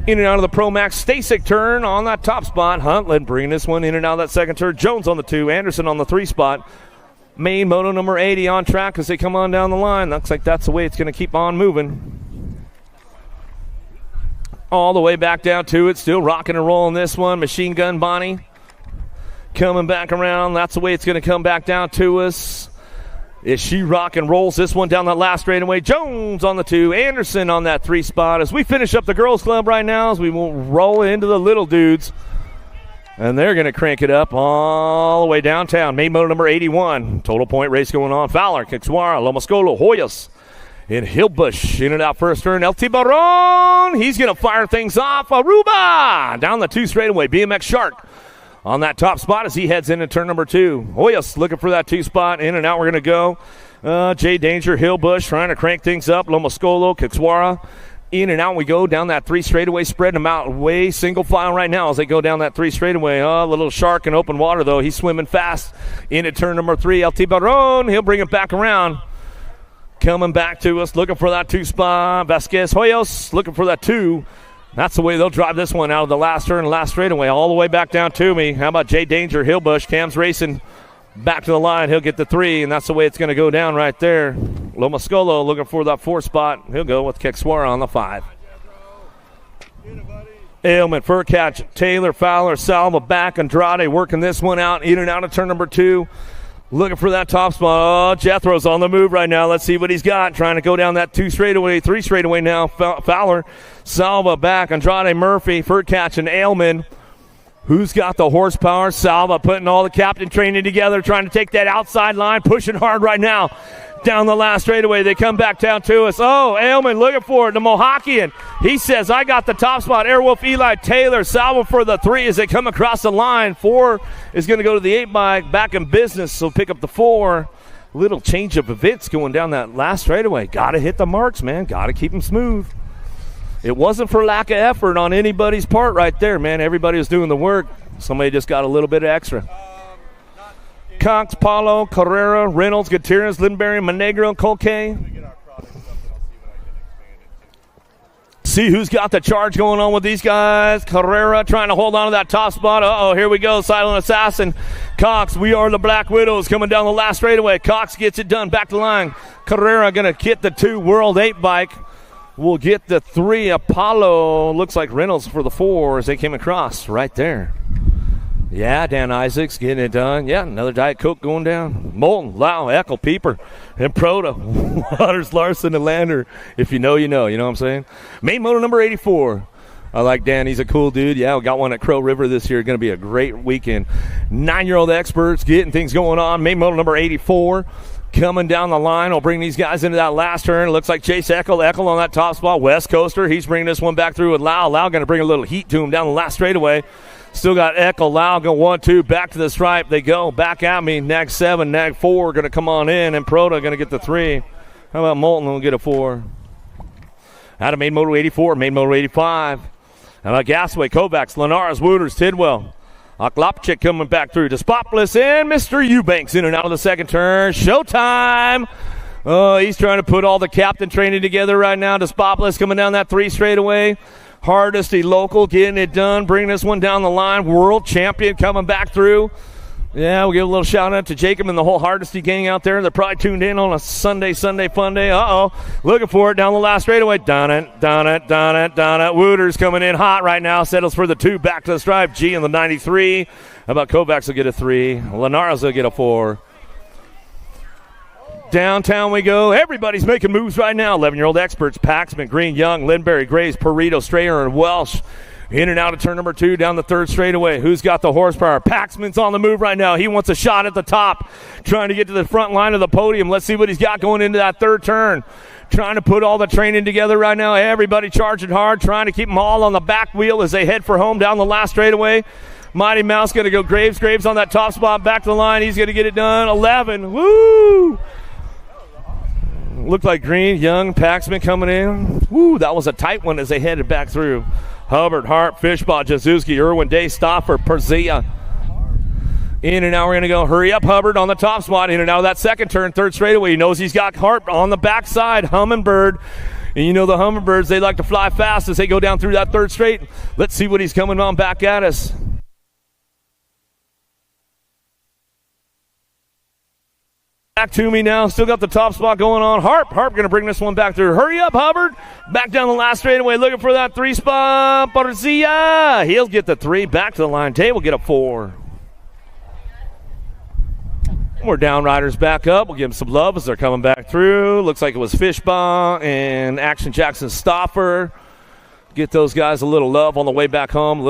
In and out of the Pro Max Stasic turn on that top spot. Huntland bringing this one in and out of that second turn. Jones on the 2. Anderson on the 3 spot. Main moto number 80 on track as they come on down the line. Looks like that's the way it's going to keep on moving. All the way back down to it. Still rocking and rolling this one. Machine Gun Bonnie coming back around. That's the way it's going to come back down to us. As she rock and rolls this one down that last straightaway. Jones on the 2. Anderson on that 3 spot. As we finish up the girls club right now, as we will roll into the little dudes. And they're going to crank it up all the way downtown. Main motor number 81. Total point race going on. Fowler, Kixwara, Lomascolo, Hoyas, and Hillbush. In and out first turn. LT Baron. He's going to fire things off. Aruba down the 2 straightaway. BMX Shark on that top spot as he heads into turn number 2. Hoyas looking for that 2 spot. In and out we're going to go. Jay Danger, Hillbush trying to crank things up. Lomascolo, Kixwara. In and out we go down that 3 straightaway, spreading them out way single file right now as they go down that 3 straightaway. A little shark in open water, though. He's swimming fast into turn number 3. LT Baron, he'll bring it back around. Coming back to us, looking for that 2 spot. Vasquez Hoyos looking for that 2. That's the way they'll drive this one out of the last turn, last straightaway, all the way back down to me. How about Jay Danger, Hillbush? Cam's racing back to the line. He'll get the 3, and that's the way it's going to go down right there. Lomascolo looking for that 4 spot. He'll go with Kexwara on the 5. Ailment, Furcatch, Taylor, Fowler, Salva, back, Andrade working this one out, in and out of turn number 2. Looking for that top spot. Oh, Jethro's on the move right now. Let's see what he's got. Trying to go down that 2 straightaway, 3 straightaway now. Fowler, Salva, back, Andrade, Murphy, Furcatch, and Ailman. Who's got the horsepower? Salva putting all the captain training together, trying to take that outside line, pushing hard right now. Down the last straightaway, they come back down to us. Oh, Ailman looking for it, the Mohawkian. He says, I got the top spot. Airwolf, Eli, Taylor, Salva for the 3 as they come across the line. 4 is going to go to the 8 bike, back in business, so pick up the 4. Little change of events going down that last straightaway. Got to hit the marks, man. Got to keep them smooth. It wasn't for lack of effort on anybody's part right there, man. Everybody was doing the work. Somebody just got a little bit extra. Cox, Paulo, Carrera, Reynolds, Gutierrez, Lindberry, Monegro, Colque. See who's got the charge going on with these guys. Carrera trying to hold on to that top spot. Uh-oh, here we go. Silent Assassin. Cox, we are the Black Widows coming down the last straightaway. Cox gets it done. Back to line. Carrera going to get the 2 World 8 bike. We'll get the 3 Apollo. Looks like Reynolds for the 4 as they came across right there. Yeah, Dan Isaacs getting it done. Yeah, another Diet Coke going down. Moulton, Lau, Eckel, Pieper, and Proto. Waters, Larson, and Lander. If you know, you know. You know what I'm saying? Main motor number 84. I like Dan. He's a cool dude. Yeah, we got one at Crow River this year. Going to be a great weekend. 9-year-old experts getting things going on. Main model number 84 coming down the line. We'll bring these guys into that last turn. It looks like Chase Eckel on that top spot. West Coaster. He's bringing this one back through with Lau. Lau going to bring a little heat to him down the last straightaway. Still got Eckel, Lau go 1-2, back to the stripe. They go back at me. Nag 7, Nag 4 going to come on in, and Proto going to get the 3. How about Moulton will get a 4? Out of Main Moto 84, Main Moto 85. How about Gasway, Kovacs, Linares, Wooters, Tidwell. Oklopchik coming back through. Despopoulos and Mr. Eubanks in and out of the second turn. Showtime. Oh, he's trying to put all the captain training together right now. Despopoulos coming down that 3 straightaway. Hardesty local getting it done, bringing this one down the line. World champion coming back through. Yeah, we'll give a little shout out to Jacob and the whole Hardesty gang out there. They're probably tuned in on a Sunday fun day. Looking for it down the last straightaway. Done it. Wooters coming in hot right now. Settles for the 2, back to the stripe. G in the 93. How about Kovacs will get a 3. Linares will get a 4. Downtown we go. Everybody's making moves right now. 11-year-old experts, Paxman, Green, Young, Lindberry, Graves, Perito, Strayer, and Welsh. In and out of turn number 2 down the 3rd straightaway. Who's got the horsepower? Paxman's on the move right now. He wants a shot at the top, trying to get to the front line of the podium. Let's see what he's got going into that 3rd turn. Trying to put all the training together right now. Everybody charging hard, trying to keep them all on the back wheel as they head for home down the last straightaway. Mighty Mouse going to go Graves on that top spot, back to the line. He's going to get it done. 11. Woo! Looked like Green, Young, Paxman coming in. Woo, that was a tight one as they headed back through. Hubbard, Hart, Fishbot, Jazuski, Irwin, Day, Stoffer, Perzia. In and out, we're going to go. Hurry up, Hubbard on the top spot. In and out of that 2nd turn, 3rd straightaway. He knows he's got Hart on the backside. Hummingbird. And you know the Hummingbirds, they like to fly fast as they go down through that 3rd straight. Let's see what he's coming on back at us. Back to me now. Still got the top spot going on. Harp going to bring this one back through. Hurry up, Hubbard. Back down the last straightaway, looking for that 3 spot. Barzia. He'll get the 3. Back to the line. Tay will get a 4. More down riders back up. We'll give them some love as they're coming back through. Looks like it was Fishbaugh and Action Jackson Stoffer. Get those guys a little love on the way back home.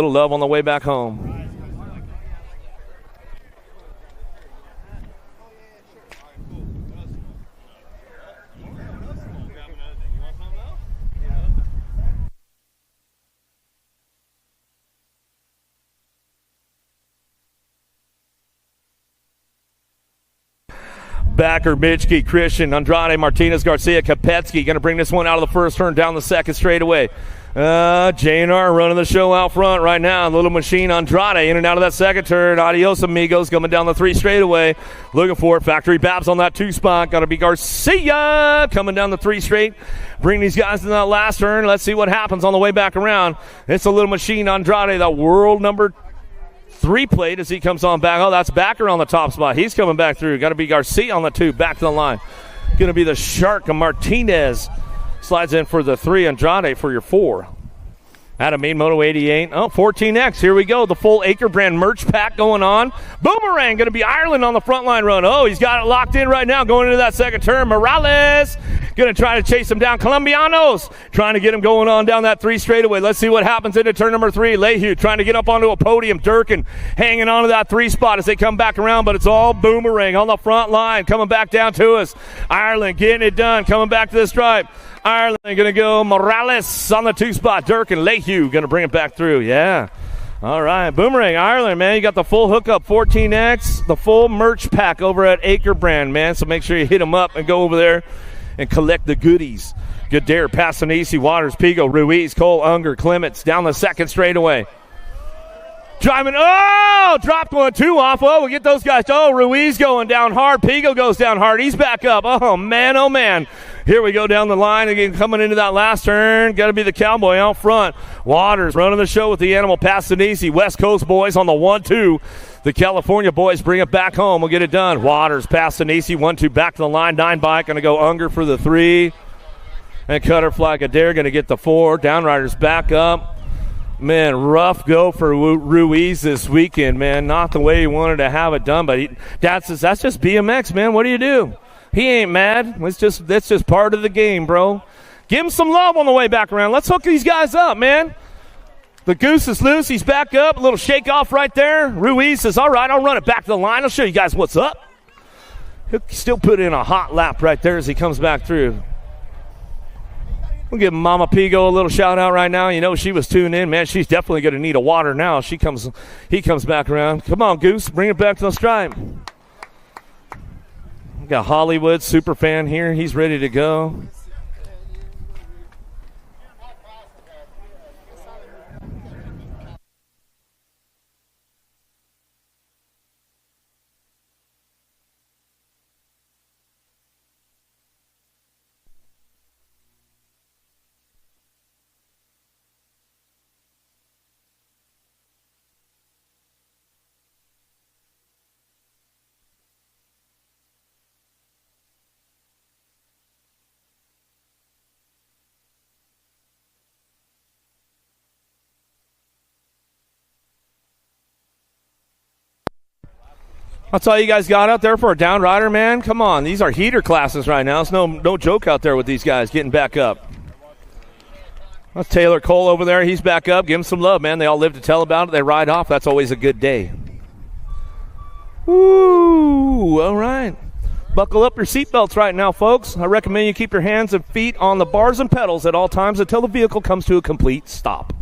Backer, Mitchke, Christian, Andrade, Martinez, Garcia, Kopetsky going to bring this one out of the 1st turn down the 2nd straightaway. JNR running the show out front right now. Little machine Andrade in and out of that 2nd turn. Adios, amigos, coming down the 3 straightaway. Looking for it. Factory Babs on that 2 spot. Got to be Garcia coming down the 3 straight. Bring these guys to that last turn. Let's see what happens on the way back around. It's a little machine Andrade, the world number 3 plate as he comes on back. Oh, that's Backer on the top spot. He's coming back through. Got to be Garcia on the 2, back to the line. Going to be the Shark of Martinez. Slides in for the 3, Andrade for your 4. Out of Main Moto 88. 14X. Here we go. The full Acre brand merch pack going on. Boomerang going to be Ireland on the front line run. Oh, he's got it locked in right now going into that 2nd turn. Morales going to try to chase him down. Colombianos trying to get him going on down that 3 straightaway. Let's see what happens into turn number 3. Lehue trying to get up onto a podium. Durkin hanging on to that 3 spot as they come back around, but it's all Boomerang on the front line coming back down to us. Ireland getting it done, coming back to the stripe. Ireland going to go Morales on the 2 spot. Durkin, Lehue going to bring it back through. Yeah. All right. Boomerang, Ireland, man. You got the full hookup, 14X, the full merch pack over at Acre Brand, man. So make sure you hit them up and go over there and collect the goodies. Goodare, Passanisi, Waters, Pigo, Ruiz, Cole, Unger, Clements down the 2nd straightaway. Driving, dropped 1, 2 off. Oh, we get those guys. Oh, Ruiz going down hard. Pigo goes down hard. He's back up. Oh, man. Here we go down the line again, coming into that last turn. Got to be the Cowboy out front. Waters running the show with the Animal. Passanisi, West Coast boys on the 1-2. The California boys bring it back home. We'll get it done. Waters, Passanisi, 1-2 back to the line. 9 bike going to go Unger for the 3. And Cutterfly Adair going to get the 4. Downriders back up. Man, rough go for Ruiz this weekend, man. Not the way he wanted to have it done, but that's just BMX, man. What do you do? He ain't mad. That's just part of the game, bro. Give him some love on the way back around. Let's hook these guys up, man. The goose is loose. He's back up. A little shake off right there. Ruiz says, all right, I'll run it back to the line. I'll show you guys what's up. He'll still put in a hot lap right there as he comes back through. We'll give Mama Pigo a little shout out right now. You know, she was tuned in, man. She's definitely going to need a water now. He comes back around. Come on, Goose. Bring it back to the stripe. We got Hollywood super fan here. He's ready to go. That's all you guys got out there for a down rider, man? Come on, these are heater classes right now. It's no joke out there with these guys getting back up. That's Taylor Cole over there. He's back up. Give him some love, man. They all live to tell about it. They ride off. That's always a good day. Woo! All right. Buckle up your seatbelts right now, folks. I recommend you keep your hands and feet on the bars and pedals at all times until the vehicle comes to a complete stop.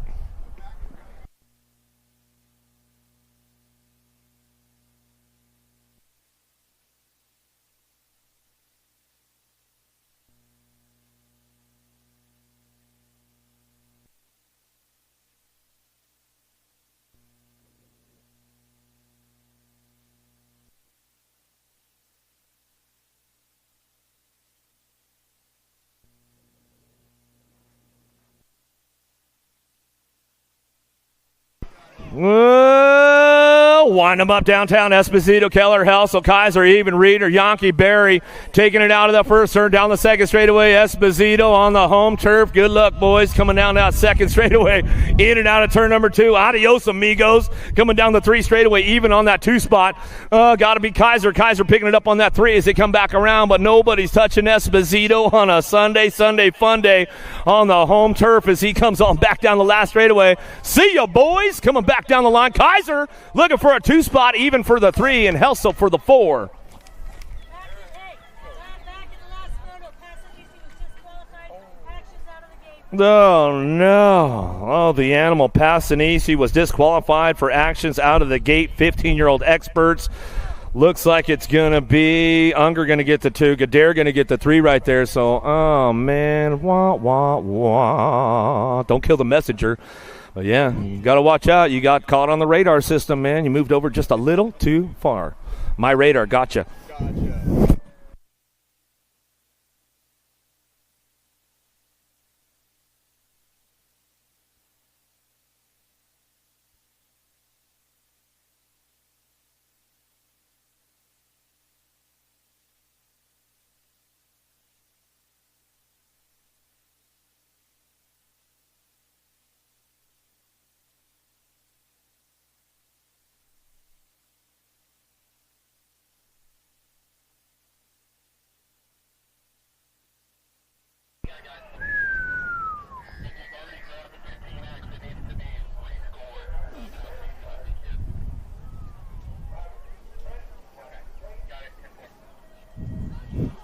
Wind them up downtown. Esposito, Keller, Helsel, Kaiser, Even, Reeder, Yankee, Barry taking it out of the first turn down the second straightaway. Esposito on the home turf. Good luck, boys, coming down that second straightaway. In and out of turn number 2. Adios, amigos. Coming down the 3 straightaway, even on that 2 spot. Got to be Kaiser. Kaiser picking it up on that 3 as they come back around, but nobody's touching Esposito on a Sunday fun day on the home turf as he comes on back down the last straightaway. See ya, boys. Coming back down the line. Kaiser looking for a 2 spot, even for the 3, and Helsel for the 4. Oh, no. Oh, the animal Passanisi was disqualified for actions out of the gate. 15-year-old experts. Looks like it's going to be Unger going to get the 2, Gadare going to get the 3 right there. So, oh, man. Wah, wah, wah. Don't kill the messenger. But, yeah, you got to watch out. You got caught on the radar system, man. You moved over just a little too far. My radar gotcha.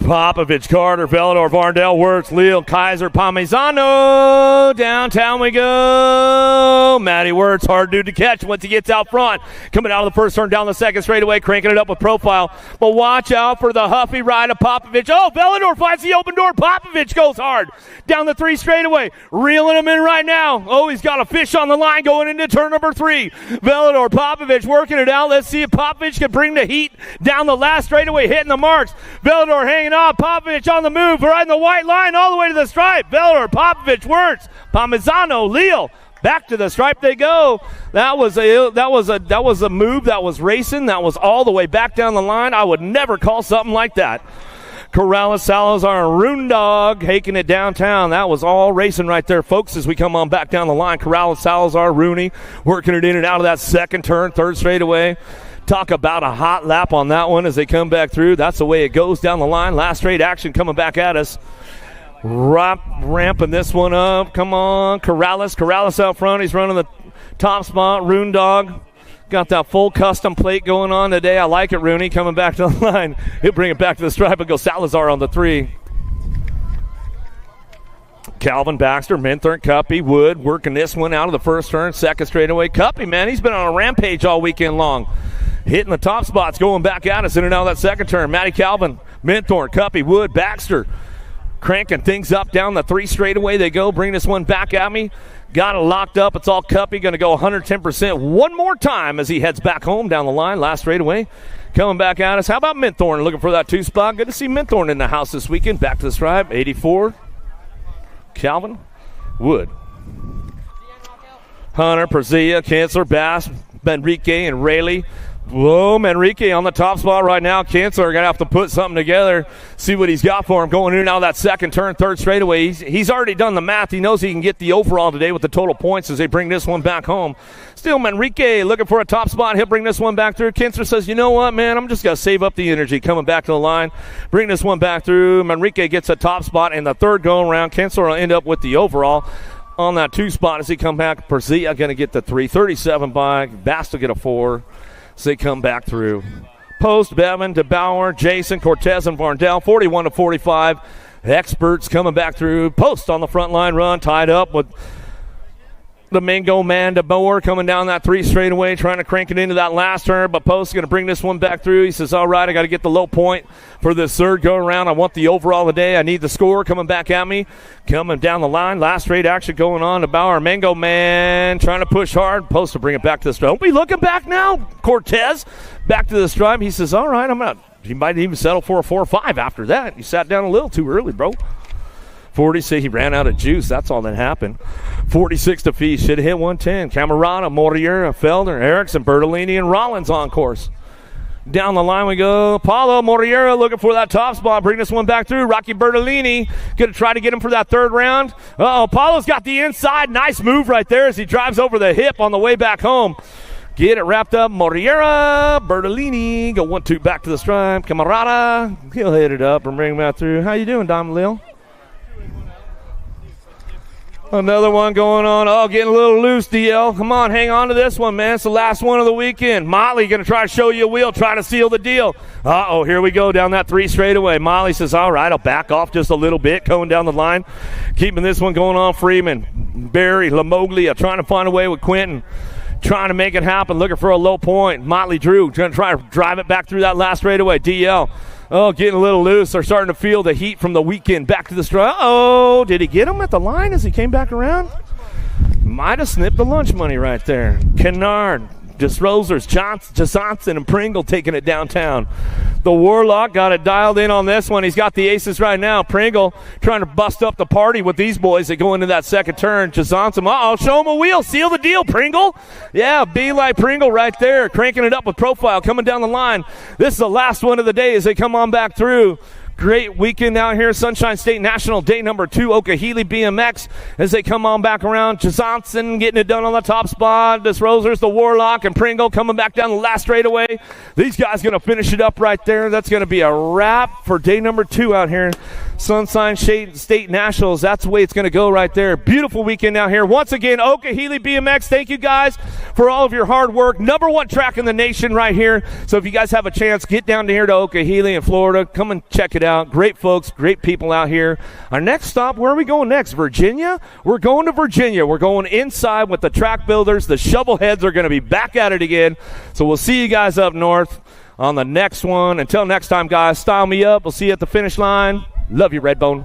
Popovich, Carter, Velador, Varndell, Wirtz, Leal, Kaiser, Parmesano. Downtown we go. Matty Wirtz, hard dude to catch once he gets out front. Coming out of the first turn down the second straightaway, cranking it up with profile. But watch out for the huffy ride of Popovich. Oh, Velador finds the open door. Popovich goes hard down the 3 straightaway. Reeling him in right now. Oh, he's got a fish on the line going into turn number 3. Velador, Popovich working it out. Let's see if Popovich can bring the heat down the last straightaway, hitting the marks. Velador hanging on. Popovich on the move, riding the white line all the way to the stripe. Velador, Popovich, Wirtz, Parmesano, Leal. Back to the stripe they go. That was a move that was racing. That was all the way back down the line. I would never call something like that. Corrales, Salazar, and Roondog taking it downtown. That was all racing right there, folks, as we come on back down the line. Corrales, Salazar, Rooney working it in and out of that second turn, 3rd straightaway. Talk about a hot lap on that one as they come back through. That's the way it goes down the line. Last straight action coming back at us. Ramping this one up. Come on, Corrales out front. He's running the top spot. Rune Dog got that full custom plate going on today. I like it, Rooney, coming back to the line. He'll bring it back to the stripe and go Salazar on the 3. Calvin Baxter, Minthorn, Cuppy, Wood working this one out of the first turn. Second straightaway. Cuppy, man, he's been on a rampage all weekend long. Hitting the top spots, going back at us in and out of that second turn. Matty Calvin, Minthorn, Cuppy, Wood, Baxter cranking things up down the 3 straightaway. They go, bring this one back at me. Got it locked up. It's all Cuppy. Going to go 110% one more time as he heads back home down the line. Last straightaway. Coming back at us. How about Minthorn looking for that 2 spot? Good to see Minthorn in the house this weekend. Back to the stripe. 84. Calvin. Wood. Hunter, Perzia, Cancer, Bass, Manrique, and Rayleigh. Whoa, Manrique on the top spot right now. Cancer going to have to put something together, see what he's got for him. Going in and out of that second turn, third straightaway. He's already done the math. He knows he can get the overall today with the total points as they bring this one back home. Still, Manrique looking for a top spot. He'll bring this one back through. Cancer says, you know what, man, I'm just going to save up the energy. Coming back to the line. Bring this one back through. Manrique gets a top spot in the third going round. Cancer will end up with the overall on that 2 spot as he come back. Perzia going to get the 3. 37 by. Bass will get a 4. So they come back through. Post, Bevan, DeBauer, Jason, Cortez, and Varndell, 41-45. Experts coming back through. Post on the front line run, tied up with the Mingo man, DeBauer, coming down that 3 straightaway, trying to crank it into that last turn, but Post going to bring this one back through. He says, all right, I got to get the low point for this third go around. I want the overall today. I need the score coming back at me. Coming down the line, last straight action going on. DeBauer, Mingo man, trying to push hard. Post to bring it back to the stripe. Don't be looking back now, Cortez. Back to the stripe. He says, all right, I'm out. He might even settle for a 4 or 5 after that. He sat down a little too early, bro. 46, he ran out of juice. That's all that happened. 46 to Fee. Should have hit 110. Camerata, Moriera, Felder, Erickson, Bertolini, and Rollins on course. Down the line we go. Paulo Moriera looking for that top spot. Bring this one back through. Rocky Bertolini going to try to get him for that third round. Uh-oh, Paulo's got the inside. Nice move right there as he drives over the hip on the way back home. Get it wrapped up. Moriera, Bertolini. Go 1-2 back to the stripe. Camerata. He'll hit it up and bring him out through. How you doing, Dom Lil? Another one going on. Oh, getting a little loose, DL. Come on, hang on to this one, man. It's the last one of the weekend. Motley going to try to show you a wheel, try to seal the deal. Uh-oh, here we go down that 3 straightaway. Motley says, all right, I'll back off just a little bit, going down the line. Keeping this one going on. Freeman, Barry, Lamoglia trying to find a way with Quentin. Trying to make it happen, looking for a low point. Motley Drew going to try to drive it back through that last straightaway. DL. Oh, getting a little loose. They're starting to feel the heat from the weekend. Back to the strike. Oh, did he get him at the line as he came back around? Might have snipped the lunch money right there. Kennard, DeSrozers, Johnson, and Pringle taking it downtown. The Warlock got it dialed in on this one. He's got the aces right now. Pringle trying to bust up the party with these boys that go into that second turn. Johnson, show him a wheel. Seal the deal, Pringle. Yeah, be like Pringle right there. Cranking it up with profile, coming down the line. This is the last one of the day as they come on back through. Great weekend out here, Sunshine State National, day number 2, Okeeheelee BMX, as they come on back around. Johnson getting it done on the top spot. DeSrozers, the Warlock, and Pringle coming back down the last straightaway. These guys going to finish it up right there. That's going to be a wrap for day number 2 out here. Sunshine State Nationals, that's the way it's going to go right there. Beautiful weekend out here. Once again, Okeeheelee BMX, thank you guys for all of your hard work. Number 1 track in the nation right here. So if you guys have a chance, get down to here to Okeeheelee in Florida. Come and check it out. Great folks, great people out here. Our next stop, where are we going next? Virginia? We're going to Virginia. We're going inside with the track builders. The shovelheads are going to be back at it again. So we'll see you guys up north on the next one. Until next time, guys, style me up. We'll see you at the finish line. Love you, Redbone.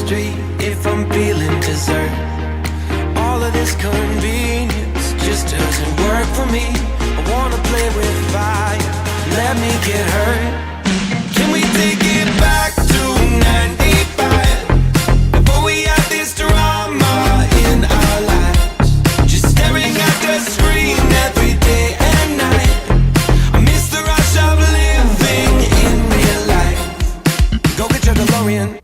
street if I'm feeling dessert. All of this convenience just doesn't work for me. I wanna play with fire, let me get hurt. Can we take it back to 95? Before we had this drama in our lives, just staring at the screen every day and night. I miss the rush of living in real life. Go get your DeLorean.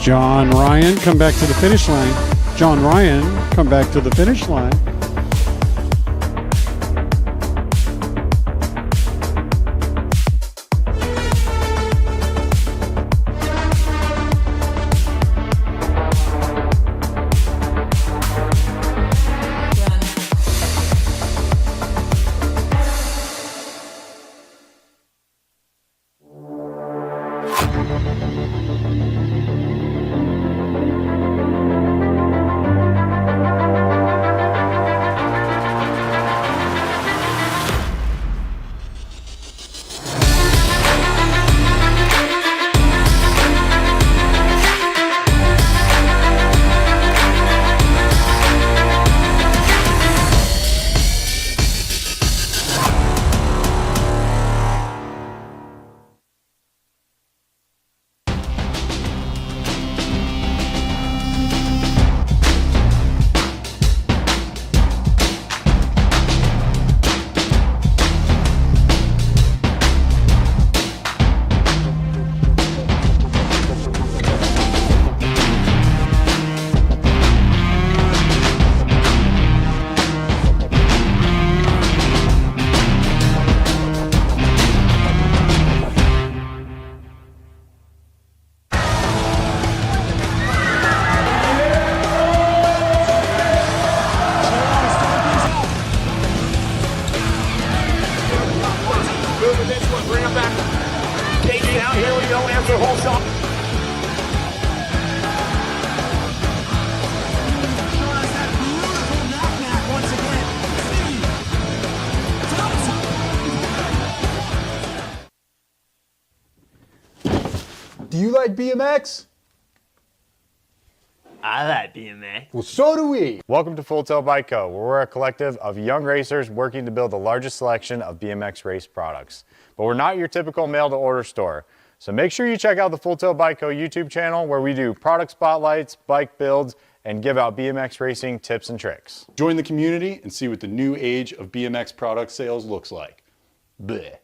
John Ryan, come back to the finish line. John Ryan, come back to the finish line. Do you like BMX? I like BMX. Well, so do we. Welcome to Full Tilt Bike Co., where we're a collective of young racers working to build the largest selection of BMX race products. But we're not your typical mail-to-order store. So make sure you check out the Full Tilt Bike Co. YouTube channel, where we do product spotlights, bike builds, and give out BMX racing tips and tricks. Join the community and see what the new age of BMX product sales looks like. Bleh.